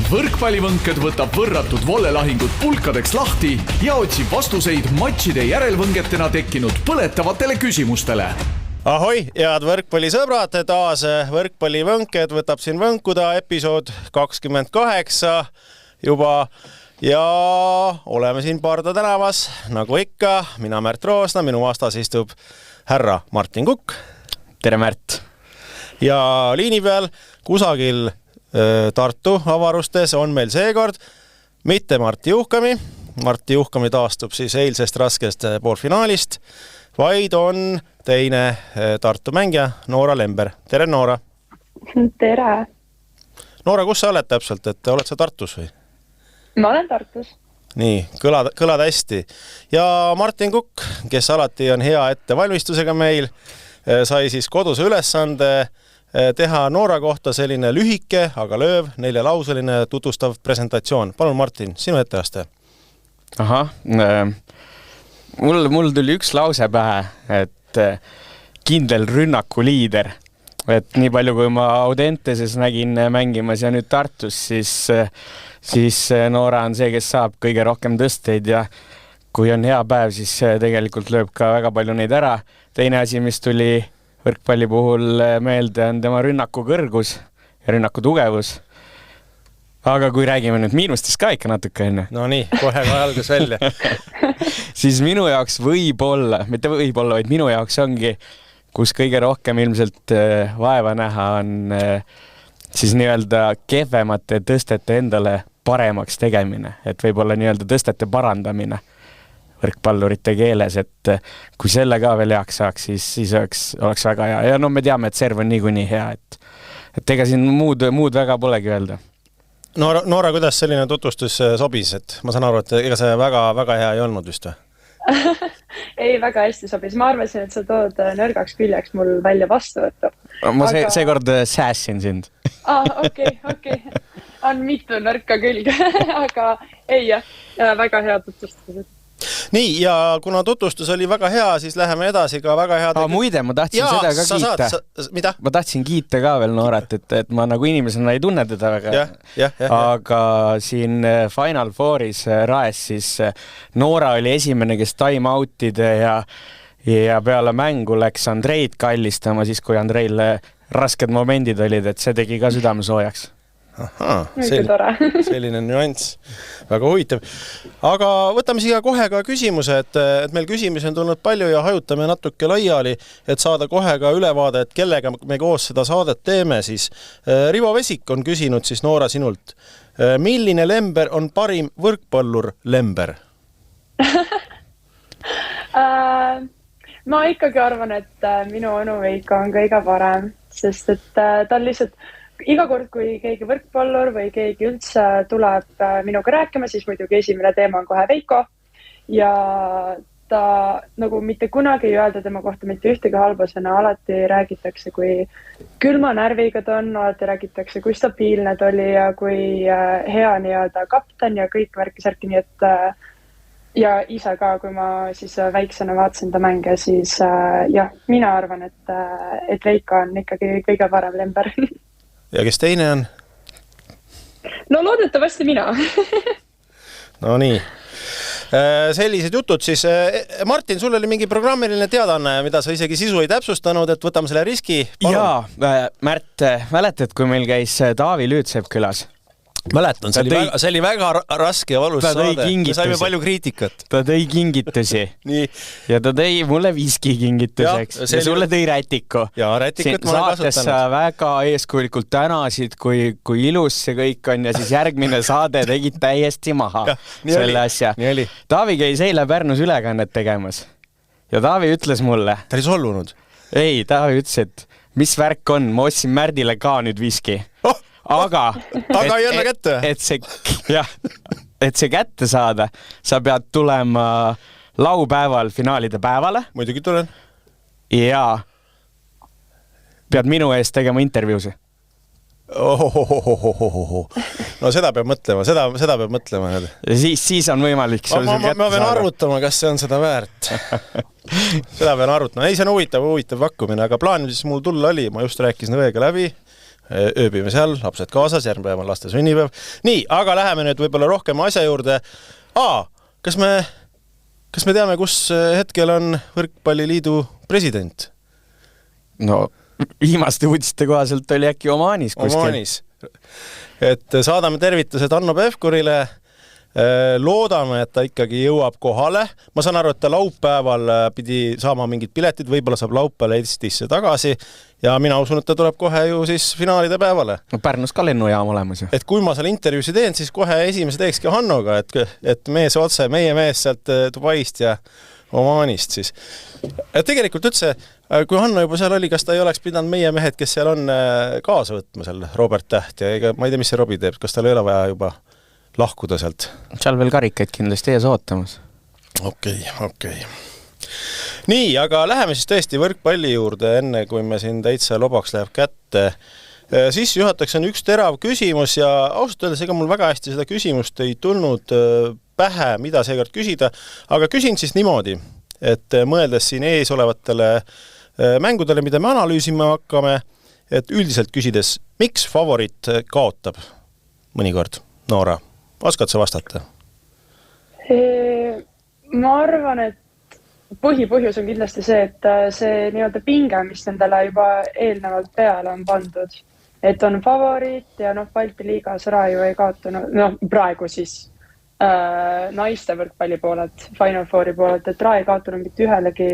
Võrkpallivõnked võtab võrratud vollelahingud pulkadeks lahti ja otsib vastuseid matšide järelvõngetena tekkinud põletavatele küsimustele. Ahoi, head võrkpallisõbrad, taas Võrkpallivõnked võtab siin võnkuda episood 28 juba ja oleme siin Parda tänavas, nagu ikka, mina Märt Roosna, minu vastas istub härra Martin Kukk. Tere Märt! Ja liini peal kusagil Tartu avarustes on meil seekord mitte Martti Juhkami. Martti Juhkami taastub siis eilsest raskest poolfinaalist, vaid on teine Tartu mängija, Noora Lember. Tere, Noora! Tere! Noora, kus sa oled täpselt? Et oled sa Tartus või? Ma olen Tartus. Nii, kõlad hästi. Ja Martin Kukk, kes alati on hea ettevalmistusega meil, sai siis koduse ülesande teha Noora kohta selline lühike, aga lööv, 4-lauseline tutvustav presentatsioon. Palun, Martin, sinu etteaste. Ahah, mul tuli üks lause pähe, et kindel rünnaku liider. Et nii palju, kui ma Audenteses nägin mängimas ja nüüd Tartus, siis Noora on see, kes saab kõige rohkem tõsteid ja kui on hea päev, siis tegelikult lööb ka väga palju neid ära. Teine asi, mis tuli võrkpalli puhul meelde, on tema rünnaku kõrgus ja rünnaku tugevus. Aga kui räägime nüüd miinustest ka ikka natuke enne. No nii, kohe algus välja. Siis minu jaoks võib-olla, mitte võib-olla, vaid minu jaoks ongi, kus kõige rohkem ilmselt vaeva näha on siis nii-öelda kehvemate tõstete endale paremaks tegemine. Et võib-olla nii-öelda tõstete parandamine võrkpallurite keeles, et kui selle ka veel heaks saaks, siis oleks väga hea. Ja no me teame, et serv on niikuinii hea, et ega siin muud väga polegi öelda. Noora, kuidas selline tutvustus sobis? Et ma saan aru, et ega see väga hea ei olnud vist või? Ei, väga hästi sobis. Ma arvasin, et sa tood nõrgaks küljeks mul välja vastuvõttu. Ma seekord säässin sind. Okei. On mitu nõrka külge, aga ei jah, väga hea tutvustus. Nii, ja kuna tutvustus oli väga hea, siis läheme edasi ka väga head... Muide, ma tahtsin seda ka kiita. Mida? Ma tahtsin kiita ka veel Noorat, et ma nagu inimesena ei tunne teda väga. Aga siin Final Fouris raes siis Noora oli esimene, kes time-outide ja peale mängu läks Andreid kallistama, siis kui Andreil rasked momendid olid, et see tegi ka südame soojaks. Ahaa, selline nüanss. Väga huvitav. Aga võtame siia kohe ka küsimuse, et meil küsimusi on tulnud palju ja hajutame natuke laiali, et saada kohe ka ülevaade, et kellega me koos seda saadet teeme. Siis Rivo Vesik on küsinud siis Noora sinult. Milline Lember on parim võrkpallur Lember? Ma ikkagi arvan, et minu onu Veiko on kõige parem, sest et ta on lihtsalt iga kord, kui keegi võrkpallur või keegi üldse tuleb minuga rääkima, siis muidugi esimene teema on kohe Veiko ja ta nagu mitte kunagi ei öelda tema kohta mitte ühtegi halbasena, alati räägitakse, kui külma närviga ta on, alati räägitakse, kui stabiilne ta oli ja kui hea nii-öelda kapten ja kõik värkisärki, nii et ja ise ka, kui ma siis väiksena vaatasin ta mänge, siis jah, mina arvan, et Veiko on ikkagi kõige parem Lember. Ja kes teine on? No loodetavasti mina. No nii. Sellised jutud siis. Martin, sul oli mingi programmiline teadanne, mida sa isegi sisu ei täpsustanud, et võtame selle riski. Palun. Jaa, Märt, mäletad, kui meil käis Taavi Lüütsepp külas? Mäletan, see oli väga raske ja valus saade. Me saime palju kriitikat. Ta tõi kingitusi. Nii. Ja ta tõi mulle viski kingituseks. Ja sulle tõi rätiku. Ja rätikut ma olen kasutanud. Saates sa väga eeskuulikult tänasid, kui ilus see kõik on ja siis järgmine saade tegid täiesti maha selle asja. Taavi käis eile Pärnus ülekannet tegemas. Ja Taavi ütles mulle. Ta oli solvunud. Ei, Taavi ütles, et mis värk on, ma ostsin Märdile ka nüüd viski. Aga ei anna kätte. Et see kätte saada, sa pead tulema laupäeval finaalide päevale. Muidugi tulen. Ja pead minu eest tegema intervjuusi. No seda peab mõtlema, seda peab mõtlema. Siis on võimalik sul kätte saada. Ma pean arvutama, kas see on seda väärt. Seda pean arvutama. Ei, see on huvitav pakkumine, aga plaan, mis mul tulla oli, ma just rääkisin õega läbi. ööbime seal, lapsed kaasas, järgmine päev on laste sünnipäev. Nii, aga läheme nüüd võib-olla rohkem asja juurde. Kas me teame, kus hetkel on Võrkpalliliidu president? No viimaste uudiste kohaselt oli äkki Omaanis kuskil. Omaanis. Et saadame tervitused Hanno Pevkurile. Loodame, et ta ikkagi jõuab kohale. Ma saan aru, et ta laupäeval pidi saama mingid piletid, võib-olla saab laupäeval Eestisse tagasi ja mina usun, et ta tuleb kohe ju siis finaalide päevale. No Pärnus ka lennujaam olemas ju. Et kui ma seal intervjuusi teen, siis kohe esimese teekski Hannoga, et mees otse, meie mees sealt Dubaist ja Omaanist siis. Et tegelikult üldse, kui Hanno juba seal oli, kas ta ei oleks pidanud meie mehed, kes seal on kaasa võtma seal Robert Täht ja ega ma ei tea, mis see Robi teeb, kas tal ei ole vaja juba lahkuda sealt? Seal veel karikaid kindlasti ees ootamas. Okei. Nii, aga läheme siis tõesti võrkpalli juurde, enne kui me siin täitsa lobaks läheb kätte. Siis juhataks on üks terav küsimus ja ausalt öeldes ega mul väga hästi seda küsimust ei tulnud pähe, mida seekord küsida, aga küsin siis niimoodi, et mõeldes siin ees olevatele mängudele, mida me analüüsima hakkame, et üldiselt küsides, miks favorit kaotab mõnikord? Noora, oskad sa vastata? Ma arvan, et põhipõhjus on kindlasti see, et see nii-öelda pinge, mis nendele juba eelnevalt peale on pandud, et on favoriit ja Balti liigas Raaju ei kaotanud, praegu siis naiste võrkpalli poolelt, Final Fouri poolelt, et Rae ei kaotanud mitte ühelegi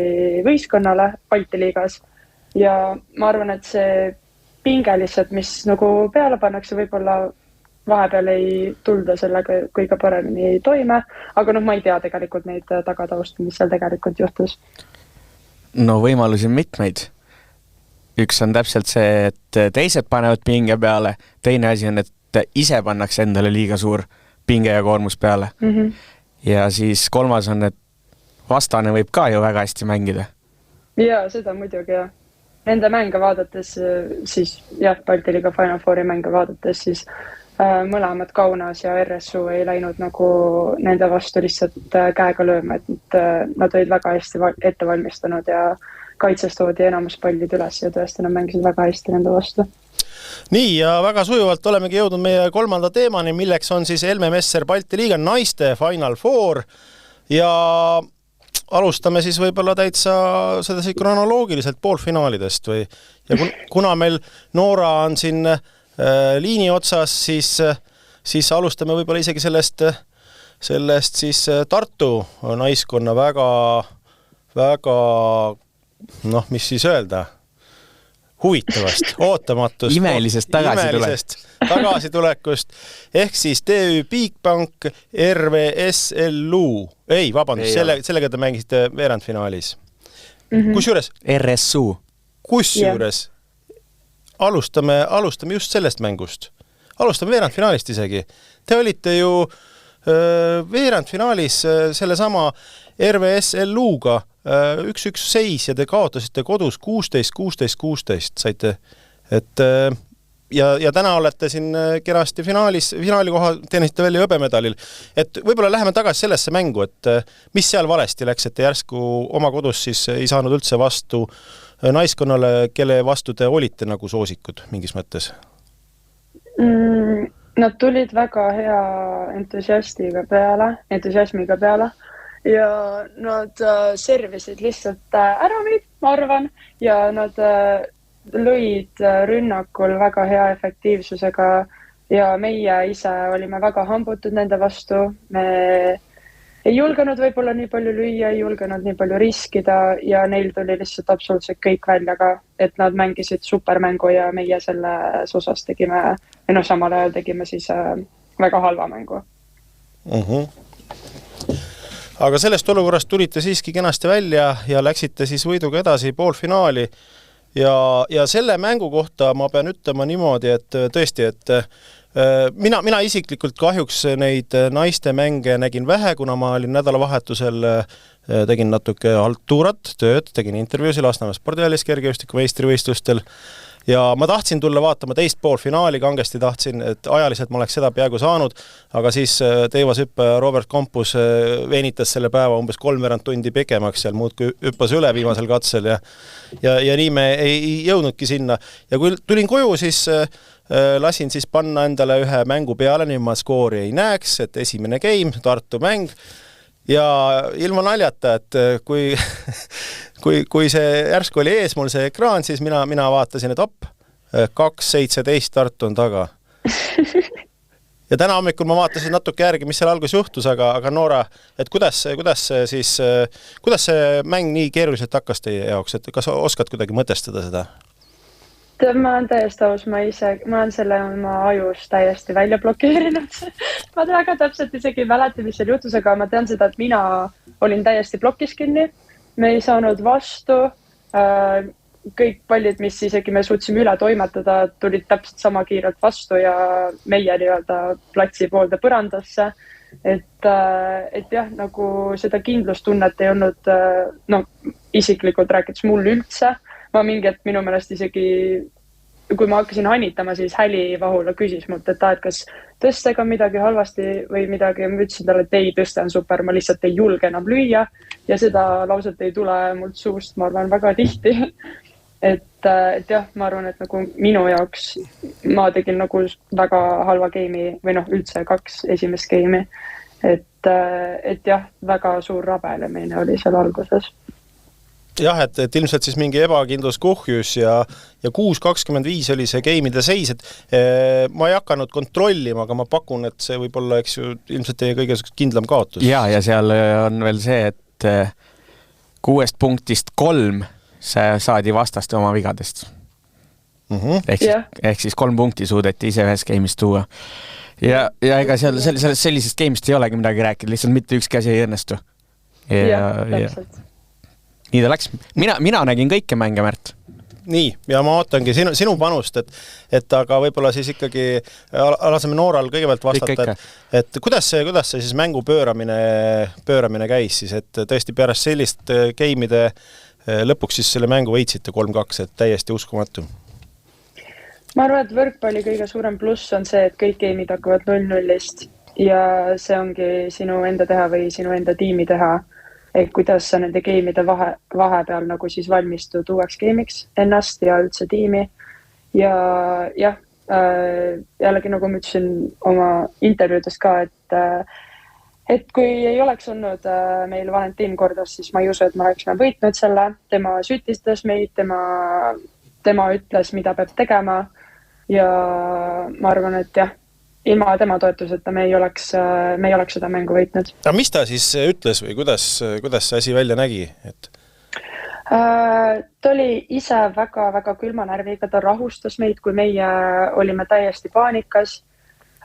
võistkonnale Balti liigas ja ma arvan, et see pinge lihtsalt, mis nagu peale pannakse, võib-olla vahepeal ei tulda sellega kõige paremini toime, aga ma ei tea tegelikult neid tagataustu, mis seal tegelikult juhtus. No võimalusi on mitmeid. Üks on täpselt see, et teised panevad pinge peale, teine asi on, et ise pannakse endale liiga suur pinge ja koormus peale. Ja siis kolmas on, et vastane võib ka ju väga hästi mängida. Jaa, seda muidugi jah. Nende mänge vaadates, siis Balti liiga Final Fouri mänge vaadates, siis mõlemad Kaunas ja RSU ei läinud nagu nende vastu lihtsalt käega lööma, et nad olid väga hästi ette valmistanud ja kaitses toodi enamus pallid üles ja tõesti nad mängisid väga hästi nende vastu. Nii, ja väga sujuvalt olemegi jõudnud meie kolmanda teemani, milleks on siis Helme Messer Balti liiga naiste Final Four ja alustame siis võib-olla täitsa sedasi kronoloogiliselt poolfinaalidest ja kuna meil Noora on siin liini otsas, siis alustame võib-olla isegi sellest siis Tartu naiskonna väga, mis siis öelda, huvitavast, ootamatust, imelisest tagasitulekust, ehk siis TÜ Bigbank RVSLU. Ei, vabandust, sellega te mängisite veerandfinaalis. Kusjuures? RSU. Kusjuures? Alustame just sellest mängust. Alustame veerandfinaalist isegi. Te olite ju veerandfinaalis sellesama RVSLU-ga 1-1 seis ja te kaotasite kodus 16-16 saite. Ja täna olete siin kenasti finaali koha teenisite välja hõbemedalil. Et võib-olla läheme tagasi sellesse mängu, et mis seal valesti läks, et te järsku oma kodus siis ei saanud üldse vastu naiskonnale, kelle vastu te olite nagu soosikud mingis mõttes? Nad tulid väga hea entusiasmiga peale ja nad servisid lihtsalt ära meid, ma arvan, ja nad lõid rünnakul väga hea efektiivsusega ja meie ise olime väga hambutud nende vastu. Me ei julgenud võib-olla nii palju lüüa, ei julgenud nii palju riskida ja neil tuli lihtsalt absoluutselt kõik välja ka, et nad mängisid supermängu ja meie selles osas samal ajal tegime siis väga halva mängu. Aga sellest olukorrast tulite siiski kenasti välja ja läksite siis võiduga edasi poolfinaali ja selle mängu kohta ma pean ütlema niimoodi, et tõesti, et mina isiklikult kahjuks neid naiste mänge nägin vähe, kuna ma olin nädalavahetusel, tegin natuke altuurat, tööd, tegin intervjuusi Lasnamäe spordihallis kergejõustiku meistrivõistlustel, ja ma tahtsin tulla vaatama teist poolfinaali, kangesti tahtsin, et ajaliselt ma oleks seda peaaegu saanud, aga siis teivashüppaja Robert Kompus veenitas selle päeva umbes 3 tundi pikemaks, seal muudkui hüppas üle viimasel katsel ja nii me ei jõudnudki sinna. Ja kui tulin koju, siis lasin siis panna endale ühe mängu peale, nii ma skoori ei näeks, et esimene game, Tartu mäng, ja ilma naljata, et kui see järsku oli ees mul see ekraan, siis mina vaatasin, et 2-17 Tartu on taga. Ja täna hommikul ma vaatasin natuke järgi, mis seal algus juhtus, aga Noora, et kuidas see mäng nii keeruliselt hakkas teie jaoks, et kas oskad kuidagi mõtestada seda? Ma olen täiesti aus, ma olen selle oma ajus täiesti välja blokeerinud. Ma väga täpselt isegi mäleta, mis seal juhtus, aga ma tean seda, et mina olin täiesti blokis kinni. Me ei saanud vastu. Kõik pallid, mis isegi me suutsime üle toimetada, tulid täpselt sama kiirelt vastu ja meie nii-öelda platsi poolde põrandasse. Et jah, nagu seda kindlustunnet ei olnud, isiklikult rääkides mul üldse. Ma mingi, et minu meelest isegi, kui ma hakkasin hanitama, siis Häli Vahula küsis mult, et kas tõstega midagi halvasti või midagi. Ma ütlesin talle, et ei, tõste on super, ma lihtsalt ei julge enam lüüa ja seda lauset ei tule mult suust, ma arvan, väga tihti. Et jah, ma arvan, et nagu minu jaoks ma tegin nagu väga halva game'i või üldse 2 esimest game'i. Et jah, väga suur rabelemine oli seal alguses. Jah, et ilmselt siis mingi ebakindlus kuhjus ja 6-25 oli see game'ide seis, et ma ei hakanud kontrollima, aga ma pakun, et see võib olla, eks ju, ilmselt teie kõige kindlam kaotus. Ja seal on veel see, et 6 punktist 3 saadi vastaste oma vigadest. Ehk siis 3 punkti suudeti ise ühes game'is tuua. Ja ega seal sellisest game'ist ei olegi midagi rääkida, lihtsalt mitte ükski asi ei õnnestu. Täpselt. Nii ta läks. Mina nägin kõike mänge, Märt. Nii, ja ma ootangi sinu panust, et aga võib-olla siis ikkagi laseme Nooral kõigepealt vastata, et kuidas see siis mängu pööramine käis siis, et tõesti pärast sellist game'ide lõpuks siis selle mängu võitsite 3-2, et täiesti uskumatu. Ma arvan, et võrkpalli kõige suurem pluss on see, et kõik game'id hakkavad 0-0-ist ja see ongi sinu enda teha või sinu enda tiimi teha. Et kuidas sa nende game'ide vahepeal nagu siis valmistud uueks game'iks ennast ja üldse tiimi. Ja jah, jällegi nagu ma ütlesin oma intervjuudes ka, et kui ei oleks olnud meil Valentin kordas, siis ma ei usu, et ma oleksime võitnud selle. Tema sütistas meid, tema ütles, mida peab tegema ja ma arvan, et jah, ilma tema toetuseta me ei oleks seda mängu võitnud. Aga mis ta siis ütles või kuidas see asi välja nägi? Ta oli ise väga külma närviga, ta rahustas meid, kui meie olime täiesti paanikas.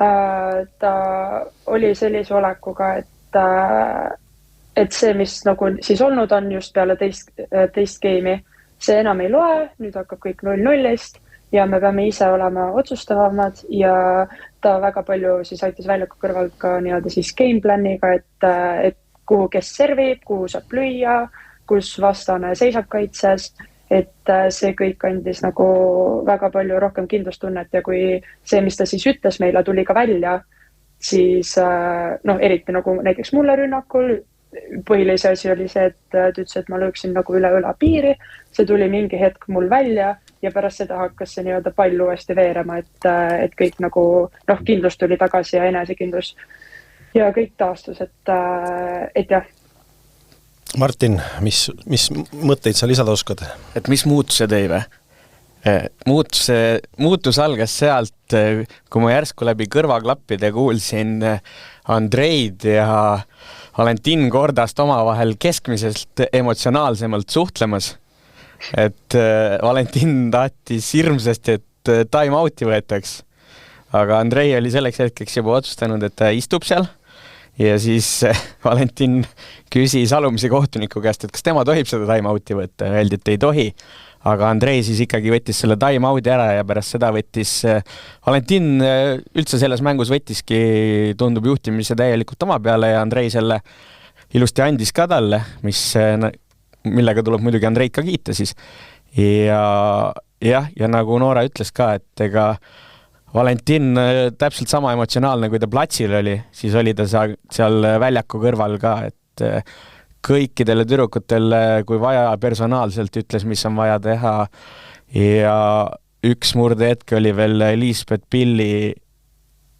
Ta oli sellise olekuga, et see, mis nagu siis olnud on just peale teist game'i, see enam ei loe, nüüd hakkab kõik 0-0-ist. Ja me peame ise olema otsustavamad ja ta väga palju siis aitas väljaku kõrvalt ka nii-öelda siis gameplaniga, et kuhu kes servib, kuhu saab lüüa, kus vastane seisab kaitses, et see kõik andis nagu väga palju rohkem kindlustunnet ja kui see, mis ta siis ütles meile, tuli ka välja, siis eriti nagu näiteks mulle rünnakul, põhilise asi oli see, et ta ütles, et ma lööksin nagu üle piiri, see tuli mingi hetk mul välja ja pärast seda hakkas see nii-öelda pall uuesti veerema, et kõik nagu, kindlus tuli tagasi ja enesekindlus ja kõik taastus, et jah. Martin, mis mõtteid sa lisada oskad? Et mis muutuse tõi või? Muutus algas sealt, kui ma järsku läbi kõrvaklappide kuulsin Andreid ja Valentin Kordast omavahel keskmisest emotsionaalsemalt suhtlemas. Et Valentin tahtis hirmsasti, et time out'i võetaks. Aga Andrei oli selleks hetkeks juba otsustanud, et ta istub seal. Ja siis Valentin küsis alumise kohtuniku käest, et kas tema tohib seda time out'i võtta. Öeldi, et ei tohi. Aga Andrei siis ikkagi võttis selle time out'i ära ja pärast seda võttis Valentin üldse selles mängus võttiski, tundub juhtimise täielikult oma peale ja Andrei selle ilusti andis ka talle, millega tuleb muidugi Andreid ka kiita siis. Ja jah, ja nagu Noora ütles ka, et ega Valentin täpselt sama emotsionaalne, kui ta platsil oli, siis oli ta seal väljaku kõrval ka, et kõikidele tüdrukutele, kui vaja, personaalselt ütles, mis on vaja teha ja üks murdehetk oli veel Liisbeth Pilli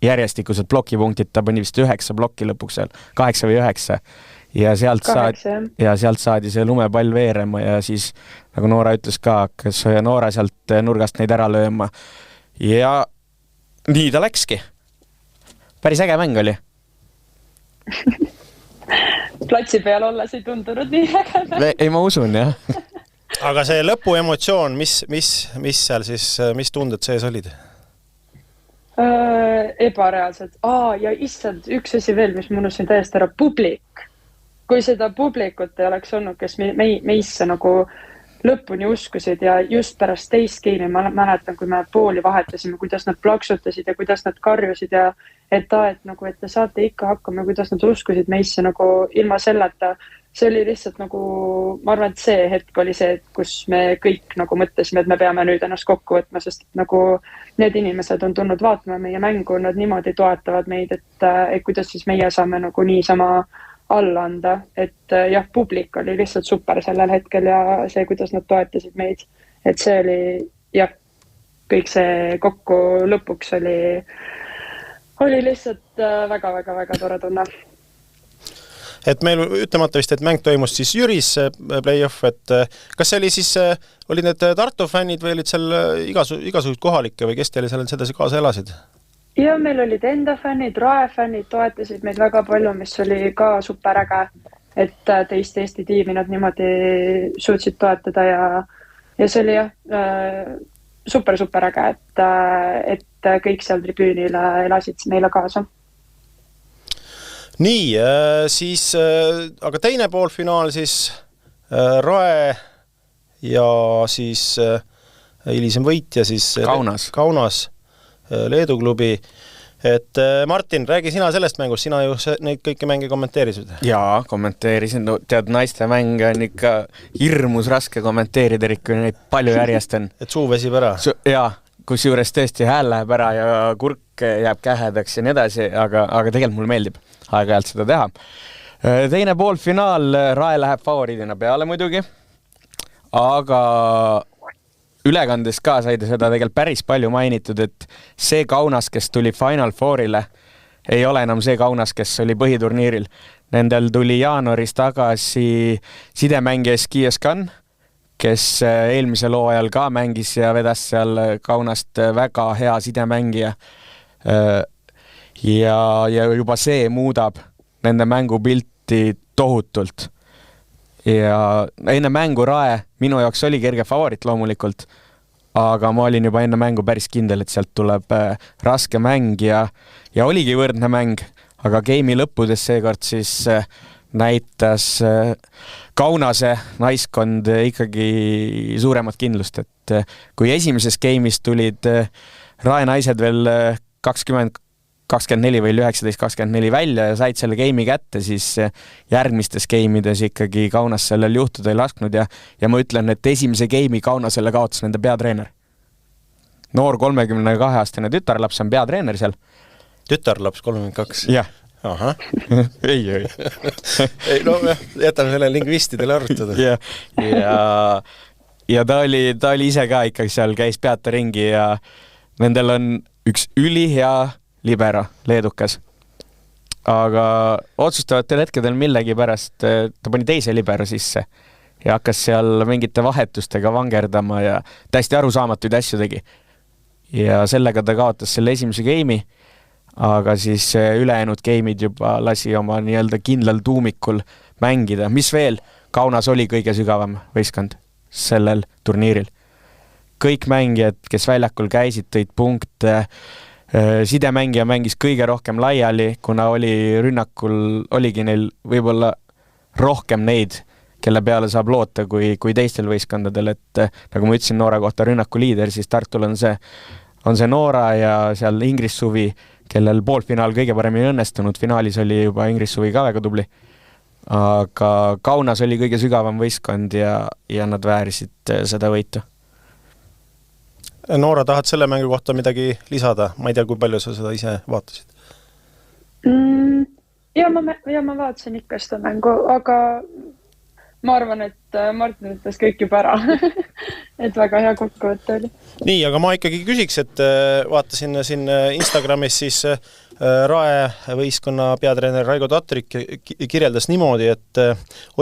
järjestikuselt plokipunktid, ta pani vist 9 plokki lõpuks seal, 8 või 9 ja sealt saadi see lumepall veerema ja siis, nagu Noora ütles ka, hakkas Noora sealt nurgast neid ära lööma ja nii ta läkski. Päris äge mäng oli. Platsi peal olles ei tundunud nii äge. Ei, ma usun, jah. Aga see lõpuemotsioon, mis seal siis, mis tunded sees olid? Ebareaalselt. Ja issand, üks asi veel, mis ma unustasin täiesti ära, publik. Kui seda publikut ei oleks olnud, kes meisse nagu lõpuni uskusid ja just pärast teist geimi ma mäletan, kui me pooli vahetasime, kuidas nad plaksutasid ja kuidas nad karjusid ja et te saate ikka hakkama, kuidas nad uskusid meisse nagu ilma selleta. See oli lihtsalt nagu, ma arvan, et see hetk oli see, kus me kõik nagu mõtlesime, et me peame nüüd ennast kokku võtma, sest nagu need inimesed on tulnud vaatama meie mängu, nad niimoodi toetavad meid, et kuidas siis meie saame nagu niisama alla anda, et jah, publik oli lihtsalt super sellel hetkel ja see, kuidas nad toetasid meid, et see oli jah, kõik see kokku lõpuks oli lihtsalt väga-väga-väga tore tunne. Et meil ütlemata vist, et mäng toimus siis Jüris play-off, et kas see oli siis, olid need Tartu fännid või olid seal igasugused kohalikke või kes teile seal sedasi kaasa elasid? Ja meil olid enda fännid, Rae fännid toetasid meid väga palju, mis oli ka super äge, et teist Eesti tiimi nad niimoodi suutsid toetada ja see oli jah, super äge, et kõik seal tribüünile elasid meile kaasa. Nii, siis, aga teine poolfinaal siis Rae ja siis hilisem võitja siis Kaunas Leedu klubi. Et Martin, räägi sina sellest mängust, sina ju neid kõiki mänge kommenteerisid. Jaa, kommenteerisin. No, tead, naiste mäng on ikka hirmus raske kommenteerida, kui neid palju järjest on. Et suu vesib ära. Jaa, kus juures tõesti hääl läheb ära ja kurk jääb kähedaks ja nii edasi, aga tegelikult mulle meeldib aeg-ajalt seda teha. Teine poolfinaal, Rae läheb favoriidina peale muidugi, aga ülekandes ka said seda tegelikult päris palju mainitud, et see Kaunas, kes tuli Final Fourile, ei ole enam see Kaunas, kes oli põhiturniiril. Nendel tuli jaanuaris tagasi sidemängija Skieskan, kes eelmisel hooajal ka mängis ja vedas seal Kaunast väga hea sidemängija. Ja juba see muudab nende mängupilti tohutult. Ja enne mängu Rae minu jaoks oli kerge favoriit loomulikult, aga ma olin juba enne mängu päris kindel, et sealt tuleb raske mäng ja oligi võrdne mäng, aga geimi lõppudes seekord siis näitas Kaunase naiskond ikkagi suuremat kindlust, et kui esimeses geimis tulid Rae naised veel 24 või 19-24 välja ja said selle geimi kätte, siis järgmistes geimides ikkagi Kaunas sellel juhtuda ei lasknud ja ma ütlen, et esimese geimi Kaunasele kaotas nende peatreener. Noor 32-aastane tütarlaps on peatreener seal. Tütarlaps 32? Jah. Aha. ei. ei, no jätame selle lingvistidele arutada. Ja ta oli ise ka ikkagi seal, käis peata ringi ja nendel on üks ülihea libero, leedukas. Aga otsustavatel hetkedel millegi pärast ta pani teise libero sisse ja hakkas seal mingite vahetustega vangerdama ja täiesti arusaamatuid asju tegi. Ja sellega ta kaotas selle esimese geimi, aga siis ülejäänud geimid juba lasi oma nii-öelda kindlal tuumikul mängida. Mis veel? Kaunas oli kõige sügavam võistkond sellel turniiril. Kõik mängijad, kes väljakul käisid, tõid punkte. Sidemängija mängis kõige rohkem laiali, kuna oli rünnakul, oligi neil võib-olla rohkem neid, kelle peale saab loota kui teistel võistkondadel, et nagu ma ütlesin Noora kohta rünnaku liider, siis Tartul on see Noora ja seal Ingris Suvi, kellel poolfinaal kõige paremini õnnestunud, finaalis oli juba Ingris Suvi ka väga tubli. Aga Kaunas oli kõige sügavam võistkond ja nad väärisid seda võitu. Noora, tahad selle mängu kohta midagi lisada? Ma ei tea, kui palju sa seda ise vaatasid. Ja ma vaatasin ikka seda mängu, aga ma arvan, et Martin ütles kõik juba ära. Et väga hea kokkuvõte oli. Nii, aga ma ikkagi küsiks, et vaatasin siin Instagramis siis Rae võistkonna peatreener Raigo Tatrik kirjeldas niimoodi, et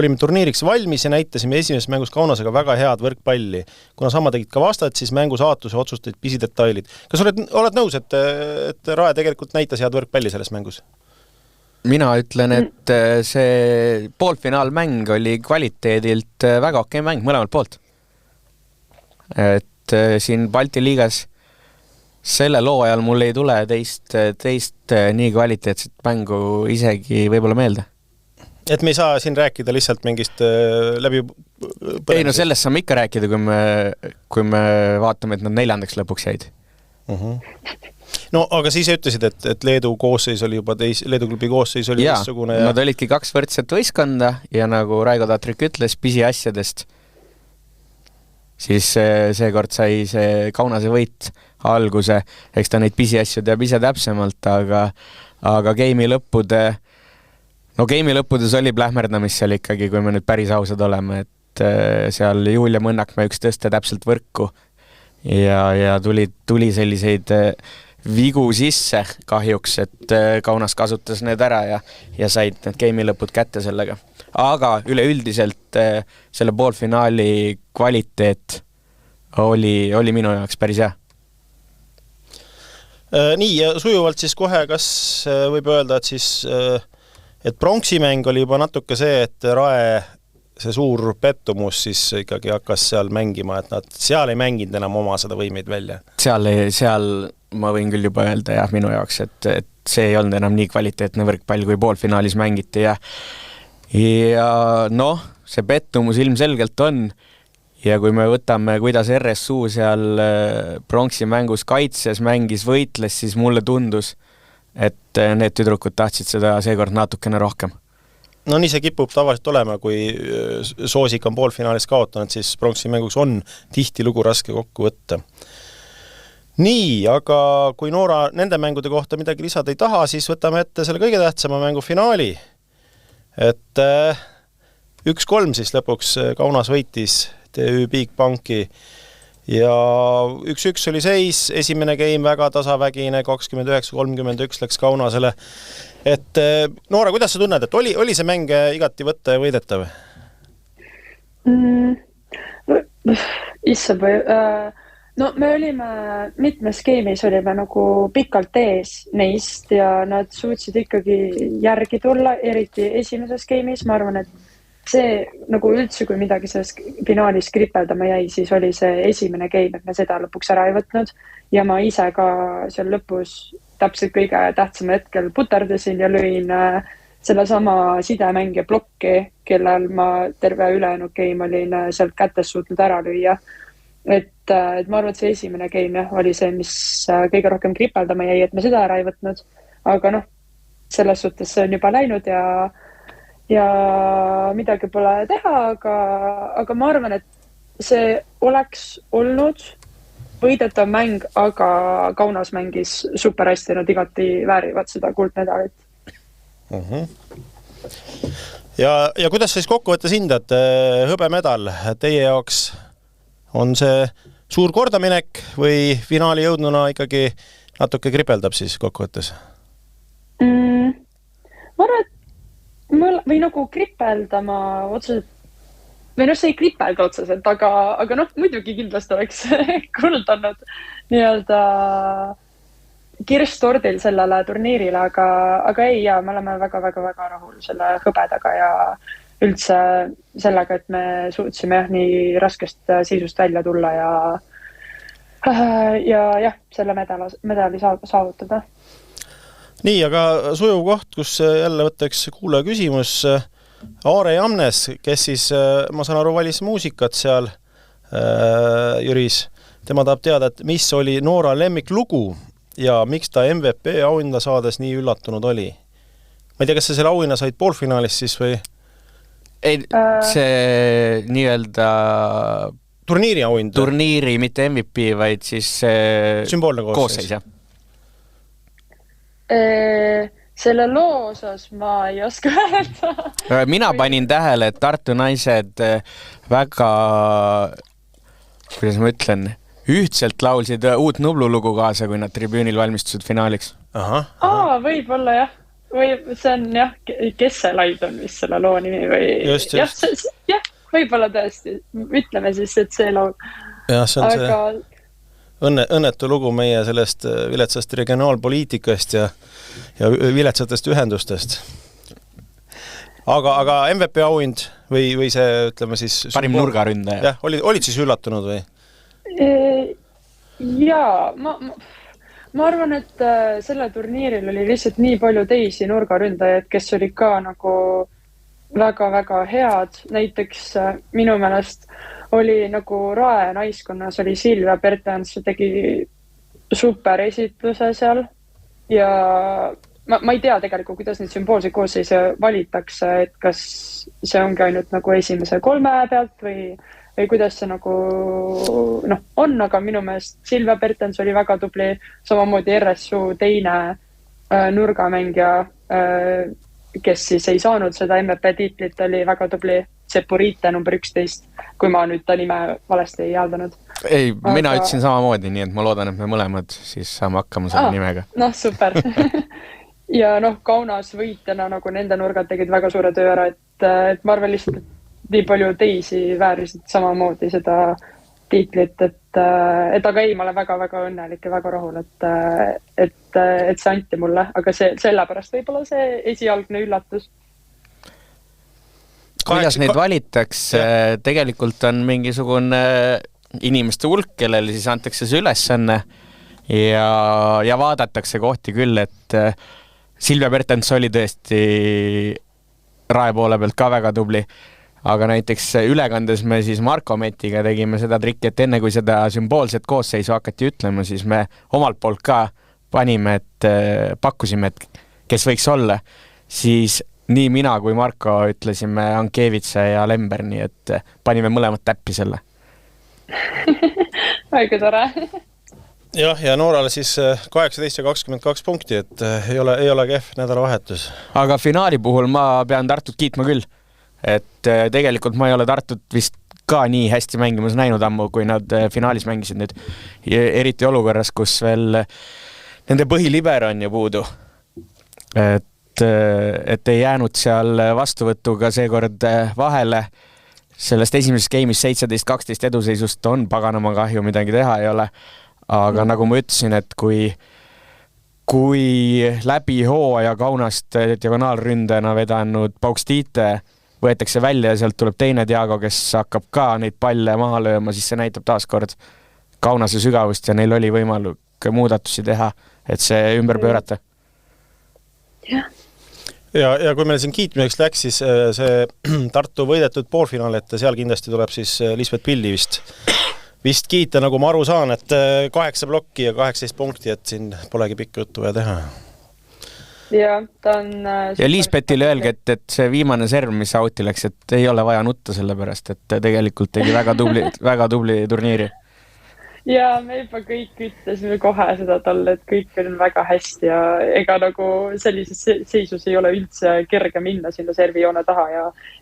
olime turniiriks valmis ja näitasime esimeses mängus Kaunasega väga head võrkpalli. Kuna sama tegid ka vastad, siis mängu saatuse otsustasid pisidetailid. Kas oled nõus, et Rae tegelikult näitas head võrkpalli selles mängus? Mina ütlen, et see poolfinaalmäng oli kvaliteedilt väga okei mäng mõlemalt poolt. Et siin Balti liigas selle loo ajal mul ei tule teist nii kvaliteetset mängu isegi võib-olla meelde. Et me ei saa siin rääkida lihtsalt mingist läbi põlemisest? Ei, no sellest saame ikka rääkida, kui me vaatame, et nad 4. lõpuks jäid. No, aga siis ütlesid, et Leedu koosseis oli juba Leedu klubi koosseis oli teistsugune. Nad olidki 2 võrdset võistkonda ja nagu Raigo Tatrik ütles pisiasjadest, siis seekord sai see Kaunase võit alguse, eks ta neid pisiasju teab ise täpsemalt, aga game'i lõppudes oli plähmerdamist seal ikkagi, kui me nüüd päris ausad oleme, et seal Julia Mõnnakmäe üks tõste täpselt võrku ja tuli selliseid vigu sisse kahjuks, et Kaunas kasutas need ära ja said need game'i lõpud kätte sellega. Aga üleüldiselt selle poolfinaali kvaliteet oli minu jaoks päris hea. Nii, ja sujuvalt siis kohe, kas võib öelda, et pronksimäng oli juba natuke see, et Rae see suur pettumus siis ikkagi hakkas seal mängima, et nad seal ei mänginud enam oma seda võimeid välja? Seal ma võin küll juba öelda minu jaoks, et see ei olnud enam nii kvaliteetne võrkpall, kui poolfinaalis mängiti ja noh, see pettumus ilmselgelt on ja kui me võtame, kuidas RSU seal pronksi mängus kaitses, mängis, võitles, siis mulle tundus, et need tüdrukud tahtsid seda seekord natukene rohkem. No nii see kipub tavaliselt olema, kui Soosik on poolfinaalis kaotanud, siis pronksi mängus on tihti lugu raske kokku võtta. Nii, aga kui Noora nende mängude kohta midagi lisada ei taha, siis võtame ette selle kõige tähtsama mängu finaali. Et 1-3 siis lõpuks Kaunas võitis TÜ Bigbanki ja 1-1 oli seis, esimene game väga tasavägine, 29-31 läks Kaunasele. Et Noora, kuidas sa tunned, et oli see mäng igati võtta ja võidetav? Issa või... No me olime mitmes game'is olime nagu pikalt ees neist ja nad suutsid ikkagi järgi tulla, eriti esimeses game'is. Ma arvan, et see nagu üldse, kui midagi selles finaalis kripeldama jäi, siis oli see esimene game, et me seda lõpuks ära ei võtnud. Ja ma ise ka seal lõpus täpselt kõige tähtsama hetkel puterdasin ja lõin selle sama sidemängija blokki, kellel ma terve ülejäänud game olin sealt kätes suutnud ära lüüa. Et ma arvan, et see esimene game oli see, mis kõige rohkem kripeldama jäi, et me seda ära ei võtnud. Aga noh, selles suhtes see on juba läinud ja midagi pole teha, aga ma arvan, et see oleks olnud võidetav mäng, aga Kaunas mängis super hästi, nad igati väärivad seda kuldmedalit. Ja kuidas siis kokkuvõttes hindad hõbemedal teie jaoks? On see suur kordaminek või finaali jõudnuna ikkagi natuke kripeldab siis kokkuvõttes? Ma arvan, et või nagu kripeldama otseselt, või noh, see ei kripelda otseselt, aga noh, muidugi kindlasti oleks kuld olnud nii-öelda kirstordil sellele turniirile, aga ei, me oleme väga rahul selle hõbedaga ja üldse sellega, et me suutsime nii raskest seisust välja tulla ja selle medali saavutada. Nii, aga sujuv koht, kus jälle võtaks kuulaja küsimus. Aare Jamnes, kes siis, ma saan aru, valis muusikat seal Jüris. Tema tahab teada, et mis oli Noora lemmiklugu ja miks ta MVP auhinda saades nii üllatunud oli. Ma ei tea, kas sa selle auhinna said poolfinaalis siis või? Ei, see nii-öelda turniiri auhind? Turniiri, mitte MVP, vaid siis sümboolne koosseis, jah. Selle loo osas ma ei oska öelda. Mina panin tähele, et Tartu naised väga, kuidas ma ütlen, ühtselt laulsid uut Nublu lugu kaasa, kui nad tribüünil valmistusid finaaliks. Võib-olla jah. Või see on jah, Kesselaid on vist selle loo nimi või... Just. Jah, võib-olla tõesti. Ütleme siis, et see loo. Jah, see on see õnnetu lugu meie sellest viletsast regionaalpoliitikast ja viletsatest ühendustest. Aga MVP auhind või see, ütleme siis... Parim nurgaründaja. Jah, olid siis üllatunud või? Jaa, ma arvan, et selle turniiril oli lihtsalt nii palju teisi nurgaründajaid, kes olid ka nagu väga-väga head. Näiteks minu meelest oli nagu Rae naiskonnas oli Silvia Bertens, tegi super esitluse seal ja ma ei tea tegelikult, kuidas neid sümboolseid koosseise valitakse, et kas see ongi ainult nagu esimese 3 pealt või kuidas see nagu on, aga minu meelest Silvia Bertens oli väga tubli, samamoodi RSU teine nurgamängija, kes siis ei saanud seda MVP tiitlit, oli väga tubli Sepurite number 11, kui ma nüüd ta nime valesti ei hääldanud. Ei, mina ütlesin samamoodi, nii et ma loodan, et me mõlemad siis saame hakkama selle nimega. Super. Ja Kaunas võitjana nagu nende nurgad tegid väga suure töö ära, et ma arvan lihtsalt, et nii palju teisi väärisid samamoodi seda tiitlit, et aga ei, ma olen väga-väga õnnelik ja väga rahul, et see anti mulle, aga sellepärast võib-olla see esialgne üllatus. Kuidas neid valitakse? Tegelikult on mingisugune inimeste hulk, kellele siis antakse see ülesanne ja vaadatakse kohti küll, et Silvia Bertens oli tõesti Rae poole pealt ka väga tubli, aga näiteks ülekandes me siis Marko Metiga tegime seda trikki, et enne kui seda sümboolset koosseisu hakati ütlema, siis me omalt poolt ka panime, et pakkusime, et kes võiks olla, siis nii mina kui Marko ütlesime Ankevitsa ja Lemberni, et panime mõlemad täppi selle. Väga tore. Jah, ja Noorale siis 18 ja 22 punkti, et ei ole kehv nädalavahetus. Aga finaali puhul ma pean Tartut kiitma küll, et tegelikult ma ei ole Tartut vist ka nii hästi mängimas näinud ammu, kui nad finaalis mängisid nüüd. Eriti olukorras, kus veel nende põhiliber on ju puudu. Et ei jäänud seal vastuvõtuga seekord vahele. Sellest esimeses game'is 17-12 eduseisust on paganama kahju, midagi teha ei ole. Aga nagu ma ütlesin, et kui läbi hooaja Kaunast diagonaalründajana vedanud Paukstiite võetakse välja ja sealt tuleb teine Diago, kes hakkab ka neid palle maha lööma, siis see näitab taaskord Kaunase sügavust ja neil oli võimalik muudatusi teha, et see ümber pöörata. Jah. Ja kui meil siin kiitmiseks läks, siis see Tartu võidetud poolfinaal, et seal kindlasti tuleb siis Lisbeth Pilli vist kiita, nagu ma aru saan, et 8 plokki ja 18 punkti, et siin polegi pikka juttu vaja teha. Ja, ta on... Ja Lisbethile öelge, et see viimane serv, mis auti läks, et ei ole vaja nutta selle pärast, et tegelikult tegi väga tubli turniiri. Ja me juba kõik ütlesime kohe seda talle, et kõik on väga hästi ja ega nagu sellises seisus ei ole üldse kerge minna sinna servijoone taha ja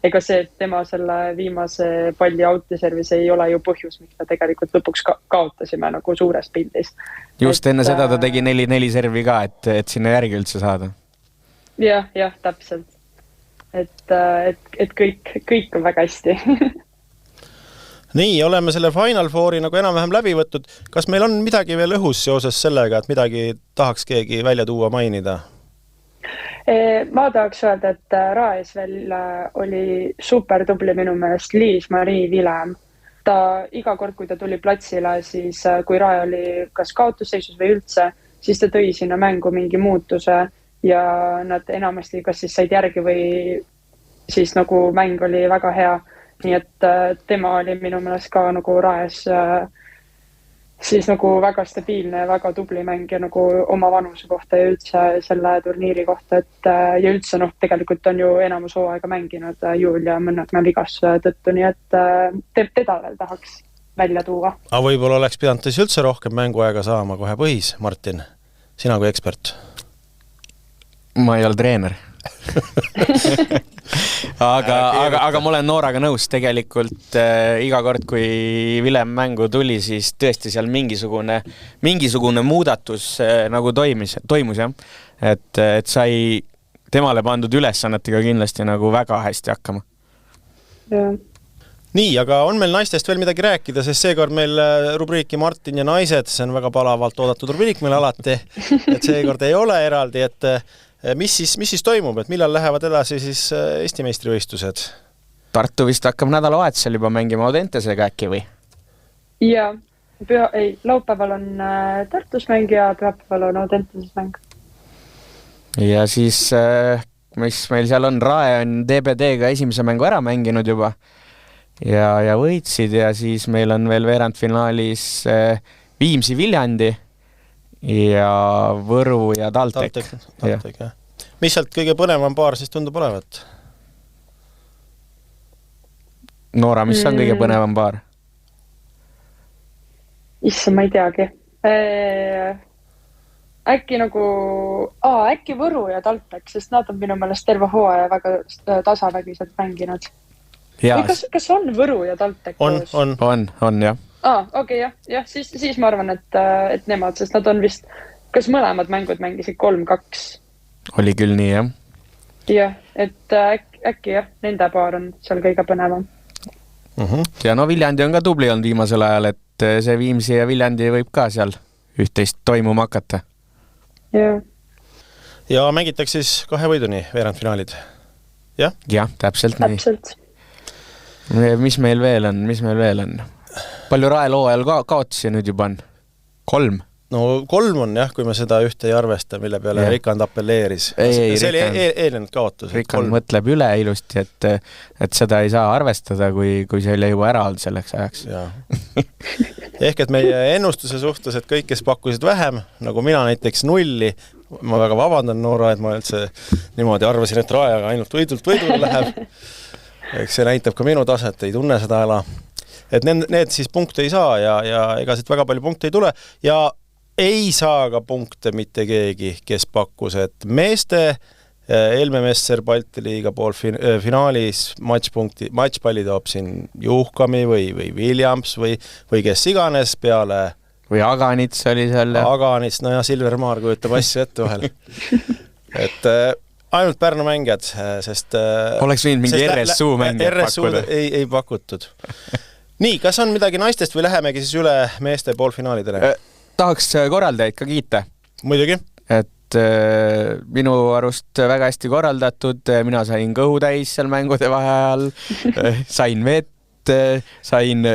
ega see, et tema selle viimase palli autiservis ei ole ju põhjus, miks me tegelikult lõpuks kaotasime nagu suures pildis. Just enne seda ta tegi 4-4 servi ka, et sinna järgi üldse saada. Jah, täpselt. Et kõik on väga hästi. Nii, oleme selle Final Fouri nagu enam-vähem läbi võtnud. Kas meil on midagi veel õhus seoses sellega, et midagi tahaks keegi välja tuua mainida? Ma tahaks öelda, et Raes veel oli super tubli minu meelest Liis-Marii Vilem. Ta iga kord, kui ta tuli platsile, siis kui Rae oli kas kaotusseisus või üldse, siis ta tõi sinna mängu mingi muutuse ja nad enamasti kas siis said järgi või siis nagu mäng oli väga hea. Nii et tema oli minu meelest ka nagu Raes siis nagu väga stabiilne ja väga tubli mängija nagu oma vanuse kohta ja üldse selle turniiri kohta, et ja üldse tegelikult on ju enamus hooaega mänginud Julia Mõnnakmäe vigastuse tõttu, nii et teda veel tahaks välja tuua. Aga võib-olla oleks pidanud siis üldse rohkem mänguaega saama kohe põhis, Martin, sina kui ekspert. Ma ei ole treener. aga ma olen Nooraga nõus, tegelikult iga kord, kui Vilem mängu tuli, siis tõesti seal mingisugune muudatus nagu toimus jah. Et sai temale pandud ülesannetega kindlasti nagu väga hästi hakkama. Ja. Nii, aga on meil naistest veel midagi rääkida, sest seekord meil rubriiki Martin ja naised, see on väga palavalt oodatud rubriik meil alati, et seekord ei ole eraldi, et mis siis toimub, et millal lähevad edasi siis Eesti meistrivõistlused? Tartu vist hakkab nädalavahetusel juba mängima Audentesega äkki või? Ja, laupäeval on Tartus mäng ja pühapäeval on Audenteses mäng. Ja siis, mis meil seal on, Rae on DBD-ga esimese mängu ära mänginud juba ja võitsid ja siis meil on veel veerandfinaalis Viimsi Viljandi ja Võru ja Taltek. Ja. Mis sealt kõige põnevam paar siis tundub olevat? Noora, mis on kõige põnevam paar? Issa, ma ei teagi. Äkki Võru ja Taltek, sest nad on minu meelest terve hooaja väga tasavägiselt mänginud. Kas on Võru ja Taltek? On, jah. Okei, jah, siis ma arvan, et nemad, sest nad on vist, kas mõlemad mängud mängisid 3-2? Oli küll nii, jah. Jah, et äkki jah, nende paar on seal kõige põnevam. Ja no Viljandi on ka tubli olnud viimasel ajal, et see Viimsi ja Viljandi võib ka seal üht-teist toimuma hakata. Ja mängitakse siis 2 võiduni veerandfinaalid? Jah? Jah, täpselt nii. Täpselt. Mis meil veel on? Palju Raelooajal kaotusi nüüd juba on? 3? No 3 on jah, kui me seda ühte ei arvesta, mille peale Rikand appelleeris. See oli eelnenud kaotus. Rikand mõtleb üle ilusti, et seda ei saa arvestada, kui see oli juba ära olnud selleks ajaks. Ehk et meie ennustuse suhtes, et kõik, kes pakkusid vähem, nagu mina näiteks 0, ma väga vabandan, Noora, et ma üldse niimoodi arvasin, et Raejaga ainult võidule läheb. Eks see näitab ka minu taset, ei tunne seda ala. Et need siis punkte ei saa ja ega siit väga palju punkte ei tule ja ei saa ka punkte mitte keegi, kes pakkus, et meeste Helme Messer Balti liiga poolfinaalis matšpalli toob siin Juhkami või Williams või kes iganes peale. Või Aganits oli seal. Aganits, no ja Silvermaar kujutab asju ette vahel. Et ainult Pärnu mängijad, sest oleks võinud mingi RSU mängijad pakkuda. Ei pakutud. Nii, kas on midagi naistest või lähemegi siis üle meeste poolfinaalidele? Tahaks korraldajaid ka kiita. Muidugi. Et minu arust väga hästi korraldatud, mina sain kõhutäis seal mängude vaheajal, sain vett, sain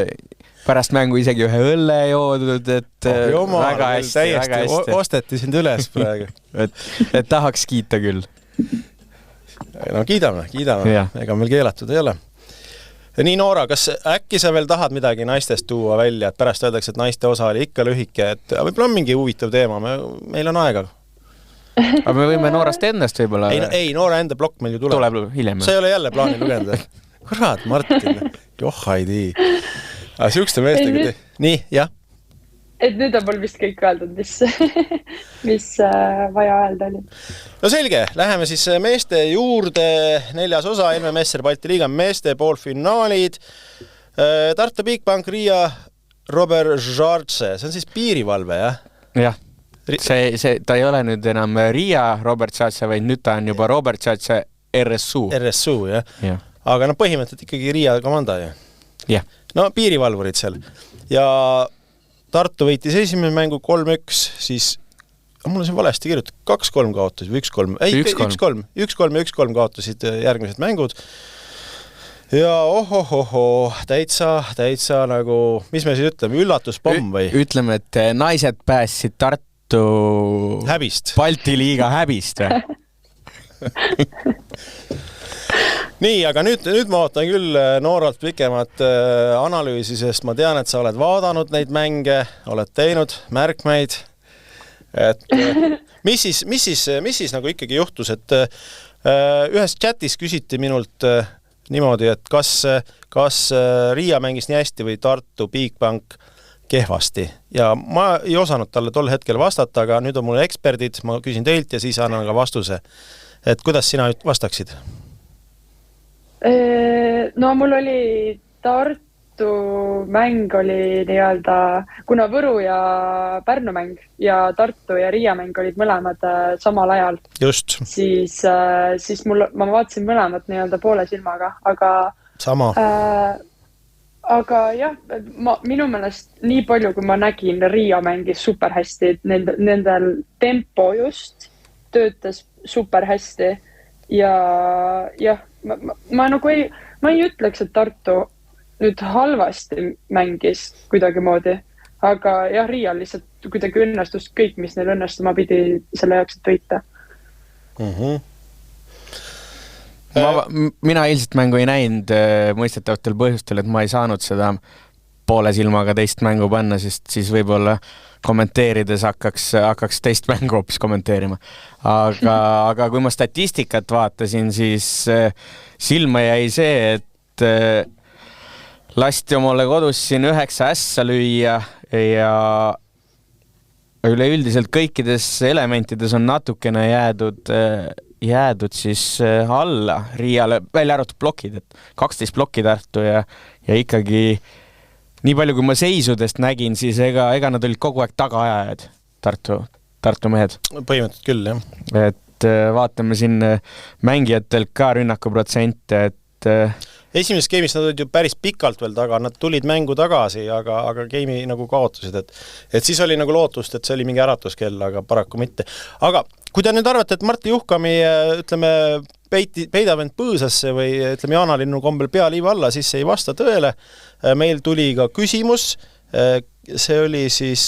pärast mängu isegi ühe õlle joodud, et väga hästi. Osteti sind üles praegu. et tahaks kiita küll. No kiidame. Ega meil keelatud ei ole. Nii, Noora, kas äkki sa veel tahad midagi naistest tuua välja, et pärast öeldakse, et naiste osa oli ikka lühike, et võib-olla on mingi huvitav teema, meil on aega. Aga me võime Noorast endast võib-olla... Ei, Noora enda blokk meil ju tuleb. Tuleb hiljem. Sa ei ole jälle plaani lugenud. Kurat, Martin, ei tii. Aga sihukeste meestega... Nii, jah? Et nüüd on mul vist kõik öeldud, mis vaja öelda oli. No selge, läheme siis meeste juurde, 4. osa, Helme Messer Balti liiga meeste poolfinaalid. Tartu Bigbank, Riia, Robert Žartse, see on siis piirivalve, jah? Jah, ta ei ole nüüd enam Riia Robert Žartse, vaid nüüd ta on juba Robert Žartse RSU. RSU, jah. Aga põhimõtteliselt ikkagi Riia komanda, jah? Jah. No piirivalvurid seal. Ja Tartu võitis esimene mängu 3-1, siis mul on siin valesti kirjutud, 2-3 kaotusid või 1-3. Ei, 1-3 ja 1-3 kaotusid järgmised mängud. Ja täitsa nagu, mis me siis ütleme, üllatuspomm või? Ütleme, et naised päässid Tartu häbist. Balti liiga häbist või? Nii, aga nüüd ma ootan küll Nooralt pikemat analüüsi, sest ma tean, et sa oled vaadanud neid mänge, oled teinud märkmeid. Et mis siis nagu ikkagi juhtus, et ühes chatis küsiti minult niimoodi, et kas Riia mängis nii hästi või Tartu Bigbank kehvasti ja ma ei osanud talle tol hetkel vastata, aga nüüd on mul eksperdid, ma küsin teilt ja siis annan ka vastuse. Et kuidas sina vastaksid? No mul oli Tartu mäng oli nii-öelda, kuna Võru ja Pärnu mäng ja Tartu ja Riia mäng olid mõlemad samal ajal. Just. Siis ma vaatasin mõlemad nii-öelda poole silmaga, aga sama. Aga jah, minu meelest nii palju, kui ma nägin, Riia mängis super hästi, nendel tempo just töötas super hästi ja jah, ma ei ütleks, et Tartu nüüd halvasti mängis kuidagi moodi, aga jah, Riial lihtsalt kuidagi õnnestus kõik, mis neil õnnestuma pidi selle jaoks, et võita. Mina eilset mängu ei näinud mõistetavatel põhjustel, et ma ei saanud seda poole silmaga teist mängu panna, sest siis võib-olla kommenteerides hakkaks teist mängu hoopis kommenteerima. Aga kui ma statistikat vaatasin, siis silma jäi see, et lasti omale kodus siin 9 ässa lüüa ja üleüldiselt kõikides elementides on natukene jäädud siis alla Riiale, välja arvatud plokid, et 12 plokki Tartu ja ikkagi nii palju, kui ma seisudest nägin, siis ega nad olid kogu aeg tagaajajad, Tartu mehed. Põhimõtteliselt küll, jah. Et vaatame siin mängijatelt ka rünnakuprotsente, et esimeses game'is nad olid ju päris pikalt veel taga, nad tulid mängu tagasi, aga game'i nagu kaotasid, et siis oli nagu lootust, et see oli mingi äratuskell, aga paraku mitte. Aga kui te nüüd arvate, et Martti Juhkami, ütleme, peidab end põõsasse või ütleme, Jaanalinnu kombel pealiiva alla, siis ei vasta tõele. Meil tuli ka küsimus, see oli siis,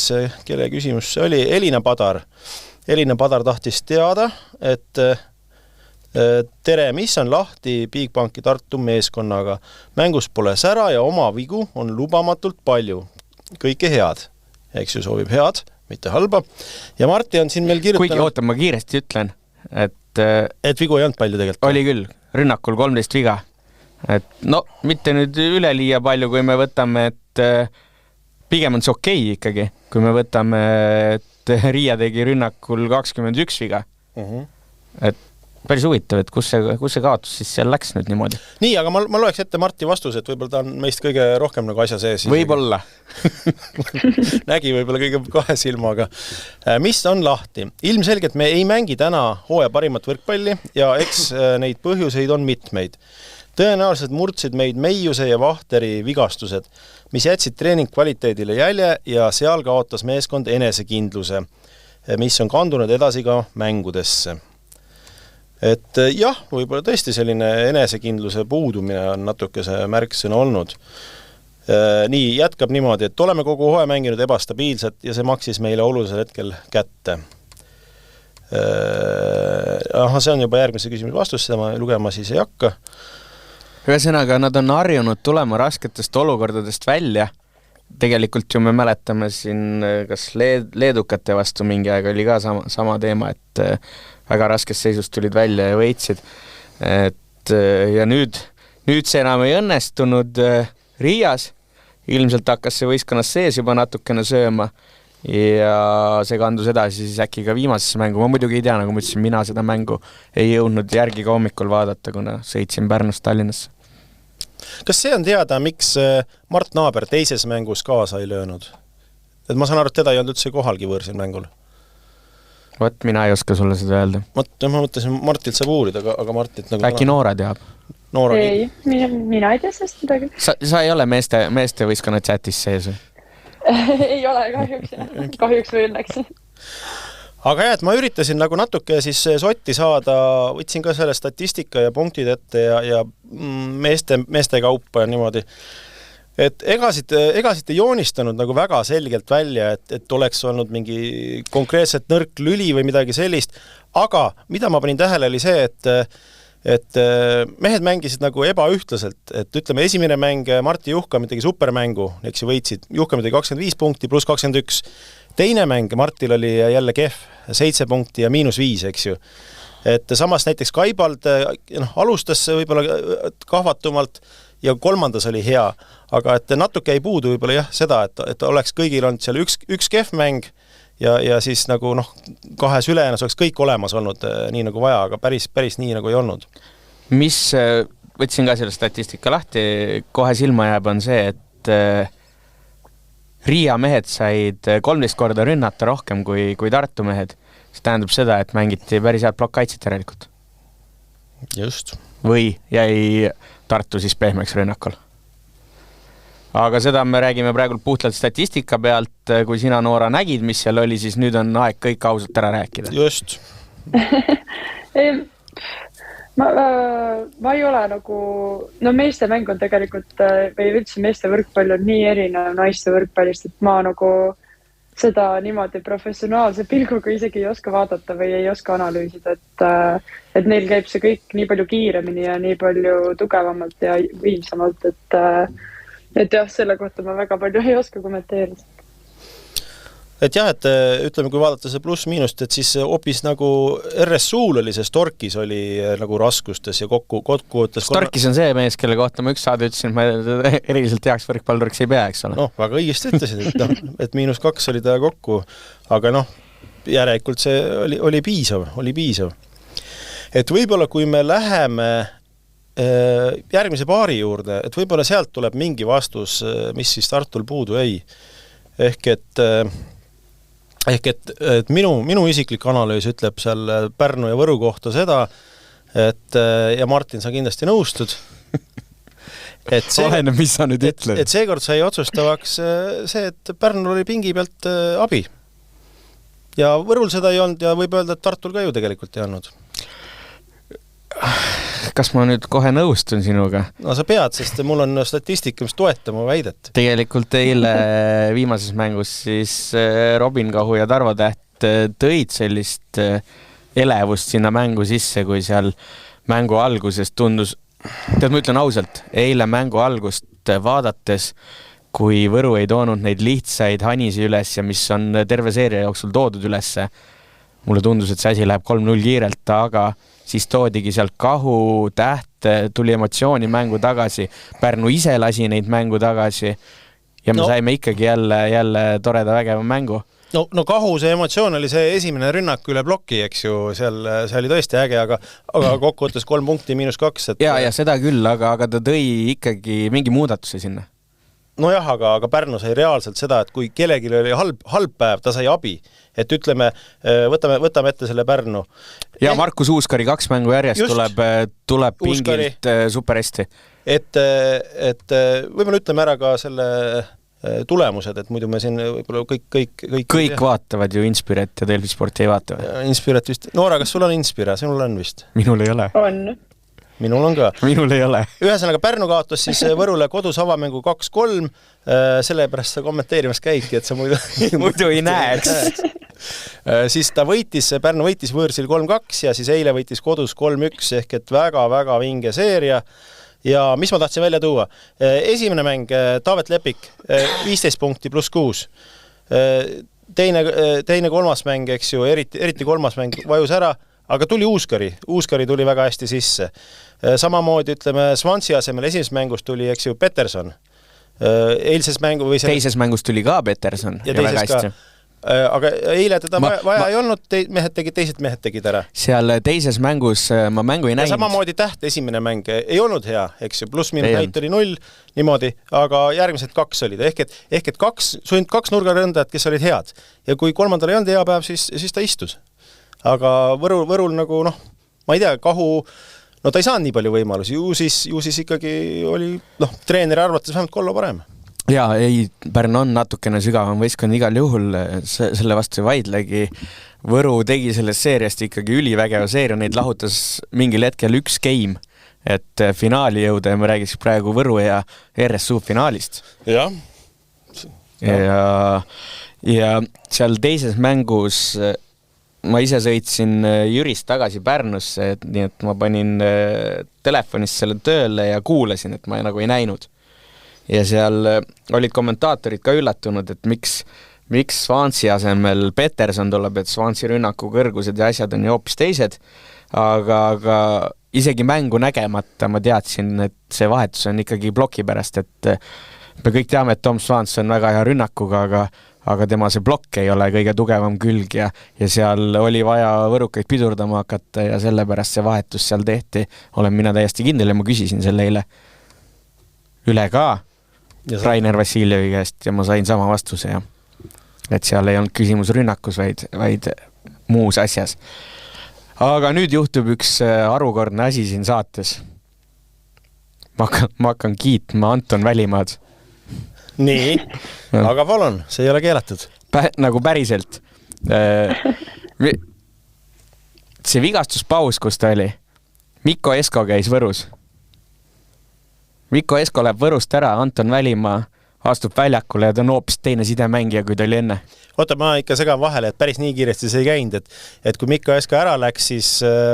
kelle küsimus see oli? Elina Padar. Elina Padar tahtis teada, et tere, mis on lahti Bigbanki Tartu meeskonnaga? Mängus pole sära ja oma vigu on lubamatult palju. Kõike head. Eks ju soovib head, mitte halba. Ja Martti on siin meil kirjutanud... Kuigi ootan, ma kiiresti ütlen, et vigu ei olnud palju tegelikult. Oli küll, rünnakul 13 viga. Et no, mitte nüüd üleliia palju, kui me võtame, et pigem on see okei ikkagi, kui me võtame, et Riia tegi rünnakul 21 viga. Et päris huvitav, et kus see kaotus siis seal läks nüüd niimoodi. Nii, aga ma loeks ette Martti vastuse, et võib-olla ta on meist kõige rohkem nagu asja sees. Võib-olla. Nägi võib-olla kõige 2 silmaga. Mis on lahti? Ilmselgelt me ei mängi täna hooaja parimat võrkpalli ja eks neid põhjuseid on mitmeid. Tõenäoliselt murdsid meid Meiuse ja Vahteri vigastused, mis jätsid treening kvaliteedile jälje ja seal kaotas meeskond enesekindluse, mis on kandunud edasi ka mängudesse. Et jah, võib-olla tõesti selline enesekindluse puudumine on natuke see märksõna olnud. Nii, jätkab niimoodi, et oleme kogu hooaja mänginud ebastabiilselt ja see maksis meile olulisel hetkel kätte. See on juba järgmise küsimuse vastus, seda ma lugema siis ei hakka. Ühesõnaga, nad on harjunud tulema rasketest olukordadest välja. Tegelikult ju me mäletame siin, kas leedukate vastu mingi aeg oli ka sama teema, et väga raskest seisust tulid välja ja võitsid. Ja nüüd see enam ei õnnestunud Riias. Ilmselt hakkas see võistkonnas sees juba natukene sööma ja see kandus edasi siis äkki ka viimasesse mängu. Ma muidugi ei tea, nagu ma ütlesin, mina seda mängu ei jõudnud järgi ka hommikul vaadata, kuna sõitsin Pärnust Tallinnasse. Kas see on teada, miks Mart Naaber teises mängus kaasa ei löönud? Et ma saan aru, et teda ei olnud üldse kohalgi võõrsil mängul. Vot, mina ei oska sulle seda öelda. Ma mõtlesin, Martilt saab uurida, aga Martit nagu... Äkki Noora teab? Ei, mina ei tea sellest midagi. Sa ei ole meeste võistkonna chatis sees või? Ei ole kahjuks või õnneks. Aga jah, et ma üritasin nagu natuke siis sotti saada, võtsin ka selle statistika ja punktid ette ja meeste kaupa ja niimoodi. Et egasid ei joonistanud nagu väga selgelt välja, et oleks olnud mingi konkreetselt nõrk lüli või midagi sellist. Aga mida ma panin tähele oli see, et mehed mängisid nagu ebaühtlaselt, et ütleme, esimene mäng Martti Juhkami tegi supermängu, eks ju võitsid, Juhkami tegi 25 punkti pluss 21. Teine mäng Martil oli jälle kehv, 7 punkti ja -5, eks ju. et samas näiteks Kaibald alustas võib-olla kahvatumalt ja kolmandas oli hea, aga et natuke ei puudu võib-olla jah seda, et oleks kõigil olnud seal üks kehv mäng ja siis nagu kahes ülejäänas oleks kõik olemas olnud nii nagu vaja, aga päris nii nagu ei olnud. Mis võtsin ka selle statistika lahti, kohe silma jääb on see, et Riia mehed said 13 korda rünnata rohkem kui Tartu mehed. See tähendab seda, et mängiti päris head plokkaitsit järelikult. Just. Või jäi Tartu siis pehmeks rünnakul. Aga seda me räägime praegu puhtalt statistika pealt. Kui sina, Noora, nägid, mis seal oli, siis nüüd on aeg kõik ausalt ära rääkida. Just. Ma ei ole nagu... No meeste mäng on tegelikult, või üldse meeste võrkpall on nii erinev naiste võrkpallist, et ma nagu seda niimoodi professionaalse pilguga isegi ei oska vaadata või ei oska analüüsida, et neil käib see kõik nii palju kiiremini ja nii palju tugevamalt ja võimsamalt, et jah, selle kohta ma väga palju ei oska kommenteerida. Et jah, et ütleme, kui vaadata see pluss-miinust, et siis hoopis nagu RSU-l oli see Storkis oli nagu raskustes ja kokku võttes... Storkis on see mees, kelle kohta ma üks saade ütlesin, ma eriliselt heaks võrkpalluriks ei pea, eks ole. Väga õigesti ütlesid, et -2 oli ta kokku, aga järelikult see oli piisav. Et võib-olla kui me läheme järgmise paari juurde, et võib-olla sealt tuleb mingi vastus, mis siis Tartul puudu ei. Ehk et minu isiklik analüüs ütleb seal Pärnu ja Võru kohta seda, et ja Martin, sa kindlasti nõustud, oleneb, mis sa nüüd ütled. Et seekord sai otsustavaks see, et Pärnul oli pingi pealt abi. Ja Võrul seda ei olnud ja võib öelda, et Tartul ka ju tegelikult ei olnud. Kas ma nüüd kohe nõustun sinuga? No sa pead, sest mul on statistika, mis toetab mu väidet. Tegelikult eile viimases mängus siis Robin Kahu ja Tarvo Täht tõid sellist elevust sinna mängu sisse, kui seal mängu alguses tundus, ma ütlen ausalt, eile mängu algust vaadates, kui Võru ei toonud neid lihtsaid hanisi üles ja mis on terve seeria jooksul toodud ülesse, mulle tundus, et see asi läheb 3-0 kiirelt, aga siis toodigi sealt Kahu, Täht, tuli emotsiooni mängu tagasi, Pärnu ise lasi neid mängu tagasi ja me saime ikkagi jälle toreda vägeva mängu. No Kahu see emotsioon oli see esimene rünnak üle ploki, eks ju, see oli tõesti äge, aga kokku võttes 3 punkti -2. Ja seda küll, aga ta tõi ikkagi mingi muudatuse sinna. Nojah, aga Pärnu sai reaalselt seda, et kui kellelgi oli halb päev, ta sai abi. Et ütleme, võtame ette selle Pärnu. Ja Markus Uuskari 2 mängu järjest tuleb pingilt super hästi. Et võib-olla ütleme ära ka selle tulemused, et muidu me siin võib-olla kõik vaatavad ju Inspiret ja Delfi Sporti ei vaata. Inspiret vist. Noora, kas sul on Inspira? Sinul on vist? Minul ei ole. On. Minul on ka. Minul ei ole. Ühesõnaga Pärnu kaotas siis Võrule kodus avamängu 2-3, sellepärast sa kommenteerimas käidki, et sa muidu ei näeks. Siis Pärnu võitis võõrsil 3-2 ja siis eile võitis kodus 3-1 ehk et väga-väga vinge seeria. Ja mis ma tahtsin välja tuua? Esimene mäng, Taavet Lepik, 15 punkti +6. Teine kolmas mäng, eks ju, eriti kolmas mäng vajus ära, aga tuli Uuskari tuli väga hästi sisse. Samamoodi, ütleme, Svansi asemel esimeses mängus tuli, eks ju, Peterson. Eilses mängu või teises mängus tuli ka Peterson ja väga hästi. Aga eile teda vaja ei olnud, teised mehed tegid ära. Seal teises mängus ma mängu ei näinud. Ja samamoodi Täht esimene mäng ei olnud hea, eks ju, pluss-miinus näit oli 0 niimoodi, aga järgmised 2 olid. Ehk et 2 nurgarõndajad, kes olid head. Ja kui kolmandal ei olnud hea päev, siis ta istus. Aga Võrul nagu, ma ei tea, Kahu, ta ei saanud nii palju võimalusi. Ju siis ikkagi oli, treeneri arvates vähemalt Kollo parem. Jaa, ei, Pärnu on natukene sügavam võistkond igal juhul, selle vastu ei vaidlegi. Võru tegi sellest seeriast ikkagi ülivägeva seeria, neid lahutas mingil hetkel 1 game, et finaali jõuda ja me räägiks praegu Võru ja RSU finaalist. Jah. Ja seal teises mängus ma ise sõitsin Jürist tagasi Pärnusse, nii et ma panin telefonist selle tööle ja kuulasin, et ma nagu ei näinud. Ja seal olid kommentaatorid ka üllatunud, et miks Svansi asemel Peterson tuleb, et Svansi rünnaku kõrgused ja asjad on ju hoopis teised. aga isegi mängu nägemata ma teadsin, et see vahetus on ikkagi ploki pärast, et me kõik teame, et Tom Swans on väga hea rünnakuga, aga tema see blokk ei ole kõige tugevam külg ja seal oli vaja võrukaid pidurdama hakata ja sellepärast see vahetus seal tehti. Olen mina täiesti kindel ja ma küsisin selle eile üle ka Rainer Vassiljevi käest ja ma sain sama vastuse ja et seal ei olnud küsimus rünnakus, vaid muus asjas. Aga nüüd juhtub üks harukordne asi siin saates. Ma hakkan kiitma Anton Välimaad. Nii, aga palun, see ei ole keelatud. Nagu päriselt. See vigastuspaus, kus ta oli. Mikko Esko käis Võrus. Mikko Esko läheb Võrust ära, Anton Välimaa astub väljakule ja ta on hoopis teine sidemängija, kui ta oli enne. Oota, ma ikka segan vahele, et päris nii kiiresti see ei käinud, et kui Mikko Esko ära läks, siis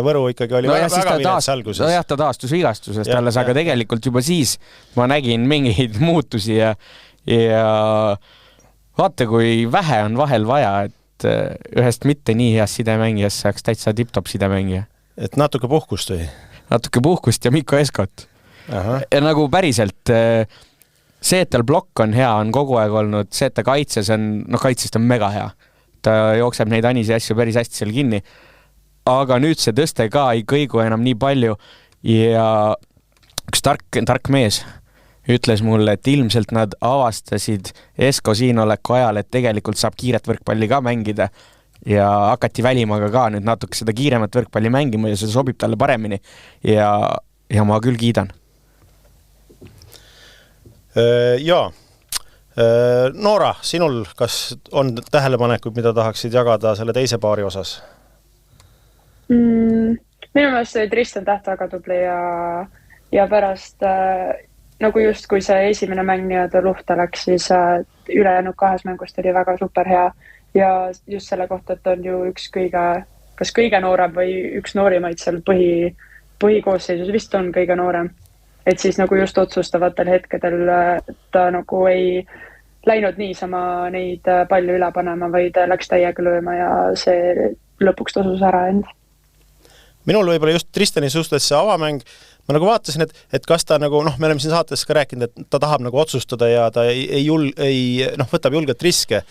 Võru ikkagi oli väga vilets alguses. No jah, ta taastus vigastusest alles, aga tegelikult juba siis ma nägin mingeid muutusi ja vaata, kui vähe on vahel vaja, et ühest mitte nii heast sidemängijast saaks täitsa tip-top sidemängija. Et natuke puhkust või? Natuke puhkust ja Mikko Eskot. Ja nagu päriselt see, et tal blokk on hea, on kogu aeg olnud, see, et ta kaitses on mega hea. Ta jookseb neid Anisi asju päris hästi seal kinni. Aga nüüd see tõste ka ei kõigu enam nii palju ja üks tark mees ütles mulle, et ilmselt nad avastasid Esko siin oleku ajal, et tegelikult saab kiiret võrkpalli ka mängida ja hakati Välimaaga ka nüüd natuke seda kiiremat võrkpalli mängima ja see sobib talle paremini ja ma küll kiidan. Jaa. Noora, sinul kas on tähelepanekud, mida tahaksid jagada selle teise paari osas? Minu meelest oli Tristan Täht väga tubli ja pärast nagu just kui see esimene mäng nii-öelda luhta läks, siis ülejäänud 2 mängust oli väga super hea ja just selle kohta, et on ju üks kas kõige noorem või üks noorimaid seal põhikoosseisus vist on kõige noorem. Et siis nagu just otsustavatel hetkedel ta nagu ei läinud niisama neid palju üle panema, vaid läks täiega lööma ja see lõpuks tasus ära end. Minul võib-olla just Tristani suhtes see avamäng, ma nagu vaatasin, et kas ta nagu, me oleme siin saates ka rääkinud, et ta tahab nagu otsustada ja ta võtab julgelt riske.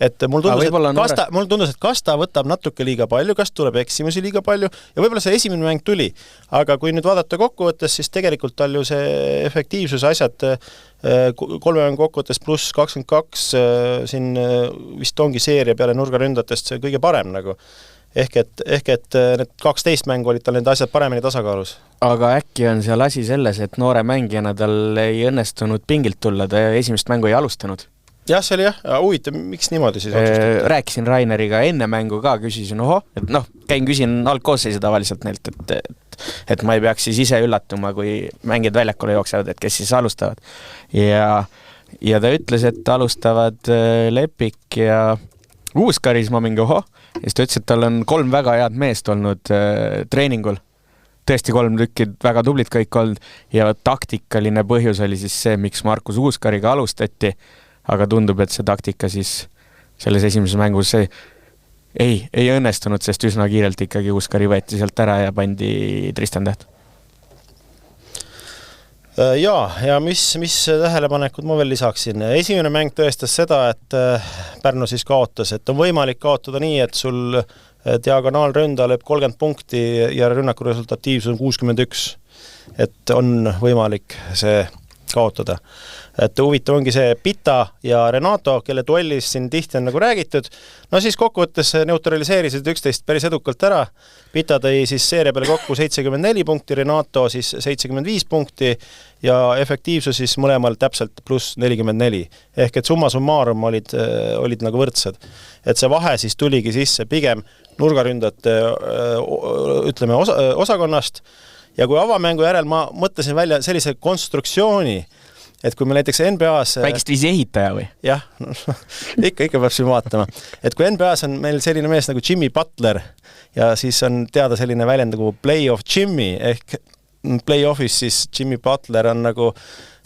Et mul tundus, et kas ta võtab natuke liiga palju, kas tuleb eksimusi liiga palju ja võib-olla see esimene mäng tuli. Aga kui nüüd vaadata kokkuvõttes, siis tegelikult tal ju see efektiivsuse asjad 3 mängu kokkuvõttes pluss 22 siin vist ongi seeria peale nurgaründatest see kõige parem nagu. Ehk et need 12 mängu olid tal need asjad paremini tasakaalus. Aga äkki on seal asi selles, et noore mängijana tal ei õnnestunud pingilt tulla, ta esimest mängu ei alustanud. Jah, see oli jah. Huvitav, miks niimoodi siis otsustati? Rääkisin Raineriga enne mängu ka, küsisin, küsin algkoosseisi tavaliselt neilt, et ma ei peaks siis ise üllatuma, kui mängijad väljakule jooksevad, et kes siis alustavad. Ja ta ütles, et alustavad Lepik ja Uuskaris, ma mingi ja siis ta ütles, et tal on 3 väga head meest olnud treeningul. Tõesti 3 tükid väga tublid kõik olnud ja taktikaline põhjus oli siis see, miks Markus Uuskariga alustati, aga tundub, et see taktika siis selles esimeses mängus ei õnnestunud, sest üsna kiirelt ikkagi Uuskari võeti sealt ära ja pandi Tristan Täht. Ja mis tähelepanekud ma veel lisaksin? Esimene mäng tõestas seda, et Pärnu siis kaotas, et on võimalik kaotada nii, et sul diagonaalründa lööb 30 punkti ja rünnaku resultatiivsus on 61. Et on võimalik see kaotada. Et huvitav ongi see Pita ja Renato, kelle duellis siin tihti on nagu räägitud. No siis kokkuvõttes neutraliseerisid 11 päris edukalt ära. Pita tõi siis seeria peale kokku 74 punkti, Renato siis 75 punkti ja efektiivsus siis mõlemal täpselt pluss 44. Ehk et summa summarum olid nagu võrdsed. Et see vahe siis tuligi sisse pigem nurgaründate ütleme osakonnast. Ja kui avamängu järel ma mõtlesin välja sellise konstruktsiooni, et kui me näiteks NBA-s... Väikest viisi ehitaja või? Jah, ikka peab siin vaatama. Et kui NBA-s on meil selline mees nagu Jimmy Butler ja siis on teada selline väljend nagu playoff Jimmy ehk playoffis siis Jimmy Butler on nagu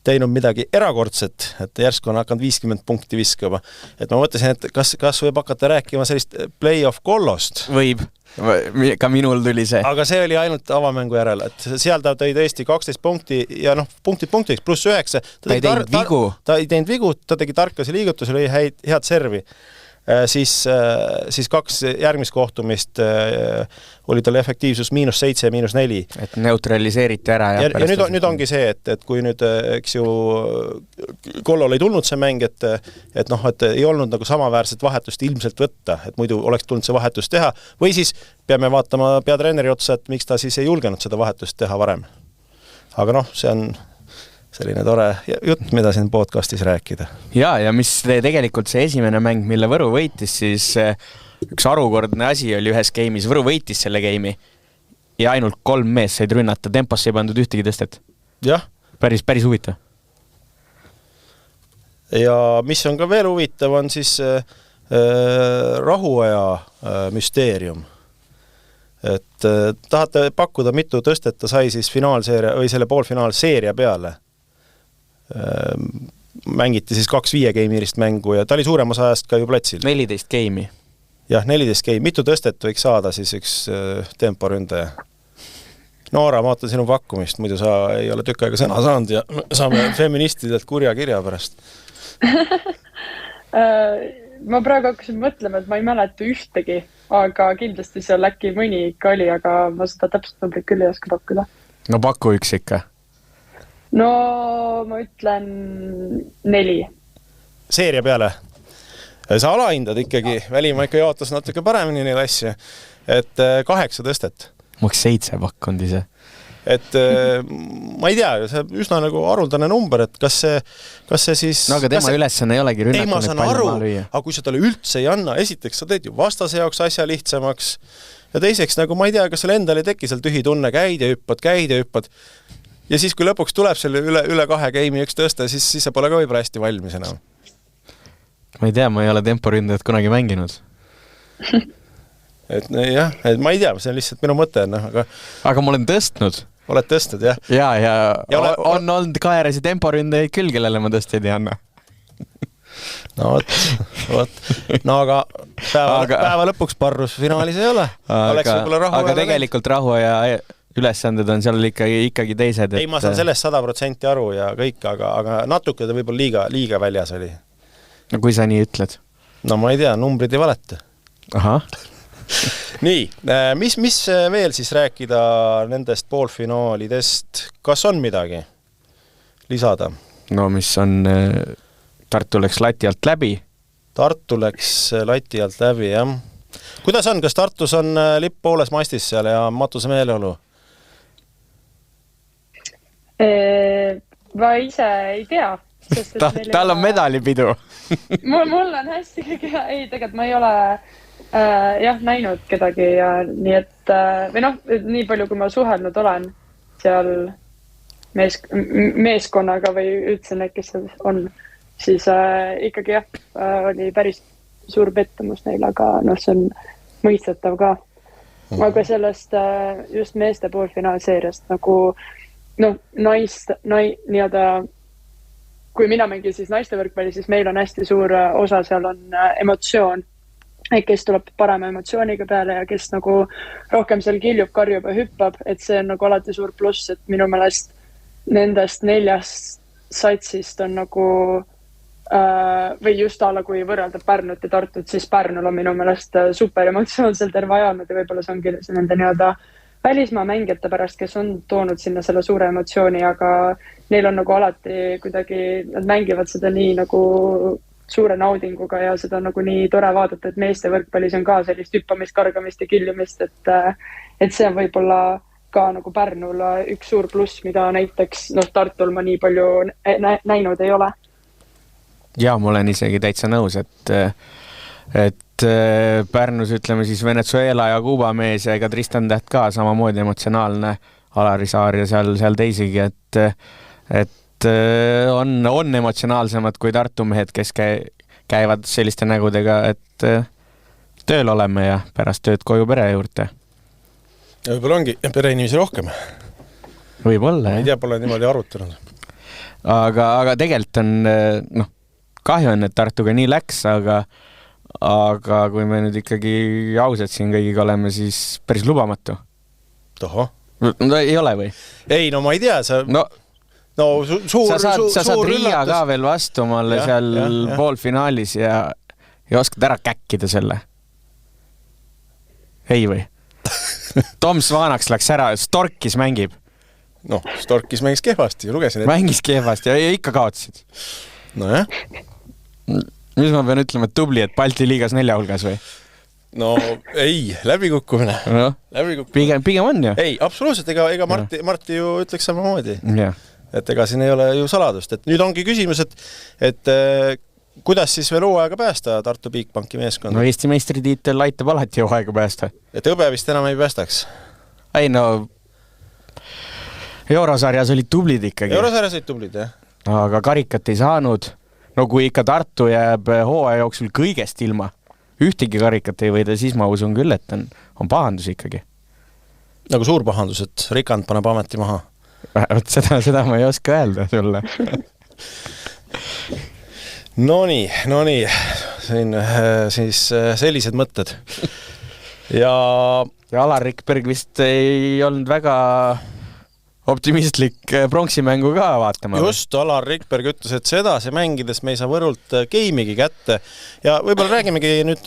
teinud midagi erakordset, et järsku on hakanud 50 punkti viskama. Et ma mõtlesin, et kas võib hakata rääkima sellist play-off kollost? Võib. Ka minul tuli see. Aga see oli ainult avamängu järel, et seal ta tõi tõesti 12 punkti ja punktid punktiks pluss 9. Ta ei teinud vigu. Ta ei teinud vigu, ta tegi tarkasi liigutusi, oli head servi. Siis 2 järgmist kohtumist oli tal efektiivsus -7 ja -4. Et neutraliseeriti ära. Ja nüüd ongi see, et kui nüüd, eks ju, Kollol ei tulnud see mäng, et ei olnud nagu samaväärset vahetust ilmselt võtta, et muidu oleks tulnud see vahetust teha, või siis peame vaatama peatreeneri otsa, et miks ta siis ei julgenud seda vahetust teha varem. Aga see on selline tore jutt, mida siin podcastis rääkida. Ja mis tegelikult see esimene mäng, mille Võru võitis, siis üks arukordne asi oli ühes game'is. Võru võitis selle game'i ja ainult 3 mees said rünnata. Temposse ei pandud ühtegi tõstet. Jah. Päris huvitav. Ja mis on ka veel huvitav, on siis rahuaja müsteerium. Et tahate pakkuda, mitu tõstet ta sai siis finaalseeria või selle poolfinaalseeria peale. Mängiti siis 2 5 game'irist mängu ja ta oli suuremas ajast ka ju platsil. 14 game'i. Jah, 14 game. Mitu tõstet võiks saada siis üks temporündaja? Noora, ma ootan sinu pakkumist, muidu sa ei ole tükk aega sõna saanud ja saame feministidelt kurja kirja pärast. Ma praegu hakkasin mõtlema, et ma ei mäleta ühtegi, aga kindlasti seal äkki mõni ikka oli, aga ma seda täpselt numbrit küll ei oska pakkuda. No paku üks ikka. No ma ütlen 4. Seeria peale. Sa alahindad ikkagi, Välimaa ikka jaotas natuke paremini neid asju, et 8 tõstet. Ma oleks 7 pakkunud ise. Et ma ei tea, see on üsna nagu haruldane number, et kas see siis... No aga tema ülesanne ei olegi rünnaku ma saan aru, aga kui sa talle üldse ei anna, esiteks sa teed ju vastase jaoks asja lihtsamaks ja teiseks nagu ma ei tea, kas seal endal ei teki seal tühi tunne, käid ja hüppad. Ja siis, kui lõpuks tuleb selle üle 2 game'i üks tõste, siis sa pole ka võib-olla hästi valmis enam. Ma ei tea, ma ei ole temporündajat kunagi mänginud. Et jah, et ma ei tea, see on lihtsalt minu mõte. Aga ma olen tõstnud. Oled tõstnud, jah? Ja on olnud kaerasi temporündajaid küll, kellele ma tõsteid ei anna. No võt. No aga päeva lõpuks parrus finaalis ei ole. Aga tegelikult rahu ja ülesanded on seal ikkagi teised. Ei, ma saan sellest 100% aru ja kõik, aga natuke ta võib-olla liiga väljas oli. No kui sa nii ütled? No ma ei tea, numbrid ei valeta. Aha. Nii, mis veel siis rääkida nendest poolfinaalidest? Kas on midagi lisada? No mis on, Tartu läks lati alt läbi. Tartu läks lati alt läbi, jah. Kuidas on, kas Tartus on lipp pooles mastis seal ja matuse meeleolu? Ma ise ei tea. Tal on medalipidu. Mul on hästi kõige, tegelikult ma ei ole näinud kedagi ja nii et, või nii palju, kui ma suhelnud olen seal meeskonnaga või üldse need, kes on, siis ikkagi oli päris suur pettumus neil, aga see on mõistetav ka. Aga sellest just meeste poolfinaalseeriast nagu kui mina mängin siis naiste võrkpalli, siis meil on hästi suur osa, seal on emotsioon, kes tuleb parema emotsiooniga peale ja kes nagu rohkem seal kiljub, karjub ja hüppab, et see on nagu alati suur pluss, et minu meelest nendest 4 satsist on nagu või just alla, kui võrrelda Pärnut ja Tartut, siis Pärnul on minu meelest super emotsioon seal terve ajanud ja võib-olla see ongi nende välismaa mängijate pärast, kes on toonud sinna selle suure emotsiooni, aga neil on nagu alati kuidagi, nad mängivad seda nii nagu suure naudinguga ja seda on nagu nii tore vaadata, et meeste võrkpallis on ka sellist hüppamist, kargamist ja kiljumist, et see on võib-olla ka nagu Pärnul üks suur pluss, mida näiteks Tartul ma nii palju näinud ei ole. Ja, ma olen isegi täitsa nõus, et Pärnus ütleme siis Venezuela ja Kuuba mees ja ega Tristan Täht ka samamoodi emotsionaalne, Alari Saar ja seal teisigi, et on emotsionaalsemad kui Tartu mehed, kes käivad selliste nägudega, et tööl oleme ja pärast tööd koju pere juurde. Ja võib-olla ongi pereinimisi rohkem. Võib-olla, jah. Ma ei tea, pole niimoodi arutanud. aga tegelikult on noh, kahju on, et Tartuga nii läks, aga kui me nüüd ikkagi ausad siin kõigiga oleme, siis päris lubamatu. Tohoh. No ei ole või? Ei, no ma ei tea, sa saad Riia ka veel vastu omale seal poolfinaalis ja oskad ära käkkida selle. Ei või? Tom Svanaks läks ära, Storkis mängib. Noh, Storkis mängis kehvasti, lugesin. Mängis kehvasti ja ikka kaotsid. No jah. Mis ma pean ütlema, et tubli, et Balti liigas 4 hulgas või? No ei, läbikukkumine. No, pigem on ju. Ei, absoluutselt, ega Marti ju ütleks samamoodi. Ja. Et ega siin ei ole ju saladust. Et nüüd ongi küsimus, et kuidas siis veel hooaega päästa Tartu Bigbanki meeskond? No Eesti meistritiitel aitab alati hooaega päästa. Et Hõbe vist enam ei päästaks? Ei no, Eurosarjas olid tublid ikkagi. Eurosarjas olid tublid, jah. Aga karikat ei saanud. No kui ikka Tartu jääb hooaja jooksul kõigest ilma, ühtegi karikat ei võida, siis ma usun küll, et on pahandus ikkagi. Nagu suur pahandus, et Rikand paneb ameti maha? Seda ma ei oska öelda sulle. Nonii, siin siis sellised mõtted. Ja Alar Rikberg vist ei olnud väga optimistlik pronksimängu ka vaatama. Just, Alar Rikberg ütles, et sedasi mängides me ei saa Võrult geimigi kätte. Ja võib-olla räägimegi nüüd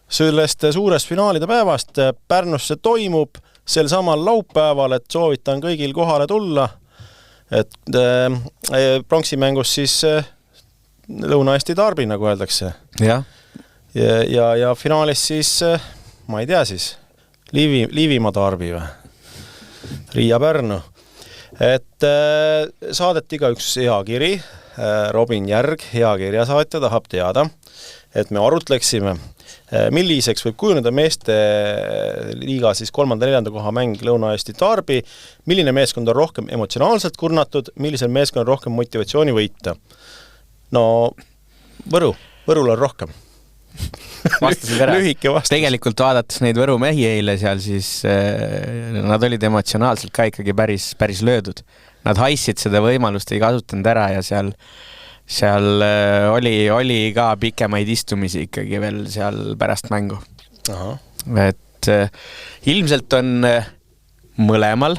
sellest suurest finaalide päevast. Pärnus see toimub sel samal laupäeval, et soovitan kõigil kohale tulla. Et pronksimängus siis Lõuna-Eesti Darbi, nagu öeldakse. Ja finaalis siis, ma ei tea siis, Liivimaa Darbi või? Riia Pärnu. Et saadeti ka üks hea kiri, Robin Järg, hea kirjasaatja, tahab teada, et me arutleksime, milliseks võib kujuneda meeste liiga siis 3.-4. koha mäng Lõuna-Eesti Darbi, milline meeskond on rohkem emotsionaalselt kurnatud, millisel meeskond on rohkem motivatsiooni võita. No, Võrul on rohkem. Vastasid ära. Lühike vastus. Tegelikult vaadates neid Võru mehi eile seal, siis nad olid emotsionaalselt ka ikkagi päris löödud. Nad haissid seda võimalust, ei kasutanud ära ja seal oli ka pikemaid istumisi ikkagi veel seal pärast mängu. Aha. Et ilmselt on mõlemal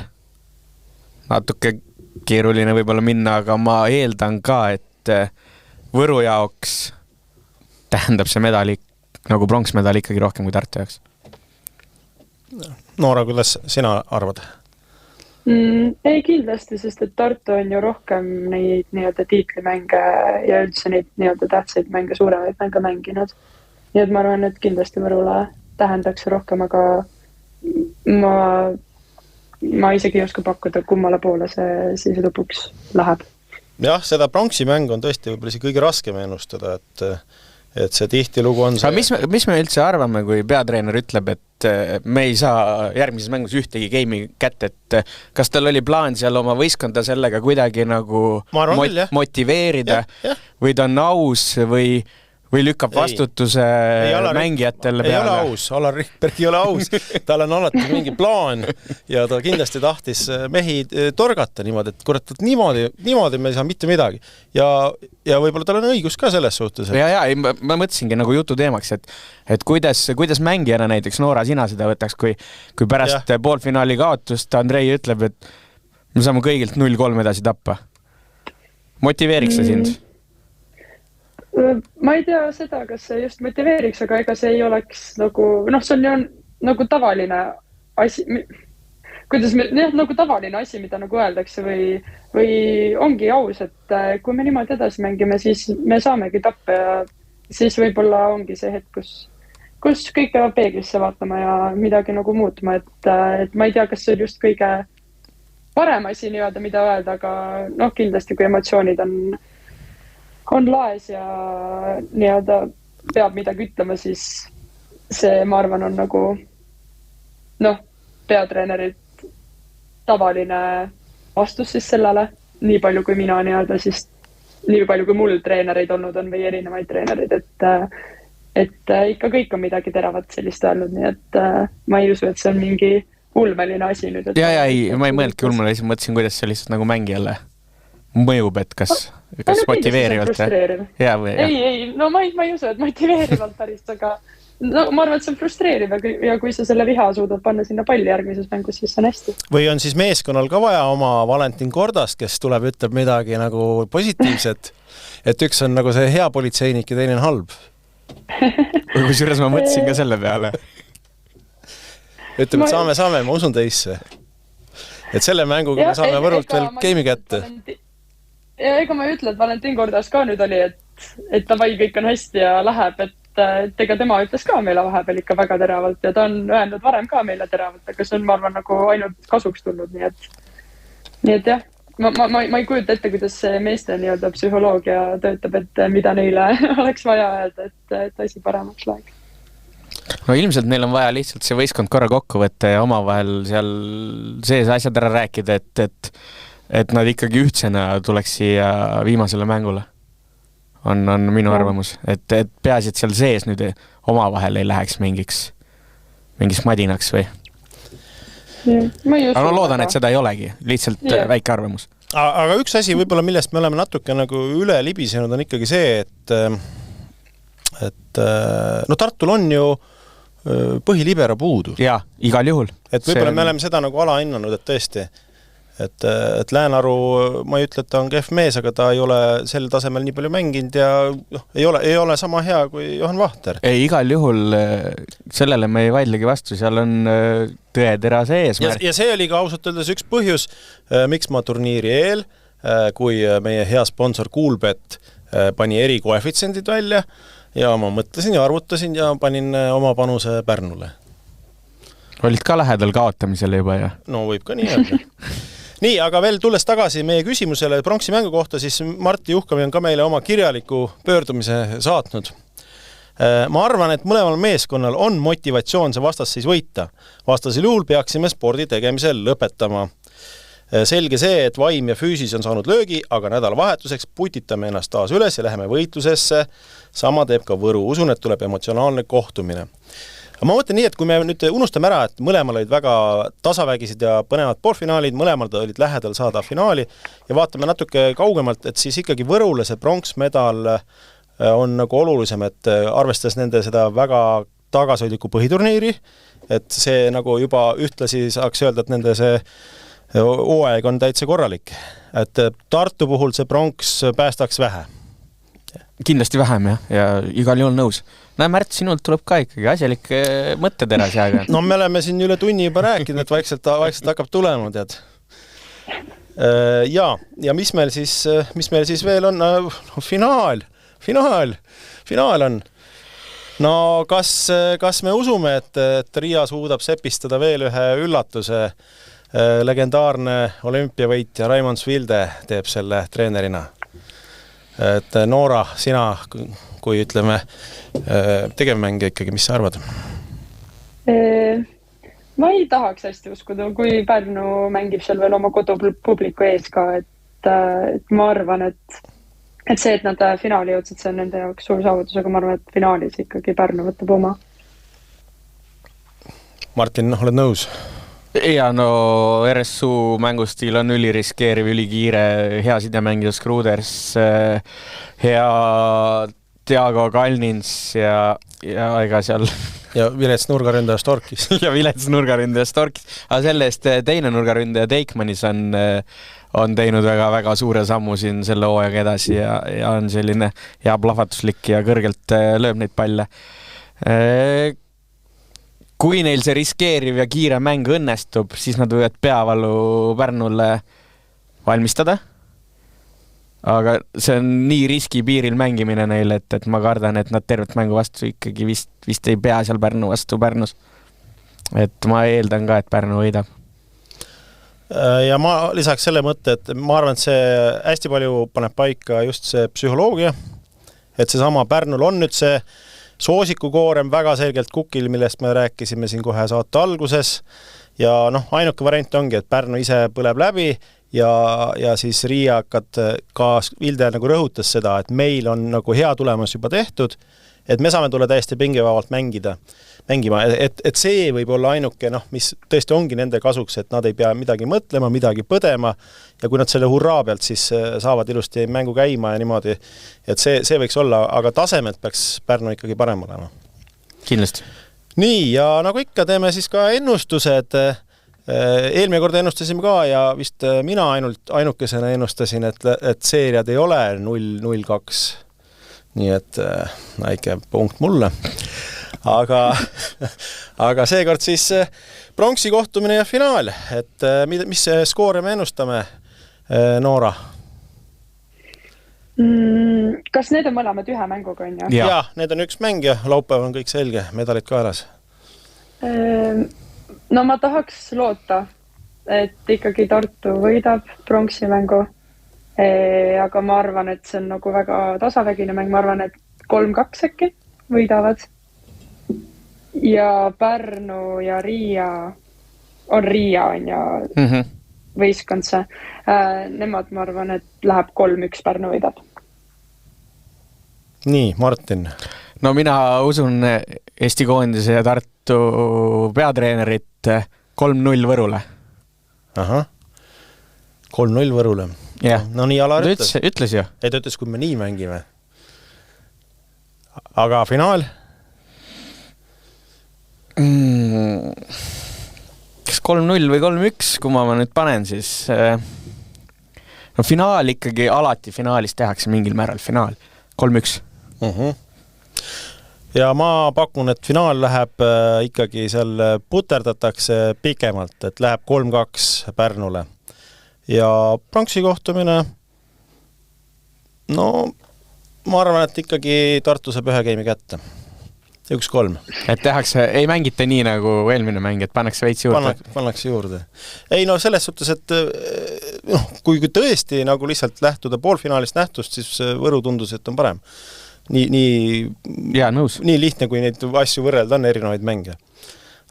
natuke keeruline võib-olla minna, aga ma eeldan ka, et Võru jaoks tähendab see medali, nagu pronksmedal ikkagi rohkem kui Tartu jaoks. Noora, kuidas sina arvad? Ei kindlasti, sest et Tartu on ju rohkem neid nii-öelda tiitlimänge ja üldse neid nii-öelda tähtsaid mänge, suuremaid mänge mänginud. Nii et ma arvan, et kindlasti Võrule tähendaks rohkem, aga ma isegi ei oska pakkuda, kummale poole see siis lõpuks läheb. Jah, seda pronksimäng on tõesti võib-olla kõige raskem ennustada, et see tihtilugu on see... Aga mis me üldse arvame, kui peatreener ütleb, et me ei saa järgmises mängus ühtegi geimi kätte, et kas tal oli plaan seal oma võistkonda sellega kuidagi nagu motiveerida või ta on aus või lükkab vastutuse mängijatele peale? Ei ole aus, Alar Rikberg ei ole aus. Tal on alati mingi plaan ja ta kindlasti tahtis mehi torgata niimoodi, et kurat, niimoodi me ei saa mitte midagi. Ja võib-olla tal on õigus ka selles suhtes. Ja, ma mõtlesingi nagu jutu teemaks, et kuidas mängijana näiteks Noora sina seda võtaks, kui pärast poolfinaali kaotust Andrei ütleb, et me saame kõigilt 0-3 edasi tappa. Motiveeriks see sind? Ma ei tea seda, kas see just motiveeriks, aga ega see ei oleks nagu, see on ju nagu tavaline asi, nagu tavaline asi, mida nagu öeldakse või ongi aus, et kui me niimoodi edasi mängime, siis me saamegi tappa ja siis võib-olla ongi see hetk, kus kõik peavad peeglisse vaatama ja midagi nagu muutma, et ma ei tea, kas see on just kõige parem asi niimoodi, mida öelda, aga kindlasti kui emotsioonid on laes ja nii-öelda peab midagi ütlema, siis see, ma arvan, on nagu peatreenerit tavaline vastus siis sellele, nii palju kui mina nii-öelda siis, nii palju kui mul treenereid olnud on või erinevaid treenereid, et ikka kõik on midagi teravat sellist öelnud, nii et ma ei usu, et see on mingi ulmeline asi nüüd. Ja, ma ei mõeldki ulmeline asi, mõtlesin, kuidas see lihtsalt nagu mängijale mõjub, et kas motiveerivalt? Jaa või? Ei, no ma ei usu, et motiveerivalt päris, aga no, ma arvan, et see on frustreeriv ja kui sa selle viha suudad panna sinna palli järgmises mängus, siis see on hästi. Või on siis meeskonnal ka vaja oma Valentin Kordast, kes tuleb, ütleb midagi nagu positiivset, et üks on nagu see hea politseinik ja teine on halb? Või kusjuures ma mõtlesin ka selle peale. Ütleme, et saame, ma usun teisse. Et selle mänguga me saame Võrult veel geimi kätte. Ja ega ma ei ütle, et Valentin Kordas ka nüüd oli, et davai, kõik on hästi ja läheb, et ega tema ütles ka meile vahepeal ikka väga teravalt ja ta on öelnud varem ka meile teravalt, aga see on, ma arvan, nagu ainult kasuks tulnud, nii et jah, ma ei kujuta ette, kuidas see meeste nii-öelda psühholoogia töötab, et mida neile oleks vaja öelda, et asi paremaks läheks. No ilmselt neil on vaja lihtsalt see võistkond korra kokku võtta ja omavahel seal sees asjad ära rääkida, et nad ikkagi ühtsena tuleks siia viimasele mängule. On minu arvamus, et peaasi, et seal sees nüüd omavahel ei läheks mingis madinaks või? Aga loodan, et seda ei olegi, lihtsalt väike arvamus. Aga üks asi võib-olla, millest me oleme natuke nagu üle libisenud, on ikkagi see, et no Tartul on ju põhilibera puudu. Jaa, igal juhul. Et võib-olla me oleme seda nagu alahinnanud, et tõesti, et Läänaru, ma ei ütle, et ta on kehv mees, aga ta ei ole sel tasemel nii palju mänginud ja ei ole sama hea kui Johan Vahter. Ei, igal juhul sellele me ei vaidlegi vastu, seal on tõetera see eesmärk. Ja see oli ka ausalt öeldes üks põhjus, miks ma turniiri eel, kui meie hea sponsor Coolbet pani eri koefitsendid välja ja ma mõtlesin ja arvutasin ja panin oma panuse Pärnule. Olid ka lähedal kaotamisele juba, jah? No võib ka nii öelda. Nii, aga veel tulles tagasi meie küsimusele pronksi mängu kohta, siis Martti Juhkami on ka meile oma kirjaliku pöördumise saatnud. Ma arvan, et mõlemal meeskonnal on motivatsioon see vastasseis võita. Vastasel juhul peaksime spordi tegemisel lõpetama. Selge see, et vaim ja füüsis on saanud löögi, aga nädalavahetuseks putitame ennast taas üles ja läheme võitlusesse. Sama teeb ka Võru. Usun, et tuleb emotsionaalne kohtumine. Ma mõtlen nii, et kui me nüüd unustame ära, et mõlemal olid väga tasavägised ja põnevad poolfinaalid, mõlemal olid lähedal saada finaali ja vaatame natuke kaugemalt, et siis ikkagi Võrule see pronksmedal on nagu olulisem, et arvestades nende seda väga tagasihoidliku põhiturniiri, et see nagu juba ühtlasi saaks öelda, et nende see hooaeg on täitsa korralik. Et Tartu puhul see pronks päästaks vähe. Kindlasti vähem, jah, ja igal juhul nõus. Näe, Märt, sinult tuleb ka ikkagi asjalik mõtteteras jääga. No me oleme siin üle tunni juba rääkinud, et vaikselt hakkab tulema, tead. Ja mis meil siis veel on? Finaal on. No kas me usume, et Riia suudab sepistada veel ühe üllatuse? Legendaarne olümpiavõitja Raimond Svilde teeb selle treenerina. Et Noora, sina, kui ütleme, tegevmänge ikkagi, mis sa arvad? Ma ei tahaks hästi uskuda, kui Pärnu mängib seal veel oma kodupubliku ees ka, et ma arvan, et see, et nad finaali jõudsid, see on nende jaoks suur saavutus, aga ma arvan, et finaalis ikkagi Pärnu võtab oma. Martin, oled nõus? Ja no RSU mängustiil on üliriskeeriv, ülikiire, hea sidemängijus Kruders, hea Tiago Kalnins ja ega seal... Ja vilets nurgaründaja Storkis. Ja vilets nurgaründaja Storkis. Aga selle eest teine nurgaründaja Teikmanis on teinud väga suure sammu siin selle hooajaga edasi ja on selline hea plahvatuslik ja kõrgelt lööb neid palle. Kui neil see riskeeriv ja kiire mäng õnnestub, siis nad võivad peavalu Pärnule valmistada. Aga see on nii riski piiril mängimine neil, et ma kardan, et nad tervet mängu vastu ikkagi vist ei pea seal Pärnu vastu Pärnus. Et ma eeldan ka, et Pärnu võidab. Ja ma lisaks selle mõtte, et ma arvan, et see hästi palju paneb paika just see psühholoogia, et see sama Pärnul on nüüd see soosikukoorem väga selgelt kukil, millest me rääkisime siin kohe saate alguses ja ainuke variant ongi, et Pärnu ise põleb läbi ja siis Riia hakkad ka Vilde nagu rõhutas seda, et meil on nagu hea tulemus juba tehtud et me saame tulla täiesti pingevabalt mängima, et see võib olla ainuke, mis tõesti ongi nende kasuks, et nad ei pea midagi mõtlema, midagi põdema ja kui nad selle hurraa pealt siis saavad ilusti mängu käima ja niimoodi, et see võiks olla, aga tasemelt peaks Pärnu ikkagi parem olema. Kindlasti. Nii, ja nagu ikka teeme siis ka ennustused. Eelmine kord ennustasime ka ja vist mina ainukesena ennustasin, et seeriad ei ole 0-0-2. Nii et väike punkt mulle. Aga seekord siis pronksi kohtumine ja finaal, et mis skoore me ennustame, Noora? Kas need on mõlemad ühe mänguga, on ju? Ja, need on üks mäng ja laupäev on kõik selge, medalid kaelas. No ma tahaks loota, et ikkagi Tartu võidab pronksi mängu, aga ma arvan, et see on nagu väga tasavägine mäng, ma arvan, et 3-2 äkki võidavad. Ja Pärnu ja Riia on ja võistkond see. Nemad, ma arvan, et läheb 3-1 Pärnu võidab. Nii, Martin. No mina usun Eesti koondise ja Tartu peatreenerit 3-0 Võrule. Ahah, 3-0 Võrule. Yeah. No nii Alar ütles ju. Ei, ta ütles, kui me nii mängime. Aga finaal? Kas 3-0 või 3-1, kui ma nüüd panen, siis no finaal ikkagi, alati finaalis tehakse mingil määral finaal. 3-1. Ja ma pakun, et finaal läheb ikkagi seal puterdatakse pikemalt, et läheb 3-2 Pärnule. Ja pronksi kohtumine, no ma arvan, et ikkagi Tartu saab ühe geimi kätte. 1-3. Et tehakse, ei mängita nii nagu eelmine mäng, et pannakse veits juurde. Pannakse juurde. Ei, no selles suhtes, et kui tõesti nagu lihtsalt lähtuda poolfinaalist nähtust, siis Võru tundus, et on parem. Ja, nõus. Nii lihtne, kui neid asju võrrelda on erinevaid mänge.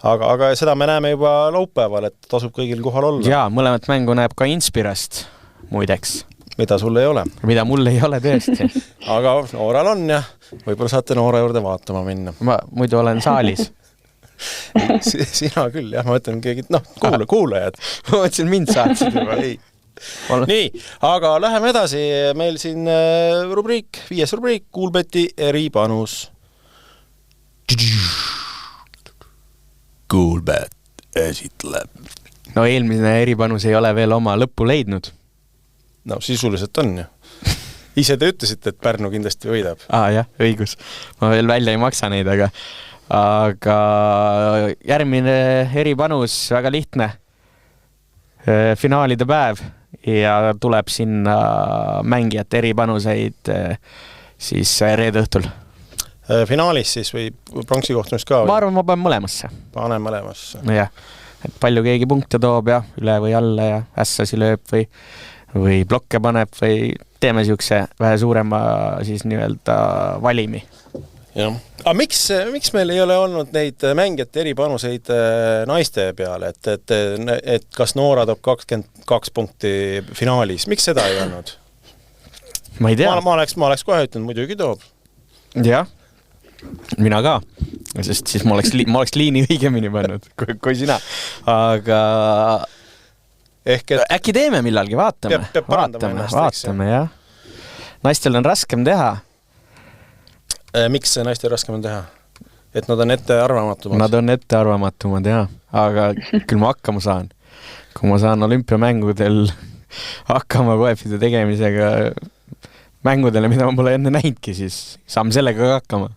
Aga seda me näeme juba laupäeval, et tasub kõigil kohal olla. Ja, mõlemat mängu näeb ka Inspirast, muideks. Mida sul ei ole. Mida mul ei ole tõesti. Aga Nooral on ja võib-olla saate Noora juurde vaatama minna. Ma muidu olen saalis. Sina küll, jah. Ma mõtlen keegi, kuulajad. Ma mõtlesin, mind saatsid juba. Ei. Nii, aga läheme edasi. Meil siin rubriik, 5. rubriik, Kuulbeti eripanus. Kuulbet esitleb. No eelmine eripanus ei ole veel oma lõppu leidnud. No sisuliselt on ju. Ise te ütlesite, et Pärnu kindlasti võidab. Jah, õigus. Ma veel välja ei maksa neid, aga järgmine eripanus väga lihtne. Finaalide päev ja tuleb sinna mängijate eripanuseid siis reede õhtul. Finaalis siis või pronksi kohtumist ka? Ma arvan, ma panen mõlemasse. Panen mõlemasse. Jah, et palju keegi punkte toob ja üle või alla ja ässasi lööb või blokke paneb või teeme siukse vähe suurema siis nii-öelda valimi. Jah. Aga miks meil ei ole olnud neid mängijate eripanuseid naiste peale, et kas Noora toob 22 punkti finaalis? Miks seda ei olnud? Ma ei tea. Ma oleks kohe ütlenud, muidugi toob. Jah, mina ka, sest siis ma oleks liini õigemini pannud kui sina. Aga äkki teeme millalgi, vaatame. Peab parandama ennast. Jah. Naistel on raskem teha. Miks naistel raskem on teha? Et nad on ettearvamatumad? Nad on ettearvamatumad, jah. Aga küll ma hakkama saan. Kui ma saan olümpiamängudel hakkama koefide tegemisega mängudele, mida ma pole enne näinudki, siis saame sellega ka hakkama.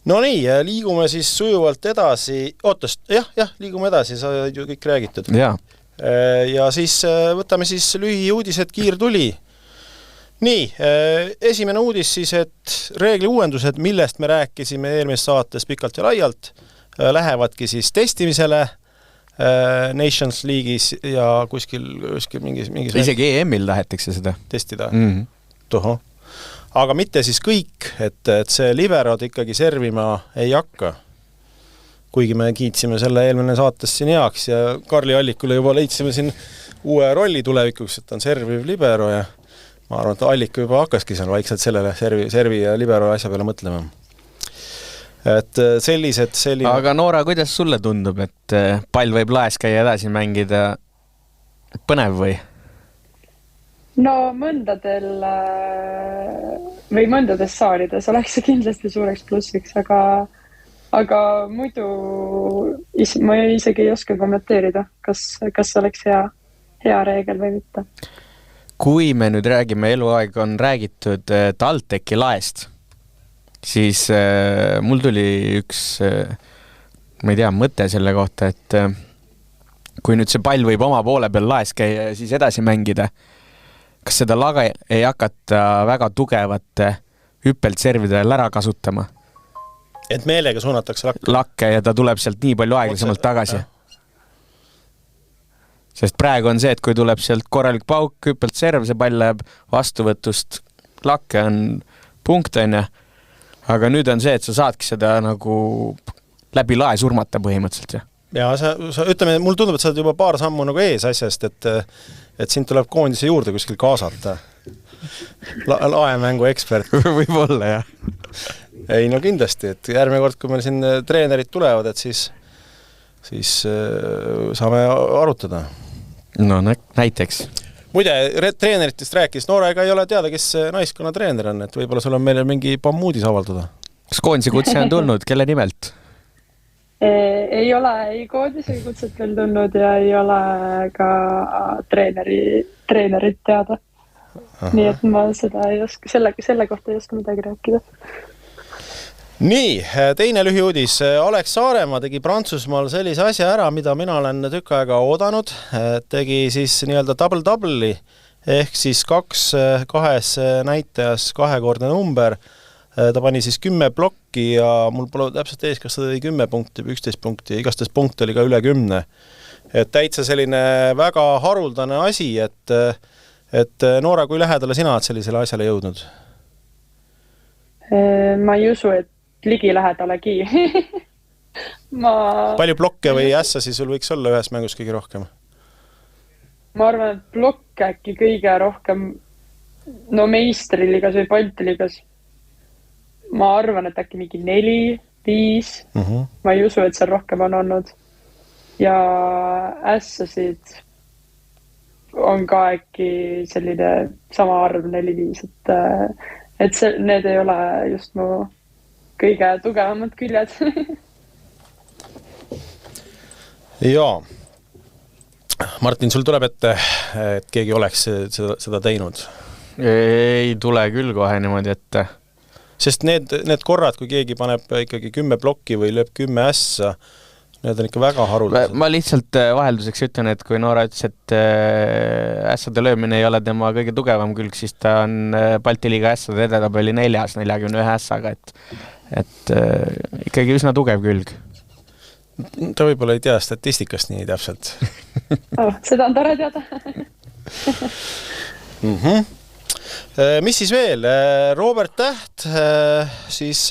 No nii, liigume siis sujuvalt edasi. Liigume edasi, sa ju kõik räägitud. Ja. Ja siis võtame siis lühiuudised, kiirtuli. Nii, esimene uudis siis, et reegli uuendused, millest me rääkisime eelmises saates pikalt ja laialt, lähevadki siis testimisele Nations League'is ja kuskil mingis isegi EM-il tahetakse seda testida. Tohoh. Aga mitte siis kõik, et see liberod ikkagi servima ei hakka. Kuigi me kiitsime selle eelmine saates siin heaks ja Karli Allikule juba leidsime siin uue rolli tulevikuks, et on serviv libero ja ma arvan, et Allika juba hakkaski seal vaikselt sellele servi ja libero asja peale mõtlema. Et selline... Aga Noora, kuidas sulle tundub, et pall võib laes käia edasi mängida? Põnev või? No mõndadel või mõndades saalides oleks see kindlasti suureks plussiks, aga muidu ma isegi ei oska kommenteerida, kas oleks hea reegel või mitte. Kui me nüüd räägime, eluaeg on räägitud TalTechi laest, siis mul tuli üks, ma ei tea, mõte selle kohta, et kui nüüd see pall võib oma poole peal laes käia ja siis edasi mängida, kas seda laga ei hakata väga tugevate hüppeltservidel ära kasutama? Et meelega suunatakse lakke ja ta tuleb sealt nii palju aeglasemalt tagasi. Sest praegu on see, et kui tuleb sealt korralik pauk, hüppeltserv, see pall läheb vastuvõtust lakke, on punkt, aga nüüd on see, et sa saadki seda nagu läbi lae surmata põhimõtteliselt. Ja sa ütleme, mul tundub, et sa oled juba paar sammu nagu ees asjast, et sind tuleb koondise juurde kuskil kaasata. Laemängu ekspert. Võib-olla, jah. Ei, no kindlasti, et järgmine kord, kui meil siin treenerid tulevad, et siis saame arutada. No näiteks. Muide, treeneritest rääkis, Noorega ei ole teada, kes naiskonna treener on, et võib-olla sul on meile mingi pommuudis avaldada. Kas koondise kutse on tulnud? Kelle nimelt? Ei ole ei koondise kutset veel tulnud ja ei ole ka treenerit teada. Aha. Nii et ma seda ei oska, selle kohta ei oska midagi rääkida. Nii, teine lühiuudis. Alex Saaremaa tegi Prantsusmaal sellise asja ära, mida mina olen tükk aega oodanud. Tegi siis nii-öelda double-double'i ehk siis kahes näitajas kahekordne number. Ta pani siis 10 plokki ja mul pole täpselt ees, kas ta tõi 10 punkti või 11 punkti. Igastes punkt oli ka üle 10. Et täitsa selline väga haruldane asi, et Noora, kui lähedale sina oled sellisele asjale jõudnud? Ma ei usu, et ligi lähedalegi. Palju blokke või ässasi sul võiks olla ühes mängus kõige rohkem? Ma arvan, et blokke äkki kõige rohkem meistriliigas või Baltiliigas. Ma arvan, et äkki mingi 4, 5. Ma ei usu, et seal rohkem on olnud. Ja ässasid on ka äkki selline sama arv 4-5, et need ei ole just mu kõige tugevamad küljed. Jaa. Martin, sul tuleb ette, et keegi oleks seda teinud? Ei tule küll kohe niimoodi ette. Sest need korrad, kui keegi paneb ikkagi 10 plokki või lööb 10 ässa, need on ikka väga haruldased. Ma lihtsalt vahelduseks ütlen, et kui Noora ütles, et ässade löömine ei ole tema kõige tugevam külg, siis ta on Balti liiga ässade edetabeli 41 ässaga, et ikkagi üsna tugev külg. Ta võib-olla ei tea statistikast nii täpselt. Seda on tore teada. Mis siis veel? Robert Täht siis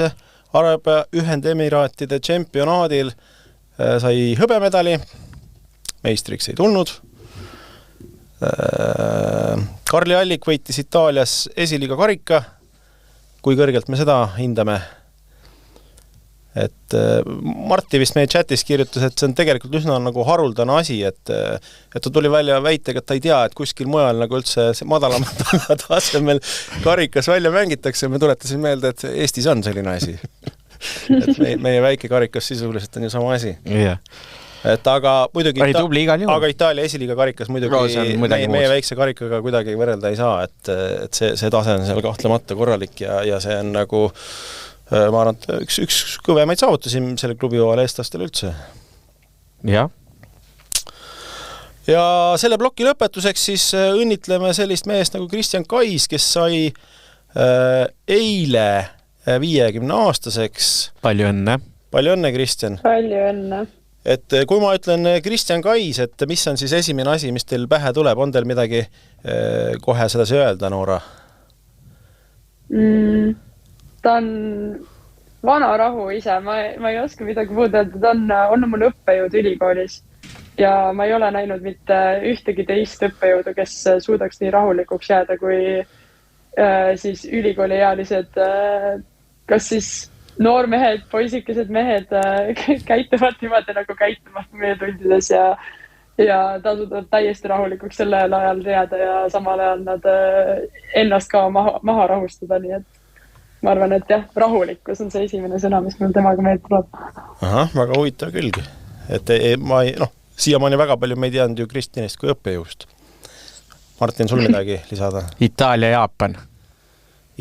Araabia Ühendemiraatide tšempionaadil sai hõbemedali, meistriks ei tulnud. Karli Allik võitis Itaalias esiliiga karika. Kui kõrgelt me seda hindame? Et Marti vist meie chatis kirjutas, et see on tegelikult üsna nagu haruldane asi, et ta tuli välja väitega, et ta ei tea, et kuskil mujal nagu üldse madalamat tasemel karikas välja mängitakse. Me tuletasin meelde, et Eestis on selline asi. Et meie väike karikas sisuliselt on ju sama asi. Yeah. Et aga muidugi aga Itaalia esiliiga karikas muidugi meie väikse karikaga kuidagi võrrelda ei saa, et see tase on seal kahtlemata korralik ja see on nagu ma arvan, et üks kõvemaid saavutusi selle klubi hooajal eestlastel üldse. Jah. Ja selle ploki lõpetuseks siis õnnitleme sellist meest nagu Kristjan Kais, kes sai eile 50-aastaseks. Palju õnne. Palju õnne, Kristjan. Palju õnne. Et kui ma ütlen Kristjan Kais, et mis on siis esimene asi, mis teil pähe tuleb, on teil midagi kohe sedasi öelda, Noora? Ta on vana rahu ise, ma ei oska midagi muud öelda, ta on mul õppejõud ülikoolis ja ma ei ole näinud mitte ühtegi teist õppejõudu, kes suudaks nii rahulikuks jääda, siis ülikooliealised, kas siis noormehed, poisikesed mehed käituvad niimoodi nagu käituvad meie tundides ja tasuvad täiesti rahulikuks sellel ajal teada ja samal ajal nad ennast ka maha rahustada, nii et ma arvan, et jah, rahulikkus on see esimene sõna, mis mul temaga meelde tuleb. Ahah, väga huvitav külg. Et ma ei, siiamaani väga palju me ei teadnud ju Kristjanist kui õppejõust. Martin, sul midagi lisada? Itaalia, Jaapan.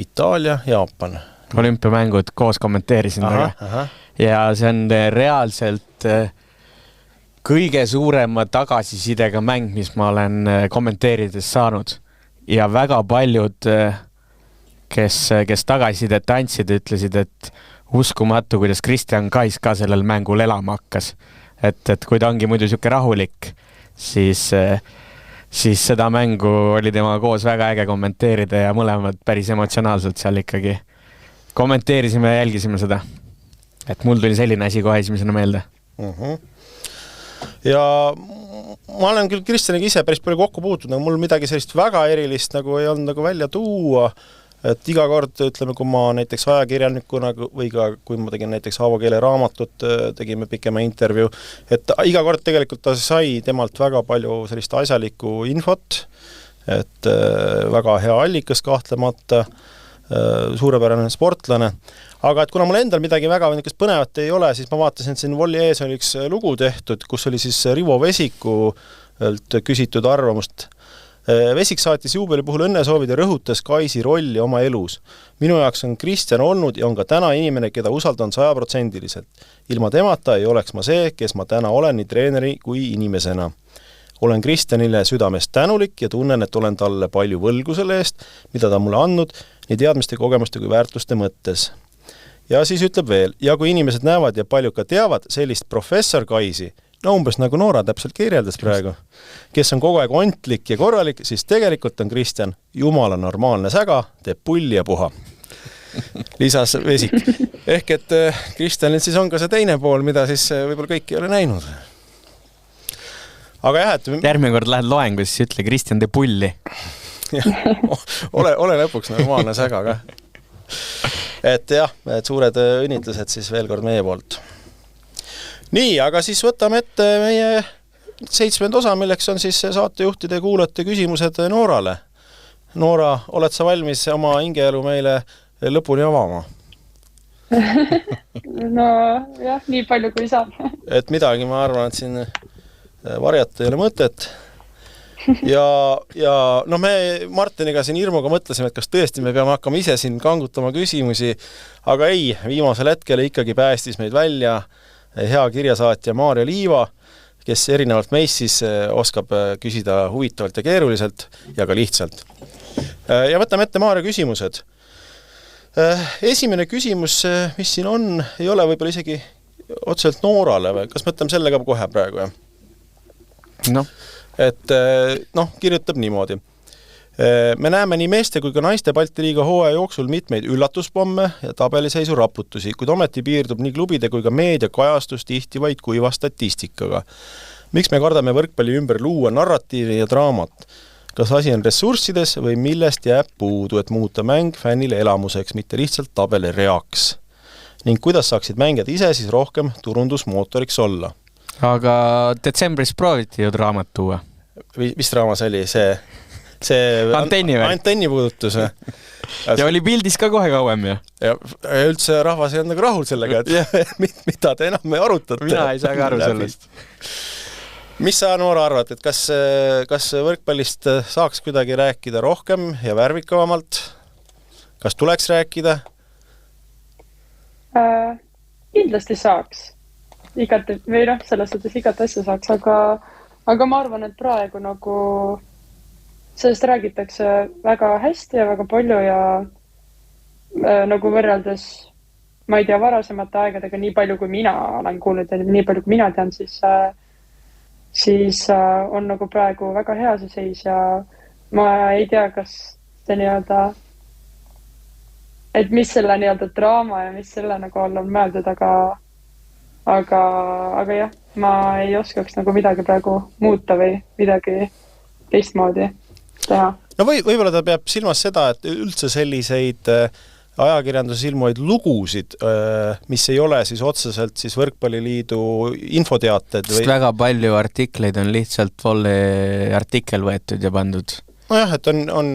Itaalia, Jaapan. Olümpiamängud koos kommenteerisin väga. Ja see on reaalselt kõige suurema tagasisidega mäng, mis ma olen kommenteerides saanud. Ja väga paljud, kes tagasisidet andsid, ütlesid, et uskumatu, kuidas Kristjan Kais ka sellel mängul elama hakkas. Et kui ta ongi muidu siuke rahulik, siis seda mängu oli tema koos väga äge kommenteerida ja mõlemad päris emotsionaalselt seal ikkagi kommenteerisime ja jälgisime seda. Et mul tuli selline asi kohe esimesena meelde. Ja ma olen küll Kristjaniga ise päris palju kokku puutud, aga mul midagi sellist väga erilist nagu ei olnud nagu välja tuua. Et iga kord, ütleme, kui ma näiteks ajakirjanikuna või ka kui ma tegin näiteks Haavakeele raamatut, tegime pikema intervjuu, et iga kord tegelikult ta sai temalt väga palju sellist asjalikku infot, et väga hea allikas kahtlemata, suurepärane sportlane. Aga et kuna mul endal midagi väga põnevat ei ole, siis ma vaatasin, et siin Volli ees oli üks lugu tehtud, kus oli siis Rivo Vesiku küsitud arvamust. Vesik saatis juubeli puhul õnnesoovid ja rõhutas Kaisi rolli oma elus. Minu jaoks on Kristjan olnud ja on ka täna inimene, keda usaldan 100%. Ilma temata ei oleks ma see, kes ma täna olen nii treeneri kui inimesena. Olen Kristjanile südamest tänulik ja tunnen, et olen talle palju võlgu selle eest, mida ta mulle andnud, nii teadmiste, kogemuste kui väärtuste mõttes. Ja siis ütleb veel, ja kui inimesed näevad ja palju ka teavad sellist professor Kaisi, umbes nagu Noora täpselt kirjeldas praegu, kes on kogu aeg ontlik ja korralik, siis tegelikult on Kristjan jumala normaalne säga, teeb pulli ja puha. Lisas Vesik. Ehk et Kristjanil siis on ka see teine pool, mida siis võib-olla kõik ei ole näinud. Aga jah, et... Järgmine kord lähed loengu, siis ütle Kristjan teeb pulli. ole lõpuks normaalne säga ka. Et jah, et suured õnnitlused siis veel kord meie poolt. Nii, aga siis võtame ette meie 7. osa, milleks on siis saatejuhtide kuulajate küsimused Noorale. Noora, oled sa valmis oma hingeelu meile lõpuni avama? No jah, nii palju kui saab. Et midagi, ma arvan, et siin varjata ei ole mõtet. Ja me Martiniga siin Irmoga mõtlesime, et kas tõesti me peame hakkama ise siin kangutama küsimusi, aga ei, viimasel hetkel ikkagi päästis meid välja hea kirjasaatja Maarja Liiva, kes erinevalt meist siis oskab küsida huvitavalt ja keeruliselt ja ka lihtsalt. Ja võtame ette Maarja küsimused. Esimene küsimus, mis siin on, ei ole võib-olla isegi otseselt Noorale või kas mõtleme selle ka kohe praegu? No. Et kirjutab niimoodi. Me näeme nii meeste kui ka naiste Balti liiga hooaja jooksul mitmeid üllatuspomme ja tabeliseisu raputusi, kuid ometi piirdub nii klubide kui ka meedia kajastus tihti vaid kuiva statistikaga. Miks me kardame võrkpalli ümber luua narratiivi ja draamat? Kas asi on ressurssides või millest jääb puudu, et muuta mäng fännile elamuseks, mitte lihtsalt tabeli reaks? Ning kuidas saaksid mängijad ise siis rohkem turundusmootoriks olla? Aga detsembris prooviti ju draamat tuua. Mis draamas oli see antenni puudutus. Ja oli pildis ka kohe kauem ju. Ja üldse rahvas ei olnud rahul sellega, et mida te enam me arutate. Mina ei saa ka aru sellest. Mis sa, Noora, arvad, et kas võrkpallist saaks kuidagi rääkida rohkem ja värvikavamalt? Kas tuleks rääkida? Kindlasti saaks. Selles suhtes igat asja saaks, aga ma arvan, et praegu nagu sellest räägitakse väga hästi ja väga palju ja nagu võrreldes, ma ei tea, varasemate aegadega nii palju, kui mina olen kuulnud ja nii palju, kui mina tean, siis on nagu praegu väga hea see seis ja ma ei tea, kas see nii-öelda, et mis selle nii-öelda draama ja mis selle nagu all on mõeldud, aga jah, ma ei oskaks nagu midagi praegu muuta või midagi teistmoodi teha. no võib-olla ta peab silmas seda, et üldse selliseid ajakirjanduses ilmuvaid lugusid, mis ei ole siis otseselt siis Võrkpalliliidu infoteated Sest väga palju artikleid on lihtsalt volle artikkel võetud ja pandud. Nojah, et on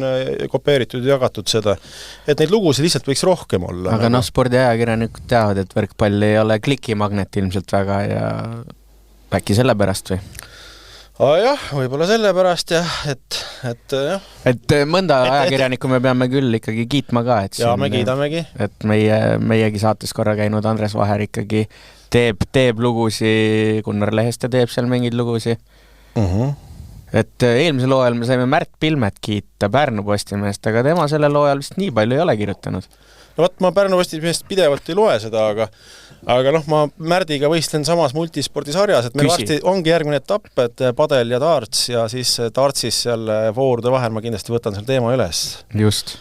kopeeritud ja jagatud seda, et neid lugusid lihtsalt võiks rohkem olla. Aga noh, spordiajakirjanikud teavad, et võrkpall ei ole klikimagnet ilmselt väga ja äkki selle pärast või? Jah, võib-olla selle pärast jah, et jah. Et mõnda ajakirjanikku me peame küll ikkagi kiitma ka, et ja me kiidamegi. Et meiegi saates korra käinud Andres Vaher ikkagi teeb lugusi Gunnar Lehest ja teeb seal mingeid lugusi. Et eelmisel hooajal me saime Märt Pilmet kiita Pärnu Postimeest, aga tema sellel hooajal vist nii palju ei ole kirjutanud. No võt, ma Pärnu Postimeest pidevalt ei loe seda, aga noh, ma Märdiga võistlen samas multispordisarjas, et meil varsti ongi järgmine etapp, et padel ja darts ja siis dartsis seal voorude vahel ma kindlasti võtan seal teema üles. Just.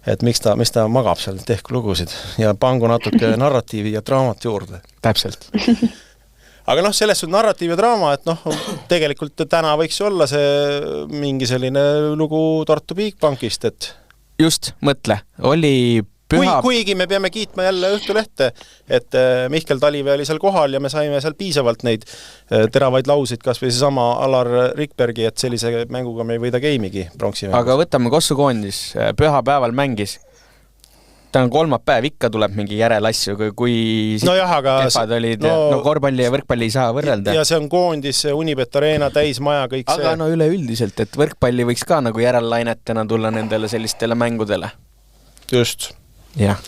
Et miks ta magab seal, tehku lugusid ja pangu natuke narratiivi ja draamat juurde. Täpselt. Aga noh, selles on narratiiv ja draama, et noh, tegelikult täna võiks olla see mingi selline lugu Tartu Bigbankist, et just, mõtle, oli püha... Kuigi me peame kiitma jälle Õhtulehte, et Mihkel Talivee oli seal kohal ja me saime seal piisavalt neid teravaid lausid, kas või see sama Alar Rikbergi, et sellise mänguga me ei võida geimigi pronksi mängus. Aga võtame Kossu koondis, pühapäeval mängis. Ta on kolmapäev, ikka tuleb mingi järelasju, kui kehvad olid. No korvpalli ja võrkpalli ei saa võrrelda. Ja see on koondis, Unibet Arena, täismaja, kõik see. Aga no üleüldiselt, et võrkpalli võiks ka nagu järellainetena tulla nendele sellistele mängudele. Just. Jah.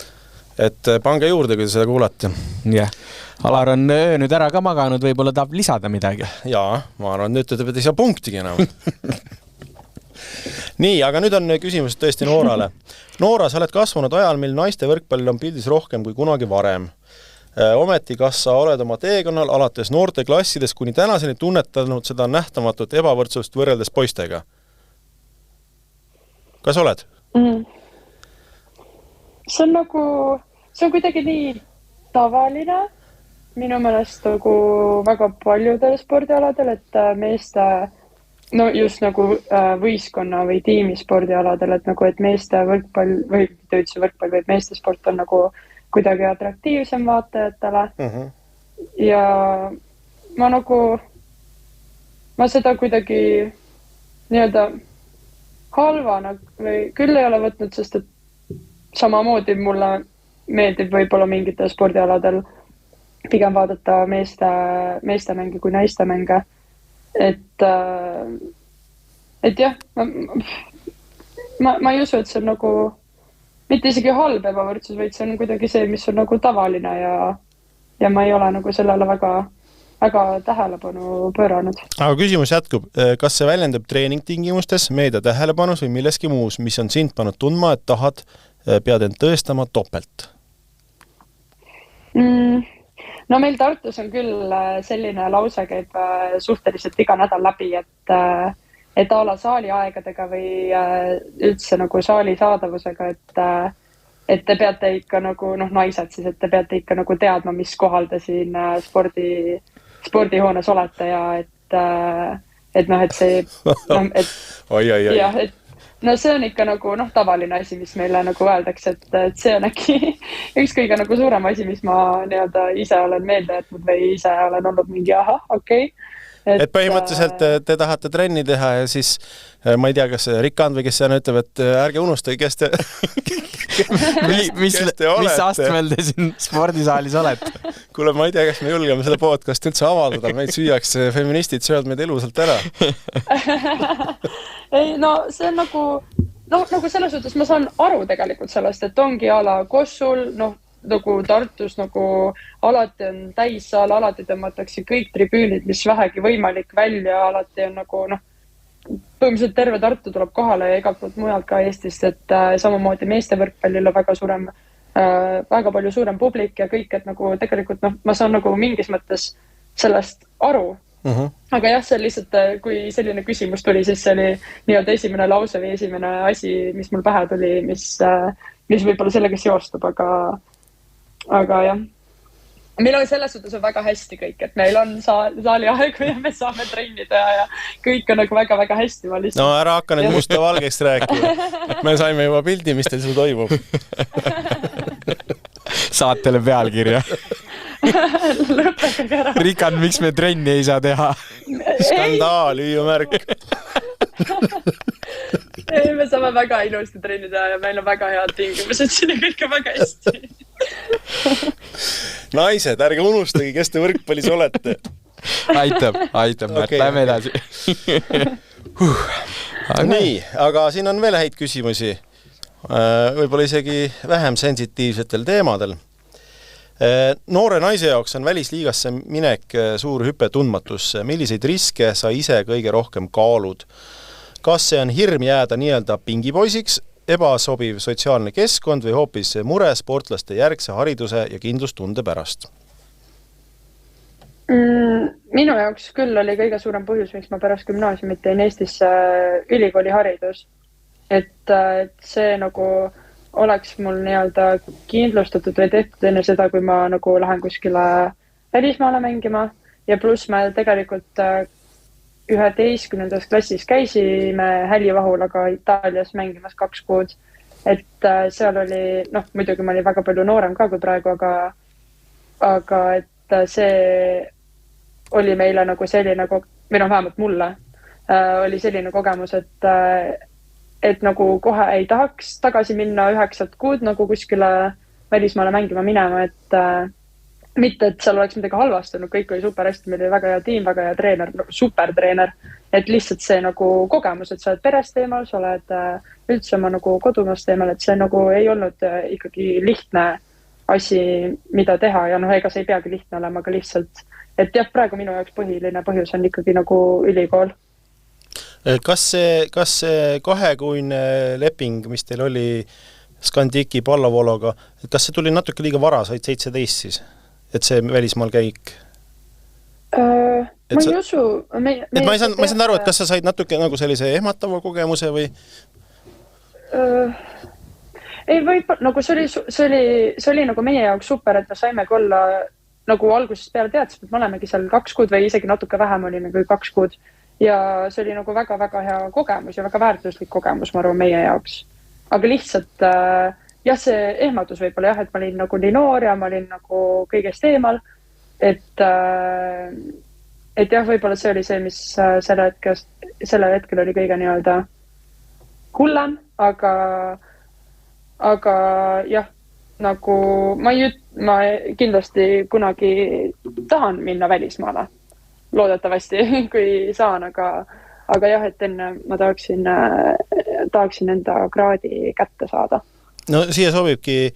Et pange juurde, kui te seda kuulate. Jah. Alar on nüüd ära ka maganud, võib-olla tahab lisada midagi. Jaa, ma arvan, nüüd te ei saa punktigi enam. Nii, aga nüüd on küsimus tõesti Noorale. Noora, sa oled kasvanud ajal, mil naiste võrkpallil on pildis rohkem kui kunagi varem. Ometi, kas sa oled oma teekonnal alates noorte klassides kuni tänaseni tunnetanud seda nähtamatut ebavõrdsust võrreldes poistega? Kas oled? See on kuidagi nii tavaline minu meelest nagu väga paljudel spordialadel, et meeste no just nagu võistkonna või tiimispordialadel, et nagu, et meeste võrkpall või üldse võrkpall või meeste sport on nagu kuidagi atraktiivsem vaatajatele. Ja ma seda kuidagi nii-öelda halvana või küll ei ole võtnud, sest et samamoodi mulle meeldib võib-olla mingitel spordialadel pigem vaadata meeste mänge kui naiste mänge. Et jah, ma ei usu, et see on nagu mitte isegi halb ebavõrdsus, vaid see on kuidagi see, mis on nagu tavaline ja ma ei ole nagu sellele väga tähelepanu pööranud. Aga küsimus jätkub, kas see väljendab treeningtingimustes, meedia tähelepanus või milleski muus, mis on sind pannud tundma, et pead end tõestama topelt? No meil Tartus on küll selline lause käib suhteliselt iga nädal läbi, et ala saali aegadega või üldse nagu saali saadavusega, et te peate ikka nagu, naised siis, et te peate ikka nagu teadma, mis kohal te siin spordihoones olete ja et see, jah, et no see on ikka nagu tavaline asi, mis meile nagu öeldakse, et see on äkki üks kõige nagu suurem asi, mis ma nii-öelda ise olen meelde jätnud või ise olen olnud mingi okei. Et põhimõtteliselt te tahate trenni teha ja siis ma ei tea, kas Rikand või kes seal ütleb, et ärge unustage, kes te mis astmel te siin spordisaalis olete? Kuule, ma ei tea, kas me julgeme selle podcast üldse avaldada, meid süüakse, feministid söövad meid elusalt ära. Ei, no see on nagu selles suhtes ma saan aru tegelikult sellest, et ongi ala Kossul, nagu Tartus nagu alati on täissaal, alati tõmmatakse kõik tribüünid, mis vähegi võimalik välja, alati on nagu põhimõtteliselt terve Tartu tuleb kohale ja igalt poolt mujalt ka Eestist, et samamoodi meeste võrkpallil on väga palju suurem publik ja kõik, et nagu tegelikult ma saan nagu mingis mõttes sellest aru. Aga jah, see lihtsalt, kui selline küsimus tuli, siis see oli nii-öelda esimene lause või esimene asi, mis mul pähe tuli, mis võib-olla sellega seostub, aga jah. meil on selles suhtes on väga hästi kõik, et meil on saali aegu ja me saame trenni teha ja kõik on nagu väga-väga hästi. No ära hakka nüüd musta valgeks rääkima. Me saime juba pildi, mis teil sul toimub. Saatele pealkirja. Lõpetage ära. Rikard, miks me trenni ei saa teha? Skandaal, hüüumärk. Ei, me saame väga ilusti trenni teha ja meil on väga head tingimused, siin on kõik väga hästi. Naised, ärge unustage, kes te võrkpallis olete. Aitab, Märt, lähme edasi. Nii, aga siin on veel häid küsimusi. Võib-olla isegi vähem sensitiivsetel teemadel. Noore naise jaoks on välisliigasse minek suur hüpe tundmatusse. Milliseid riske sa ise kõige rohkem kaalud? Kas see on hirm jääda nii-öelda pingipoisiks, ebasobiv sotsiaalne keskkond või hoopis mure sportlaste järgse hariduse ja kindlustunde pärast? Minu jaoks küll oli kõige suurem põhjus, miks ma pärast gümnaasiumit teen Eestisse ülikooli haridus. Et see nagu oleks mul nii-öelda kindlustatud või tehtud enne seda, kui ma nagu lähen kuskile välismaale mängima ja pluss me tegelikult 11. klassis käisime Hälivahul, aga Itaalias mängimas 2 kuud. Et seal oli, muidugi ma olin väga palju noorem ka kui praegu, aga et see oli meile nagu selline, või vähemalt mulle oli selline kogemus, et nagu kohe ei tahaks tagasi minna 9 kuud nagu kuskile välismaale mängima minema, et mitte, et seal oleks midagi halvastunud, kõik oli super hästi, meil oli väga hea tiim, väga hea treener, super treener, et lihtsalt see nagu kogemus, et sa oled perest teemal, sa oled üldse oma nagu kodumaast teemal, et see nagu ei olnud ikkagi lihtne asi, mida teha ja ega see ei peagi lihtne olema, aga lihtsalt, et jah, praegu minu jaoks põhiline põhjus on ikkagi nagu ülikool. Kas see 2-kuine leping, mis teil oli Skandiki pallavologa, kas see tuli natuke liiga vara, said 17 siis? Et see välismaal käik? Ma ei usu. Ma ei saanud aru, et kas sa said natuke nagu sellise ehmatava kogemuse või? Ei, nagu see oli nagu meie jaoks super, et me saimegi olla nagu algusest peale teadsime, et me olemegi seal 2 kuud või isegi natuke vähem olime kui 2 kuud. Ja see oli nagu väga-väga hea kogemus ja väga väärtuslik kogemus, ma arvan, meie jaoks. Aga lihtsalt, jah, see ehmatus võib-olla jah, et ma olin nagu nii noor ja ma olin nagu kõigest eemal, et jah, võib-olla see oli see, mis selle hetkel oli kõige nii-öelda hullem, aga jah, nagu ma kindlasti kunagi tahan minna välismaale. Loodetavasti, kui saan, aga jah, et enne ma tahaksin enda kraadi kätte saada. No siia sobibki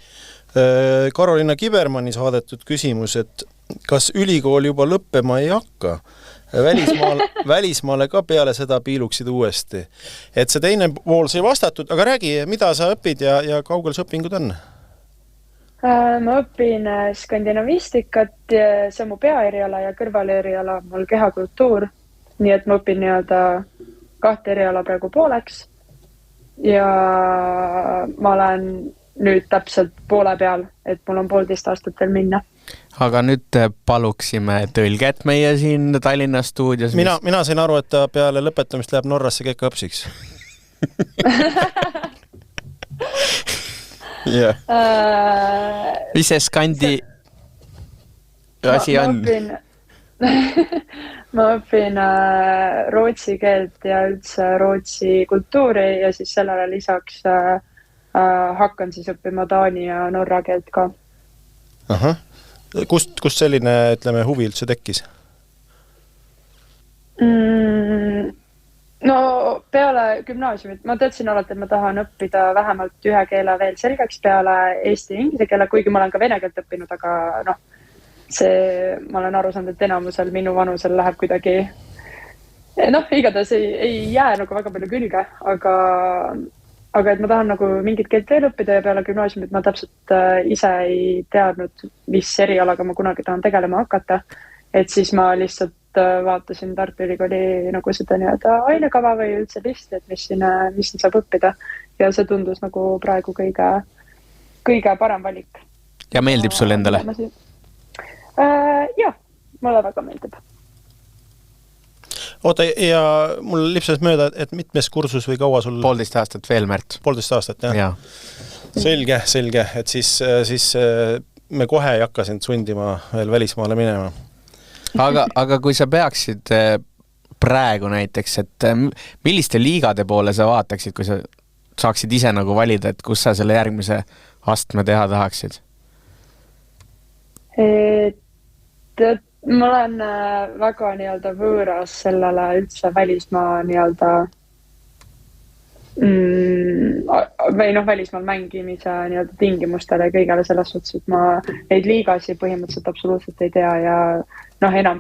Karoliina Kibermanni saadetud küsimus, et kas ülikool juba lõppema ei hakka? Välismaale ka peale seda piiluksid uuesti. Et see teine pool sai vastatud, aga räägi, mida sa õpid ja kaugel see õpingud on? Ma õpin skandinavistikat, see on mu peaeriala ja kõrvaleriala mul kehakultuur, nii et ma õpin nii-öelda 2 eriala praegu pooleks ja ma olen nüüd täpselt poole peal, et mul on 1,5 aastat veel minna. Aga nüüd paluksime tõlget meie siin Tallinna stuudios. Mina sain aru, et ta peale lõpetamist läheb Norrasse kekaõpsiks. Yeah. Mis see skandi asi on? Ma õpin rootsi keelt ja üldse rootsi kultuuri ja siis sellele lisaks hakkan siis õppima taani ja norra keelt ka. Aha. Kust selline, ütleme, huvi üldse tekkis? No peale gümnaasiumit ma teadsin alati, et ma tahan õppida vähemalt 1 keele veel selgeks peale eesti ja inglise keele, kuigi ma olen ka vene keelt õppinud, aga ma olen aru saanud, et enamusel minu vanusel läheb kuidagi, igatahes ei jää nagu väga palju külge, aga et ma tahan nagu mingit keelt veel õppida ja peale gümnaasiumit ma täpselt ise ei teadnud, mis erialaga ma kunagi tahan tegelema hakata, et siis ma lihtsalt vaatasin Tartu Ülikooli nagu seda nii-öelda ainekava või üldse listi, et mis siin saab õppida ja see tundus nagu praegu kõige parem valik. Ja meeldib sulle endale? Jah, mulle väga meeldib. Oota, ja mul lipsas mööda, et mitmes kursus või kaua sul? 1,5 aastat veel, Märt. 1,5 aastat, jah? Ja. Selge, et siis me kohe ei hakka sind sundima veel välismaale minema. Aga kui sa peaksid praegu näiteks, et milliste liigade poole sa vaataksid, kui sa saaksid ise nagu valida, et kus sa selle järgmise astme teha tahaksid? Ma olen väga nii-öelda võõras sellele üldse välismaa nii-öelda või välismaal mängimise nii-öelda tingimustele ja kõigele selles suhtes, et ma neid liigasi põhimõtteliselt absoluutselt ei tea ja enam,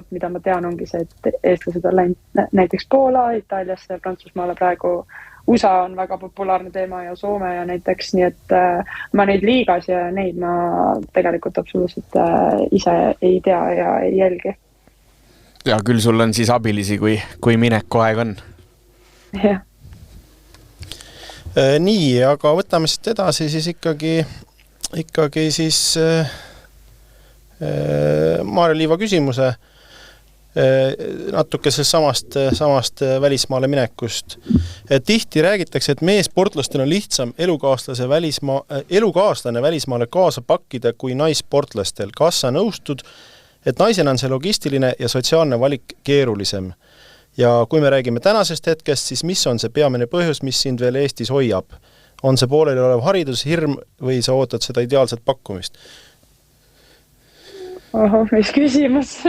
mida ma tean, ongi see, et eestlased on läinud näiteks Poola, Itaaliasse ja Prantsusmaale praegu. USA on väga populaarne teema ja Soome ja näiteks, nii et ma neid liigas ja neid ma tegelikult absoluutselt ise ei tea ja ei jälgi. Ja küll sul on siis abilisi, kui mineku aeg on. Jah. Nii, aga võtame siit edasi siis ikkagi siis Maarja-Liiva küsimuse natuke samast välismaale minekust. Tihti räägitakse, et meesportlastel on lihtsam elukaaslane välismaale kaasa pakkida kui naisportlastel. Kas sa nõustud, et naisena on see logistiline ja sotsiaalne valik keerulisem? Ja kui me räägime tänasest hetkest, siis mis on see peamine põhjus, mis sind veel Eestis hoiab? On see pooleli olev haridus, hirm või sa ootad seda ideaalset pakkumist? Mis küsimus?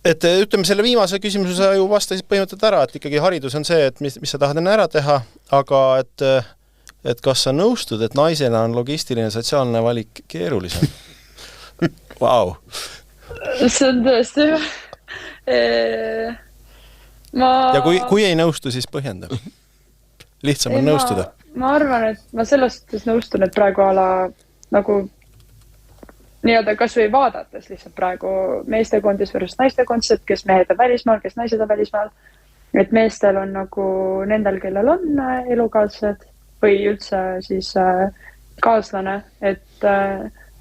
Et ütleme, selle viimase küsimuse sa ju vastasid põhimõtteliselt ära, et ikkagi haridus on see, et mis sa tahad enne ära teha, aga et kas sa nõustud, et naisena on logistiline sotsiaalne valik keerulisem? Vau! See on tõesti... Ja kui ei nõustu, siis põhjenda. Lihtsam on nõustuda. Ma arvan, et ma selles suhtes nõustun, et praegu nagu nii-öelda kas või vaadates lihtsalt praegu meestekondis versus naistekondis, kes mehed on välismaal, kes naised on välismaal. Et meestel on nagu nendel, kellel on elukaaslased või üldse siis kaaslane, et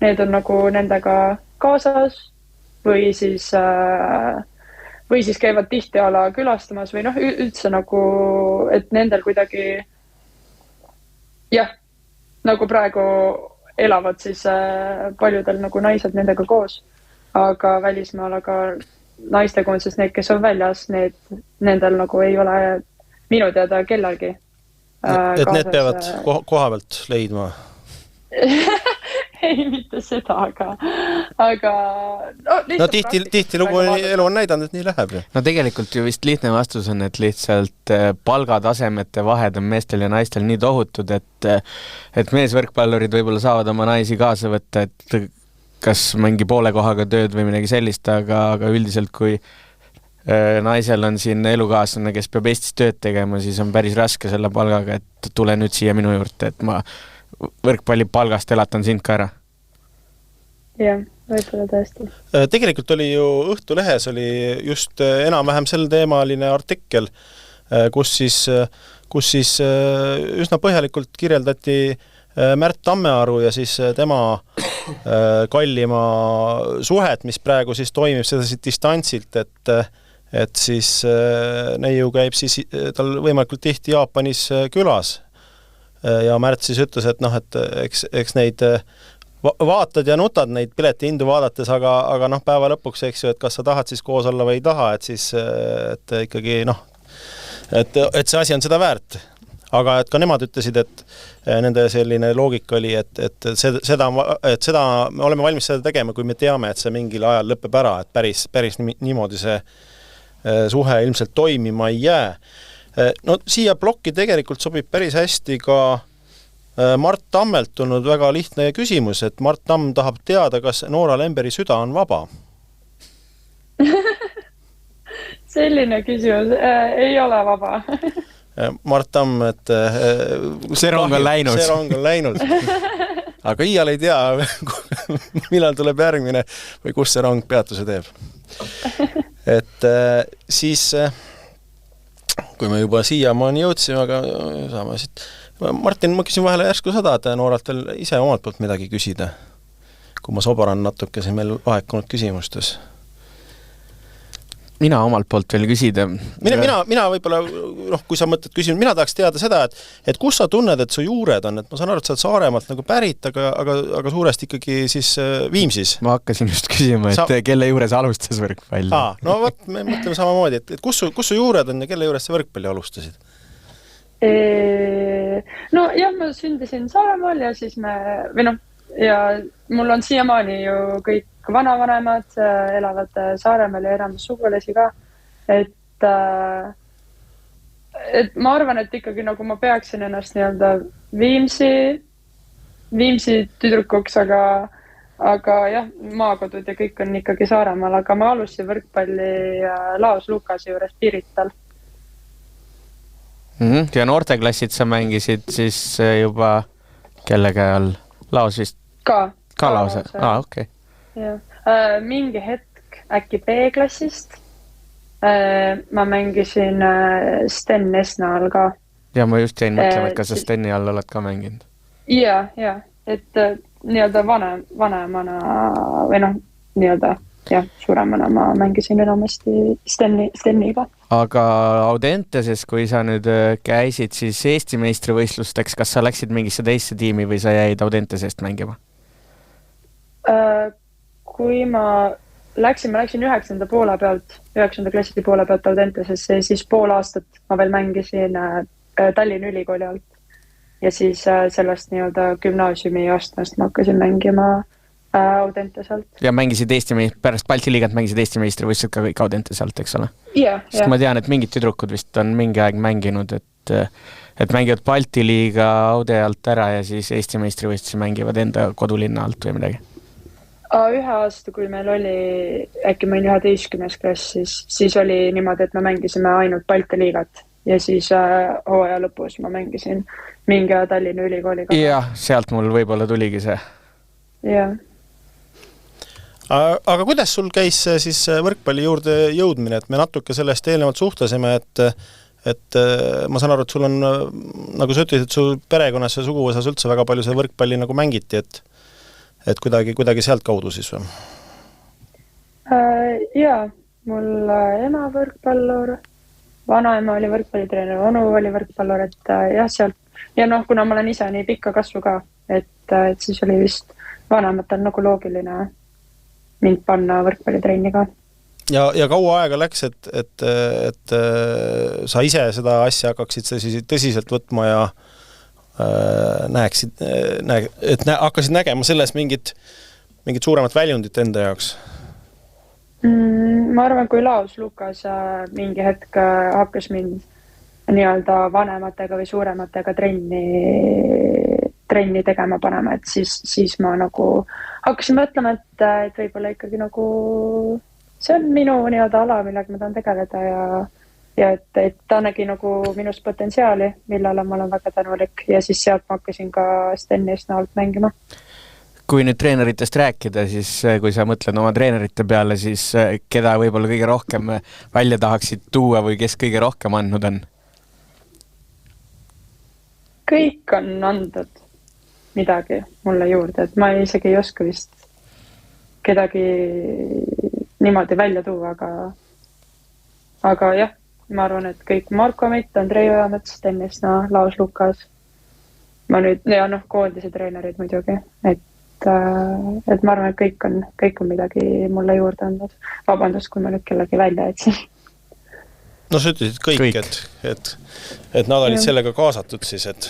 need on nagu nendega kaasas või siis käivad tihti ala külastamas või üldse nagu, et nendel kuidagi nagu praegu elavad siis paljudel nagu naised nendega koos, aga välismaal, aga naistekondses need, kes on väljas, nendel nagu ei ole minu teada kellelgi. Et need peavad koha pealt leidma? Ei, mitte seda, aga no tihti lugu elu on näidanud, et nii läheb. No tegelikult ju vist lihtne vastus on, et lihtsalt palgatasemete vahed on meestel ja naistel nii tohutud, et meesvõrkpallurid võib-olla saavad oma naisi kaasa võtta, et kas mingi poole kohaga tööd või midagi sellist, aga üldiselt kui naisel on siin elukaaslane, kes peab Eestis tööd tegema, siis on päris raske selle palgaga, et tule nüüd siia minu juurde, et ma võrkpalli palgast elatan sind ka ära. Jah, võib-olla tõesti. Tegelikult oli ju Õhtulehes oli just enam-vähem sel teemaline artikkel, kus siis üsna põhjalikult kirjeldati Märt Tammearu ja siis tema kallima suhet, mis praegu siis toimib sedasi distantsilt, et siis neiu käib siis tal võimalikult tihti Jaapanis külas. Ja Märt siis ütles, et eks neid vaatad ja nutad neid piletihindu vaadates, aga päeva lõpuks, eks ju, et kas sa tahad siis koos olla või ei taha, et siis et ikkagi et see asi on seda väärt. Aga et ka nemad ütlesid, et nende selline loogika oli, et seda me oleme valmis seda tegema, kui me teame, et see mingil ajal lõpeb ära, et päris niimoodi see suhe ilmselt toimima ei jää. No siia plokki tegelikult sobib päris hästi ka Mart Tammelt tulnud väga lihtne küsimus, et Mart Tamm tahab teada, kas Noora Lemberi süda on vaba? Selline küsimus ei ole vaba. Mart Tamm, et see rong on läinud. Aga iial ei tea, millal tuleb järgmine või kus see rong peatuse teeb. Et siis kui me juba siiamaani jõudsime, aga saame siit. Martin, ma küsin vahele järsku seda, et Nooralt veel ise omalt poolt midagi küsida. kui ma sobaran natuke siin meil vaekunud küsimustes. Mina omalt poolt veel küsida. Mina võib-olla, kui sa mõtled küsimus, mina tahaks teada seda, et kus sa tunned, et su juured on, et ma saan aru, et sa oled Saaremaalt nagu pärit, aga suuresti ikkagi siis Viimsis. Ma hakkasin just küsima, et kelle juures alustas võrkpalli. No võt, me mõtleme samamoodi, et kus su juured on ja kelle juures sa võrkpalli alustasid? No jah, ma sündisin Saaremaal ja siis ja mul on siiamaani ju kõik vanavanemad elavad Saaremaal ja enamus sugulasi ka, et ma arvan, et ikkagi nagu ma peaksin ennast nii-öelda Viimsi tüdrukuks, aga jah, maakodud ja kõik on ikkagi Saaremaal, aga ma alustasin võrkpalli Laos Lukase juures Pirital. Ja noorteklassid sa mängisid siis juba kelle käe all? Laos vist? Ka Laos? Okei. Mingi hetk äkki B-klassist ma mängisin Sten Esna all ka. Ja ma just jäin mõtlema, et kas sa Steni all oled ka mänginud. Ja, et nii-öelda vanemana või nii-öelda suuremana ma mängisin enamasti Steniga. Aga Audenteses, kui sa nüüd käisid siis Eesti meistrivõistlusteks, kas sa läksid mingisse teisse tiimi või sa jäid Audentesest mängima? Kui ma läksin 9. klassi poole pealt Audentesesse, siis pool aastat ma veel mängisin Tallinna Ülikooli alt ja siis sellest nii-öelda gümnaasiumi astmest ma hakkasin mängima Audentes alt. Ja mängisid pärast Balti liigat mängisid Eesti meistrivõistlused ka kõik Audentes alt, eks ole? Sest ma tean, et mingid tüdrukud vist on mingi aeg mänginud, et mängivad Balti liiga Aude alt ära ja siis Eesti meistrivõistlusi mängivad enda kodulinna alt või midagi. Ühe aasta, kui meil oli, äkki ma olin 11. klass, siis oli niimoodi, et me mängisime ainult Balti liigat ja siis hooaja lõpus ma mängisin mingi Tallinna Ülikooliga. Jah, sealt mul võib-olla tuligi see. Jah. Aga kuidas sul käis siis võrkpalli juurde jõudmine, et me natuke sellest eelnevalt suhtlesime, et ma saan aru, et sul on, nagu sa ütlesid, et su perekonnas ja suguvõsas üldse väga palju see võrkpalli nagu mängiti, et kuidagi sealt kaudu siis või? Jaa, mul ema võrkpallur, vanaema oli võrkpallitreener, onu oli võrkpallur, et jah, sealt. Ja kuna ma olen ise nii pikka kasvu ka, et siis oli vist vanematel nagu loogiline mind panna võrkpallitrenni ka. Ja kaua aega läks, et sa ise seda asja hakkaksid tõsiselt võtma ja hakkasid nägema selles mingit suuremat väljundit enda jaoks? Ma arvan, kui Laos Lukas mingi hetk hakkas mind nii-öelda vanematega või suurematega trenni tegema panema, et siis ma nagu hakkasin mõtlema, et võib-olla ikkagi nagu see on minu nii-öelda ala, millega ma tahan tegeleda ja et ta nägi nagu minust potentsiaali, millele ma olen väga tänulik ja siis sealt ma hakkasin ka Steni Esna alt mängima. Kui nüüd treeneritest rääkida, siis kui sa mõtled oma treenerite peale, siis keda võib-olla kõige rohkem välja tahaksid tuua või kes kõige rohkem andnud on? Kõik on andnud midagi mulle juurde, et ma isegi ei oska vist kedagi niimoodi välja tuua, aga jah, ma arvan, et kõik Marko Mitt, Andrei Ojamets, Sten Esna, Laos Lukas, ma nüüd, ja koondise treenerid muidugi, et ma arvan, et kõik on midagi mulle juurde andnud. Vabandust, kui ma nüüd kellegi välja etsin. No sa ütlesid kõik. Et nad olid sellega kaasatud siis, et...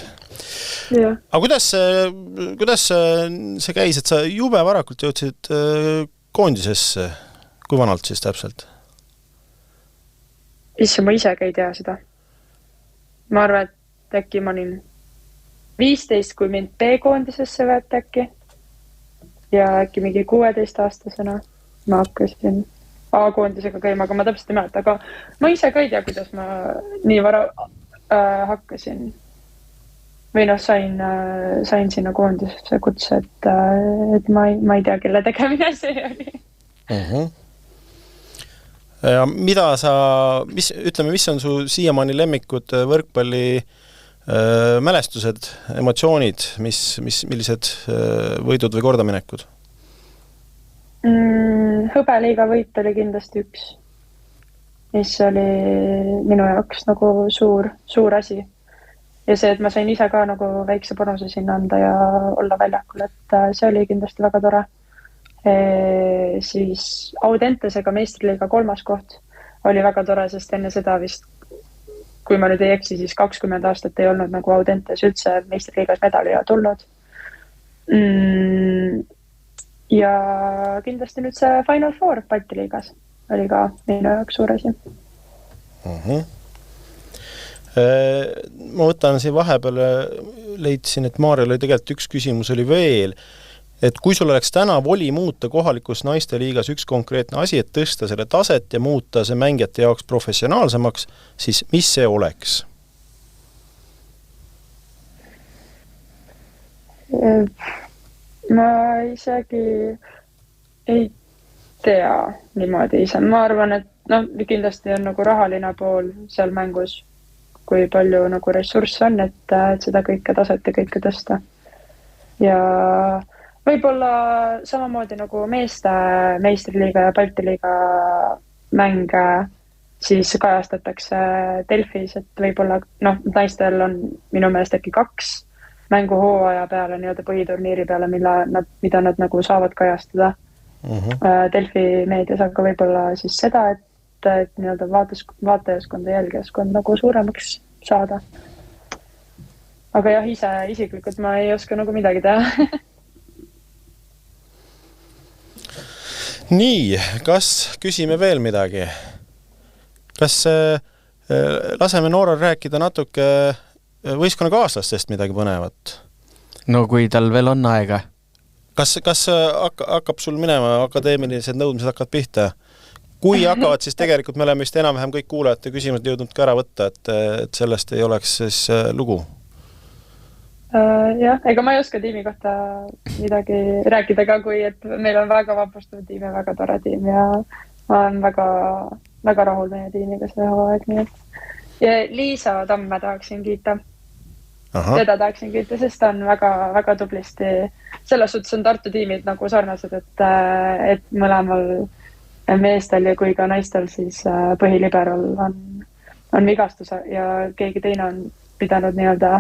Ja. Aga kuidas see käis, et sa jube varakult jõudsid koondisesse? Kui vanalt siis täpselt? Ma isegi ei tea seda. Ma arvan, et äkki ma olin 15, kui mind B-koondisesse võeti äkki. Ja äkki mingi 16-aastasena ma hakkasin A-koondisega käima, aga ma täpselt ei mäleta, aga ma ise ka ei tea, kuidas ma nii vara hakkasin. Või sain sinna koondisesse kutse, et ma ei tea, kelle tegemine see oli. Ja mida mis on su siiamaani lemmikud võrkpalli mälestused, emotsioonid, millised võidud või kordaminekud? Hõbeliiga võit oli kindlasti üks, mis oli minu jaoks nagu suur asi. Ja see, et ma sain ise ka nagu väikse panuse sinna anda ja olla väljakul, et see oli kindlasti väga tore. Siis Audentesega meistriliiga 3. koht oli väga tore, sest enne seda vist, kui ma nüüd ei eksi, siis 20 aastat ei olnud nagu Audentes üldse meistriliigas medali tulnud. Ja kindlasti nüüd see Final Four Balti liigas oli ka minu jaoks suur asi. Ma võtan siin vahepeal, leidsin, et Maarjal oli tegelikult üks küsimus oli veel, et kui sul oleks täna voli muuta kohalikus naiste liigas üks konkreetne asi, et tõsta selle taset ja muuta see mängijate jaoks professionaalsemaks, siis mis see oleks? Ma isegi ei tea niimoodi ise. Ma arvan, et kindlasti on nagu rahaline pool seal mängus, kui palju nagu ressursse on, et seda kõike taset ja kõike tõsta. Ja võib-olla samamoodi nagu meeste meistriliiga ja Balti liiga mänge siis kajastatakse Delfis, et võib-olla naistel on minu meelest äkki 2 mänguhooaja peale, nii-öelda põhiturniiri peale, mida nad nagu saavad kajastada Delfi meedias, aga võib-olla siis seda, et nii-öelda vaatajaskond ja jälgijaskond nagu suuremaks saada. Aga jah, isiklikult ma ei oska nagu midagi teha. Nii, kas küsime veel midagi? Kas laseme Nooral rääkida natuke võistkonnakaaslastest midagi põnevat? No kui tal veel on aega. Kas hakkab sul minema, akadeemilised nõudmised hakkavad pihta? Kui hakkavad, siis tegelikult me oleme vist enam-vähem kõik kuulajate küsimused jõudnud ka ära võtta, et sellest ei oleks siis lugu. Jah, ega ma ei oska tiimi kohta midagi rääkida ka, kui et meil on väga vapustav tiim ja väga tore tiim ja ma olen väga, väga rahul meie tiimiga see hooaeg, nii et. Ja Liisa Tamme tahaksin kiita. Teda tahaksin kiita, sest ta on väga, väga tublisti. Selles suhtes on Tartu tiimid nagu sarnased, et mõlemal meestel ja kui ka naistel siis põhiliberal on vigastus ja keegi teine on pidanud nii-öelda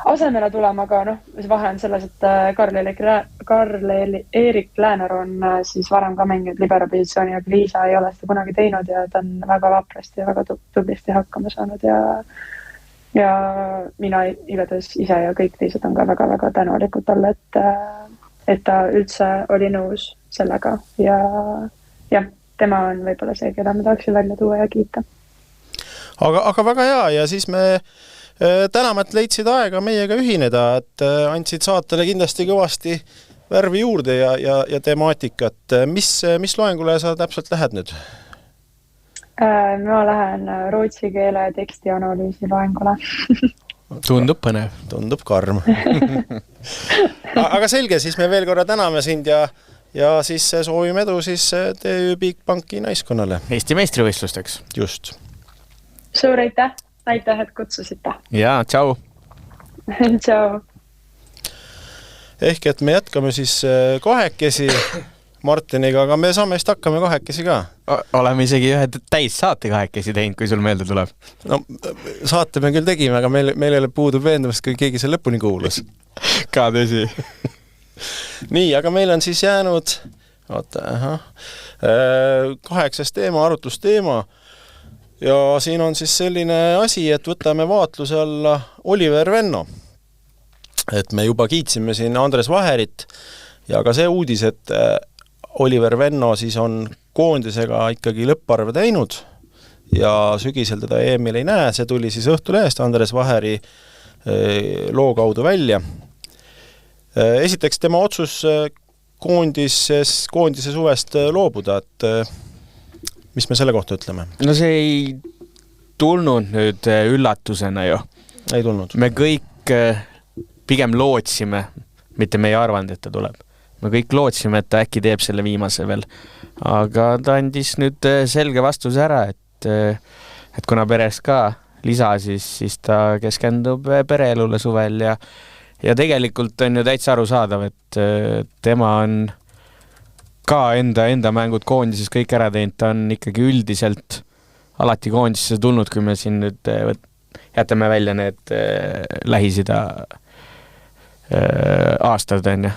asemele tulema, aga vahe on selles, et Karl-Erik Lääner on siis varem ka mänginud liberapositsiooni, aga Liisa ei ole seda kunagi teinud ja ta on väga vaprasti ja väga tublisti hakkama saanud ja mina igatahes ise ja kõik teised on ka väga-väga tänulikud talle, et ta üldse oli nõus sellega ja tema on võib-olla see, keda ma tahaksin välja tuua ja kiita. Aga väga hea ja siis me täname, et leidsid aega meiega ühineda, et andsid saatele kindlasti kõvasti värvi juurde ja temaatikat. Mis loengule sa täpselt lähed nüüd? Ma lähen rootsi keele tekstianalüüsi loengule. Tundub põnev. Tundub karm. Aga selge, siis me veel korra täname sind ja siis soovime edu siis TÜ Bigbanki naiskonnale. Eesti meistrivõistlusteks. Just. Suur aitäh, et kutsusite. Ja, tšau. Tšau. Ehk et me jätkame siis kahekesi Martiniga, aga me saame vist hakkame kahekesi ka. Oleme isegi ühe täis saate kahekesi teinud, kui sul meelde tuleb. No saate me küll tegime, aga meil ei ole puudub veendumist, kui keegi see lõpuni kuulas. Ka tõsi. Nii, aga meil on siis jäänud 8. teema, arutlusteema. Ja siin on siis selline asi, et võtame vaatluse alla Oliver Venno. Et me juba kiitsime siin Andres Vaherit ja ka see uudis, et Oliver Venno siis on koondisega ikkagi lõpparve teinud ja sügisel teda EM-il ei näe. See tuli siis Õhtulehest Andres Vaheri loo kaudu välja. Esiteks tema otsus koondise suvest loobuda, et mis me selle kohta ütleme? No see ei tulnud nüüd üllatusena ju. Ei tulnud. Me kõik pigem lootsime, mitte me ei arvanud, et ta tuleb. Me kõik lootsime, et ta äkki teeb selle viimase veel. Aga ta andis nüüd selge vastuse ära, et kuna peres ka lisa, siis ta keskendub pereelule suvel ja tegelikult on ju täitsa arusaadav, et tema on ka enda mängud koondises kõik ära teinud, ta on ikkagi üldiselt alati koondisesse tulnud, kui me siin nüüd jätame välja need Lähis-Ida aastad on ju.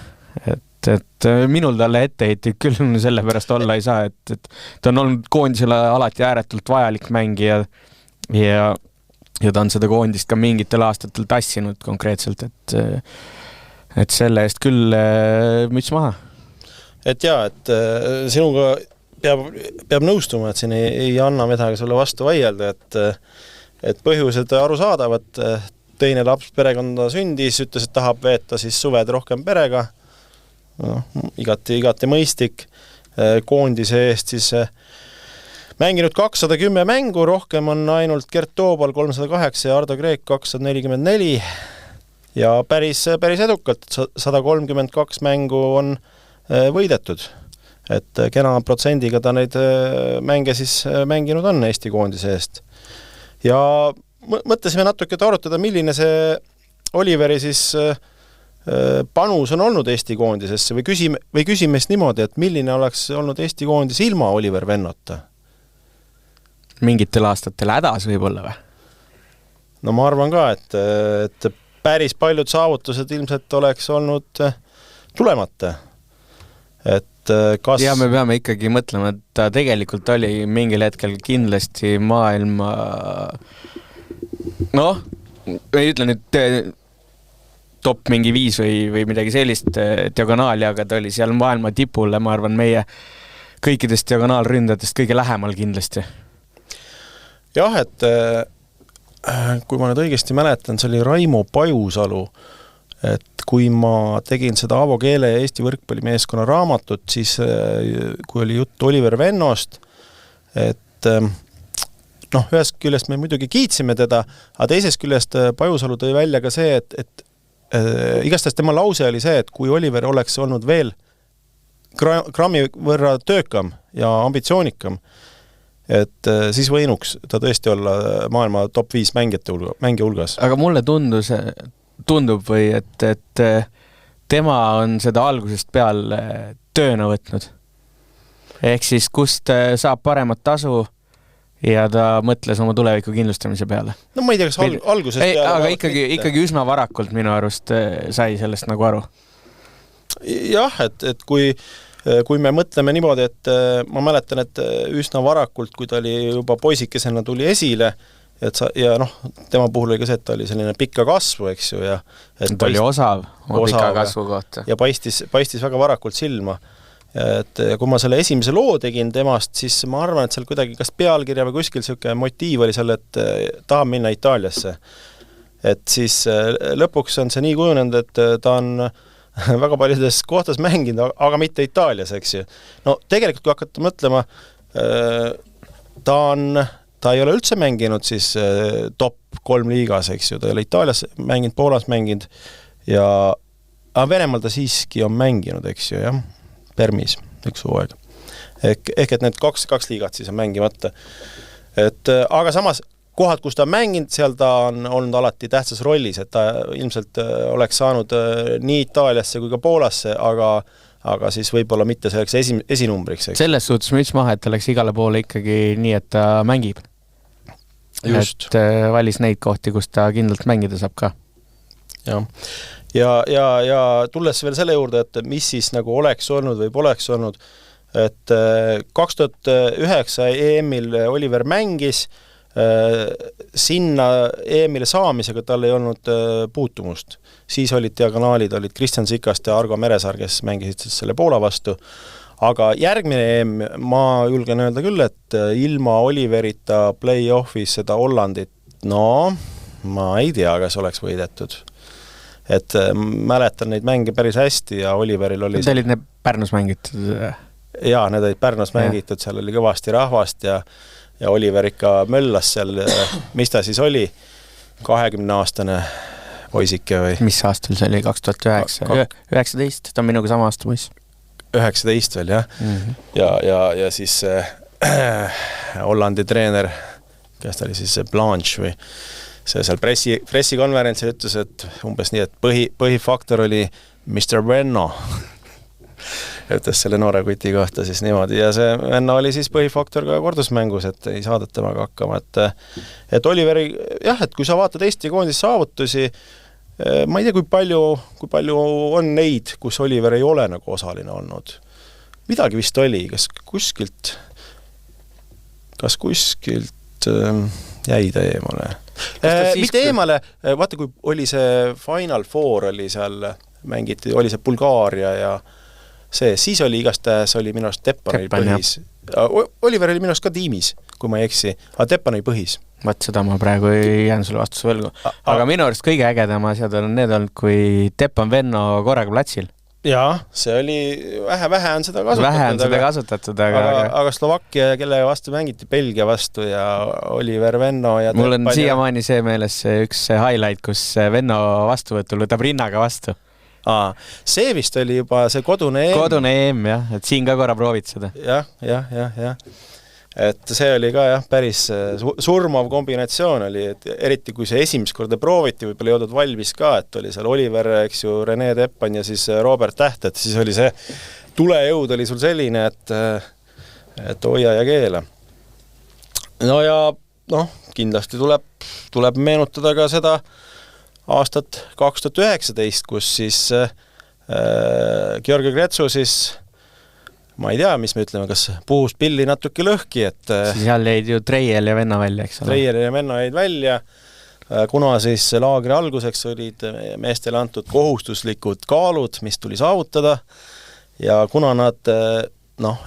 Et minul talle etteheited küll sellepärast olla ei saa, et ta on olnud koondisele alati ääretult vajalik mängija ja ta on seda koondist ka mingitel aastatel tassinud konkreetselt, et selle eest küll müts maha. Et jaa, et sinuga peab nõustuma, et siin ei anna midagi sulle vastu vaielda, et põhjused aru saadavad, teine laps perekonda sündis, ütles, et tahab veeta siis suved rohkem perega, igati mõistik, koondise eest siis mänginud 210 mängu, rohkem on ainult Gert Toobal 308 ja Ardo Kreek 244 ja päris edukalt, 132 mängu on võidetud. Et kena protsendiga ta neid mänge siis mänginud on Eesti koondise eest. Ja mõtlesime natuke arutada, milline see Oliveri siis panus on olnud Eesti koondisesse või küsime niimoodi, et milline oleks olnud Eesti koondis ilma Oliver Vennota? Mingitel aastatel hädas võib-olla või? No ma arvan ka, et päris paljud saavutused ilmselt oleks olnud tulemata. Et kas... Ja me peame ikkagi mõtlema, et ta tegelikult oli mingil hetkel kindlasti maailma ei ütle nüüd top mingi 5 või midagi sellist diagonaali, aga ta oli seal maailma tipule, ma arvan, meie kõikidest diagonaalründadest kõige lähemal kindlasti. Jah, et kui ma nüüd õigesti mäletan, see oli Raimo Pajusalu, et kui ma tegin seda Aavo Keele ja Eesti võrkpallimeeskonna raamatut, siis kui oli jutt Oliver Vennost, et ühest küljest me muidugi kiitsime teda, aga teisest küljest Pajusalu tõi välja ka see, et igastahes tema lause oli see, et kui Oliver oleks olnud veel grammi võrra töökam ja ambitsioonikam, et siis võinuks ta tõesti olla maailma top 5 mängija hulgas. Aga mulle tundub või, et tema on seda algusest peal tööna võtnud. Ehk siis, kust saab paremat tasu ja ta mõtles oma tuleviku kindlustamise peale. No ma ei tea, kas algusest peale... Aga ikkagi üsna varakult minu arust sai sellest nagu aru. Jah, et kui me mõtleme niimoodi, et ma mäletan, et üsna varakult, kui ta oli juba poisikesena tuli esile, ja tema puhul oli ka see, et ta oli selline pikka kasvu, eks ju. Ta oli osav pika kasvu kohta. Ja paistis väga varakult silma. Et kui ma selle esimese loo tegin temast, siis ma arvan, et seal kuidagi kas pealkirja või kuskil selline motiiv oli seal, et tahab minna Itaaliasse. Et siis lõpuks on see nii kujunenud, et ta on väga paljudes kohtas mänginud, aga mitte Itaalias, eks ju. No tegelikult, kui hakata mõtlema, ta ei ole üldse mänginud siis top 3 liigas, eks ju. Ta ei ole Itaalias mänginud, Poolas mänginud aga Venemaal ta siiski on mänginud, eks ju, jah. Permis üks hooaeg. Ehk et need kaks liigat siis on mängimata. Aga samas kohad, kus ta on mänginud, seal ta on olnud alati tähtsas rollis, et ta ilmselt oleks saanud nii Itaaliasse kui ka Poolasse, aga siis võib-olla mitte selleks esinumbriks. Selles suhtes müts maha, et ta läks igale poole ikkagi nii, et ta mängib. Just. Et valis neid kohti, kus ta kindlalt mängida saab ka. Jah. Ja tulles veel selle juurde, et mis siis nagu oleks olnud või poleks olnud, et 2009 EM-il Oliver mängis, sinna EM-ile saamisega tal ei olnud puutumust. Siis olid diagonaalid, olid Kristjan Sikast ja Argo Meresaar, kes mängisid selle Poola vastu. Aga järgmine EM, ma julgen öelda küll, et ilma Oliverita play-offis seda Hollandit, ma ei tea, kas oleks võidetud. Et mäletan neid mänge päris hästi ja Oliveril oli... Need olid need Pärnus mängitud? Jaa, need olid Pärnus mängitud, seal oli kõvasti rahvast ja Oliver ikka möllas seal, mis ta siis oli, 20-aastane poisike või? Mis aastal see oli? 2009? 19, ta on minuga sama aasta poiss. 19 veel, jah. Ja siis Hollandi treener, kes ta oli siis Blanche või see seal pressikonverentsil ütles, et umbes nii, et põhifaktor oli Mr. Venno. ütles selle noore kuti kohta siis niimoodi ja see venna oli siis põhifaktor ka kordusmängus, et ei saadud temaga hakkama, et Oliveri, jah, et kui sa vaatad Eesti koondise saavutusi, ma ei tea, kui palju on neid, kus Oliver ei ole nagu osaline olnud. Midagi vist oli, kas kuskilt jäi ta eemale. Mitte eemale, vaata kui oli see Final Four oli seal, mängiti, oli see Bulgaaria ja see, siis oli igastahes, oli minu arust Teppan põhis. Oliver oli minu arust ka tiimis, kui ma ei eksi, aga Teppan oli põhis. Vaat seda ma praegu ei jään sulle vastuse võlgu. Aga minu arust kõige ägedama asjad on need olnud, kui Teppan Venno korraga platsil. Jaa, see oli, vähe on seda kasutatud. Aga Slovakkia, kellega vastu mängiti, Belgia vastu ja Oliver Venno ja mul on siiamaani see meeles üks highlight, kus Venno vastuvõtul võtab rinnaga vastu. See vist oli juba see kodune EM. Kodune EM, jah, et siin ka korra proovid seda. Jah. Et see oli ka jah, päris surmav kombinatsioon oli, et eriti kui see esimest korda prooviti, võib-olla jõudnud valmis ka, et oli seal Oliver, eks ju, Rene Teppan ja siis Robert Täht, et siis oli see tulejõud oli sul selline, et hoia ja keela. No ja kindlasti tuleb meenutada ka seda aastat 2019, kus siis Georgi Kretsu siis ma ei tea, mis me ütleme, kas puhus pilli natuke lõhki, et siis seal jäid ju Treiel ja Venna välja, eks ole? Treiel ja Venna jäid välja, kuna siis laagri alguseks olid meestele antud kohustuslikud kaalud, mis tuli saavutada ja kuna nad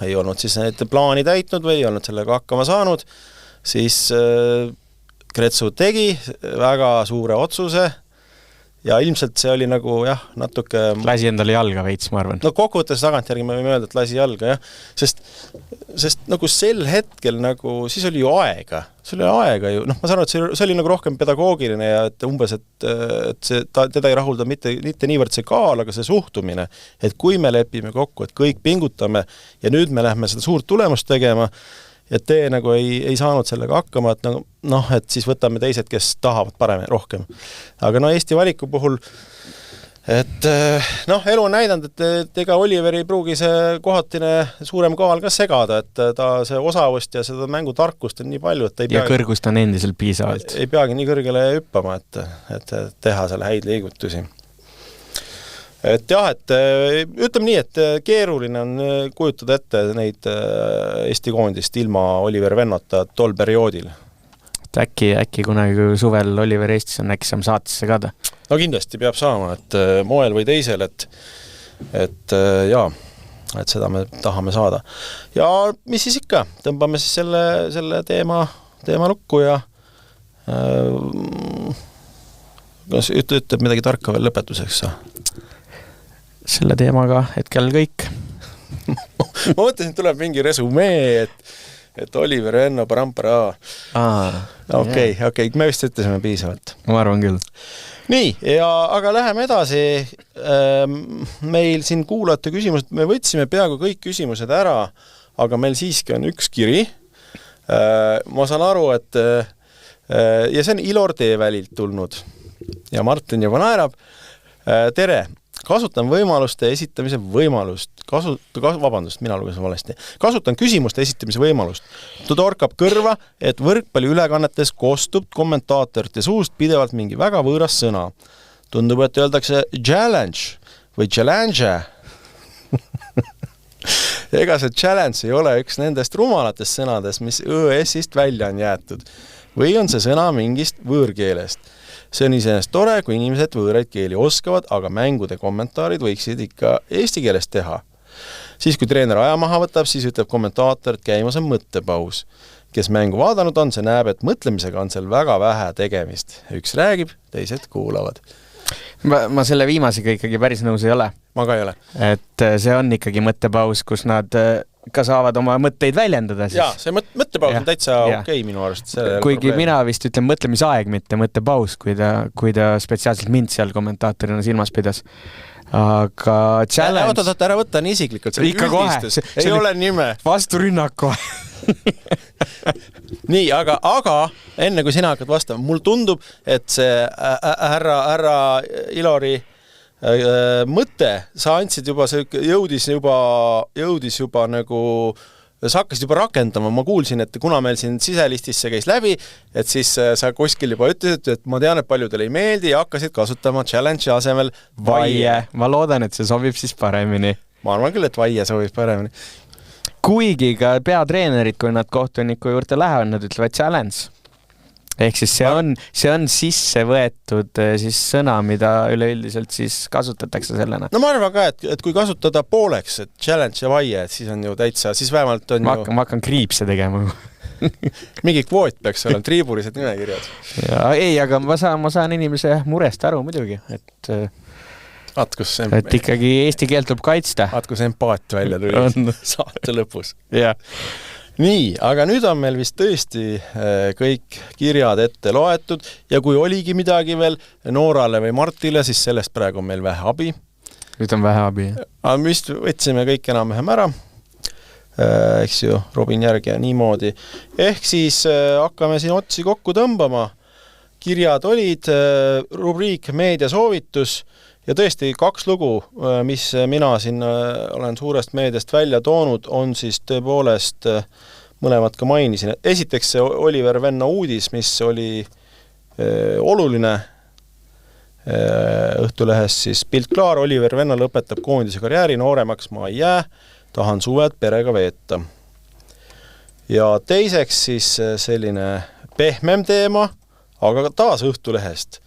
ei olnud siis need plaani täitnud või ei olnud sellega hakkama saanud, siis Kretsu tegi väga suure otsuse ja ilmselt see oli nagu natuke lasi endale jalga veits, ma arvan. No kokkuvõttes tagantjärgi me võime öelda, et lasi jalga, jah. Sest nagu sel hetkel nagu, siis oli ju aega. See oli aega ju, ma saan aru, et see oli nagu rohkem pedagoogiline ja et umbes, et teda ei rahulda mitte niivõrd see kaal, aga see suhtumine, et kui me lepime kokku, et kõik pingutame ja nüüd me lähme seda suurt tulemust tegema, et te nagu ei saanud sellega hakkama, et et siis võtame teised, kes tahavad parem rohkem. Aga Eesti valiku puhul, et elu on näidanud, et ega Oliver ei pruugi see kohatine suurem kaal ka segada, et ta see osavust ja seda mängutarkust on nii palju, et ta ei ja kõrgust on endiselt piisavalt. Ei peagi nii kõrgele hüppama, et teha selle häid liigutusi. Et jah, et ütleme nii, et keeruline on kujutada ette neid Eesti koondist ilma Oliver Vennota tol perioodil. Äkki kunagi suvel Oliver Eestis on, äkki saame saatesse ka ta? No kindlasti peab saama, et moel või teisel, et seda me tahame saada. Ja mis siis ikka, tõmbame siis selle teema lukku ja ütleb midagi tarka veel lõpetuseks sa? Selle teemaga hetkel kõik. Ma mõtlesin, tuleb mingi resumee, et Oliver Venno parampara. Okei, me vist ütlesime piisavalt. Ma arvan küll. Nii, aga läheme edasi. Meil siin kuulajate küsimused, me võtsime peaaegu kõik küsimused ära, aga meil siiski on üks kiri. Ma saan aru, et ja see on Ilor Teevälilt tulnud ja Martin juba naerab. Tere! Kasutan võimaluste esitamise võimalust. Mina lugesin valesti. Kasutan küsimuste esitamise võimalust. Ta torkab kõrva, et võrkpalliülekannetes kostub kommentaatorite suust pidevalt mingi väga võõras sõna. Tundub, et öeldakse challenge või challenge. Ega see challenge ei ole üks nendest rumalatest sõnadest, mis ÖS-ist välja on jäetud. Või on see sõna mingist võõrkeelest? See on iseenesest tore, kui inimesed võõraid keeli oskavad, aga mängude kommentaarid võiksid ikka eesti keeles teha. Siis, kui treener aja maha võtab, siis ütleb kommentaator, et käimas on mõttepaus. Kes mängu vaadanud on, see näeb, et mõtlemisega on seal väga vähe tegemist. Üks räägib, teised kuulavad. Ma selle viimasega ikkagi päris nõus ei ole. Ma ka ei ole. Et see on ikkagi mõttepaus, kus nad ka saavad oma mõtteid väljendada. Siis. Jaa, see mõttepaus on täitsa okei minu arust. Kuigi mina vist ütlen mõtlemisaeg, mitte mõttepaus, kui ta spetsiaalselt mind seal kommentaatorina silmas pidas. Aga challenge... Ära võtta nii isiklikult. Ikka kohe. See ei ole nime. Vasturünnak kohe. Nii, aga enne kui sina hakkad vastama, mul tundub, et see härra Ilori mõte, sa andsid juba, see jõudis juba nagu, sa hakkasid juba rakendama, ma kuulsin, et kuna meil siin siselistis see käis läbi, et siis sa kuskil juba ütlesid, et ma tean, et paljudele ei meeldi ja hakkasid kasutama challenge'i asemel vaie. Ma loodan, et see sobib siis paremini. Ma arvan küll, et vaie sobib paremini. Kuigi ka peatreenerid, kui nad kohtuniku juurde lähevad, nad ütlevad challenge. Ehk siis see on sisse võetud siis sõna, mida üleüldiselt siis kasutatakse sellena. No ma arvan ka, et kui kasutada pooleks, et challenge ja vaie, et siis on ju täitsa, siis vähemalt on ma hakkan kriipse tegema. Mingi kvoot peaks olema, triibulised nimekirjad. Ja, ei, aga ma saan inimese murest aru muidugi, et ikkagi eesti keelt tuleb kaitsta. Kus empaat välja tuli saate lõpus. Yeah. Nii, aga nüüd on meil vist tõesti kõik kirjad ette loetud ja kui oligi midagi veel Noorale või Martile, siis sellest praegu on meil vähe abi. Nüüd on vähe abi. Aga me vist võtsime kõik enam-vähem ära, eks ju, Robin Järg ja niimoodi. Ehk siis hakkame siin otsi kokku tõmbama. Kirjad olid, rubriik meediasoovitus ja tõesti 2 lugu, mis mina siin olen suurest meediast välja toonud, on siis tõepoolest mõlemad ka mainisin. Esiteks see Oliver Venno uudis, mis oli oluline Õhtulehes siis pilt klaar, Oliver Venno lõpetab koondise karjääri, nooremaks ma ei jää, tahan suved perega veeta. Ja teiseks siis selline pehmem teema, aga taas Õhtulehest.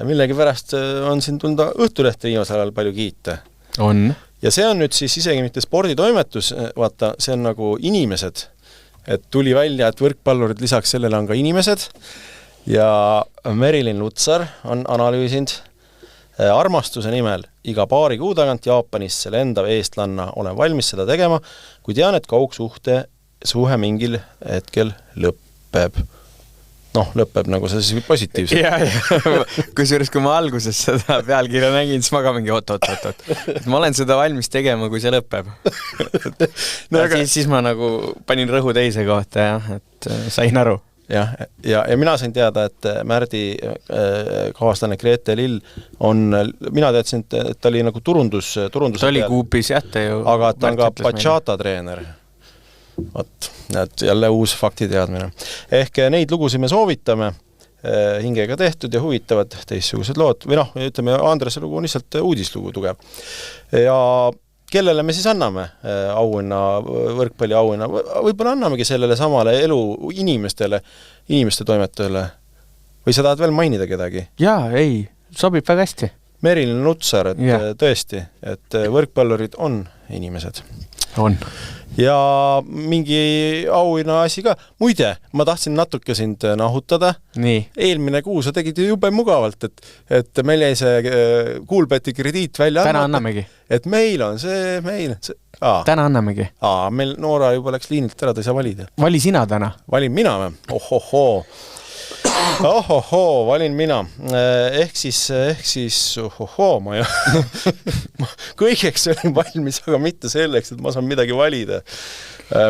Millegi pärast on siin tunda Õhtulehte viimasel ajal palju kiita. On. Ja see on nüüd siis isegi mitte sporditoimetus, vaata, see on nagu inimesed. Et tuli välja, et võrkpallurid lisaks sellele on ka inimesed ja Merilin Lutsar on analüüsinud armastuse nimel iga paari kuu tagant Jaapanisse lendav eestlanna olen valmis seda tegema, kui tean, et kaugsuhe mingil hetkel lõpeb. Lõpeb nagu see siis positiivselt. Ja. Kusjuures, kui ma alguses seda pealkirja nägin, siis ma ka mingi oot. Ma olen seda valmis tegema, kui see lõpeb. Siis ma nagu panin rõhu teise kohta, et sain aru. Ja mina sain teada, et Märdi kaaslane Grete Lill on, mina teadsin, et ta oli nagu turundus. Ta oli kuupis, jah, ta ju. Aga ta on ka bachata treener. Jälle uus faktiteadmine. Ehk neid lugusid me soovitame, hingega tehtud ja huvitavad teistsugused lood. Või ütleme, Andrese lugu on lihtsalt uudislugu tugev. Ja kellele me siis anname auhinna, võrkpalli auhinna? Võib-olla annamegi sellele samale elu inimeste toimetajale. Või sa tahad veel mainida kedagi? Jaa, ei, sobib väga hästi. Merilin Lutsar, et tõesti, et võrkpallurid on inimesed. On. Ja mingi auhinna asi ka. Muide, ma tahtsin natuke sind nahutada. Nii. Eelmine kuu sa tegid jube mugavalt, et meil jäi see Kuulbeti krediit välja. Täna annamegi. Et meil on see. Täna annamegi. Meil Noora juba läks liinilt ära, ta ei saa valida. Vali sina täna. Valin mina või? Valin mina. Ehk siis, ma ju kõigeks olin valmis, aga mitte selleks, et ma saan midagi valida.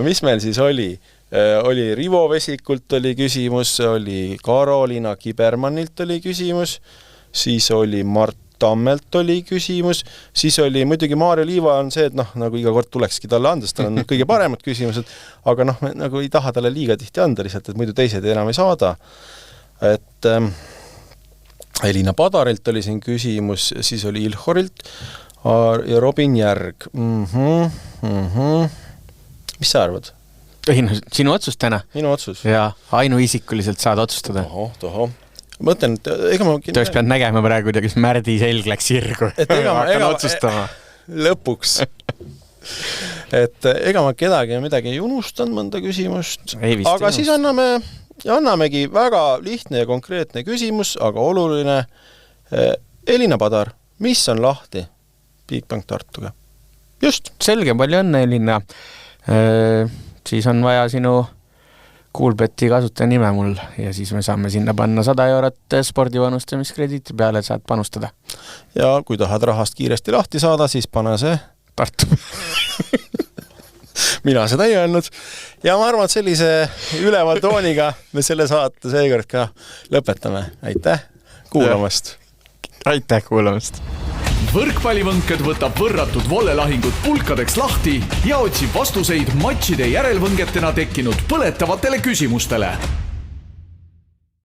Mis meil siis oli? Oli Rivo Vesikult oli küsimus, oli Karoliina Kibermannilt oli küsimus, siis oli Mart Tammelt oli küsimus, siis oli muidugi Maarja Liiva on see, et nagu iga kord tulekski talle anda, sest tal on kõige paremad küsimused, aga nagu ei taha talle liiga tihti anda lihtsalt, et muidu teised enam ei saada. Et Elina Padarilt oli siin küsimus, siis oli Ilhorilt ja Robin Järg. Mis sa arvad? Sinu otsus täna? Minu otsus. Ja ainuisikuliselt saad otsustada. Tohoh. Mõtlen, et ega ma... Tõeks pead nägema praegu, kuidas Märdi selg läks sirgu. Hakkan otsustama. Lõpuks. Et ega ma kedagi midagi ei unustanud mõnda küsimust. Aga siis annamegi väga lihtne ja konkreetne küsimus, aga oluline. Elina Padar, mis on lahti Bigbank Tartuga? Just. Selge, palju õnne, Elina. Siis on vaja sinu Kuulbeti kasutaja nime mul ja siis me saame sinna panna 100 eurot spordipanustamiskrediiti peale, et saad panustada. Ja kui tahad rahast kiiresti lahti saada, siis pane see Tartu. Mina seda ei öelnud. Ja ma arvan, et sellise üleva tooniga me selle saate seekord ka lõpetame. Aitäh kuulamast! Aitäh kuulamast! võrkpallivõnked võtab võrratud vollelahingud pulkadeks lahti ja otsib vastuseid matšide järelvõngetena tekkinud põletavatele küsimustele.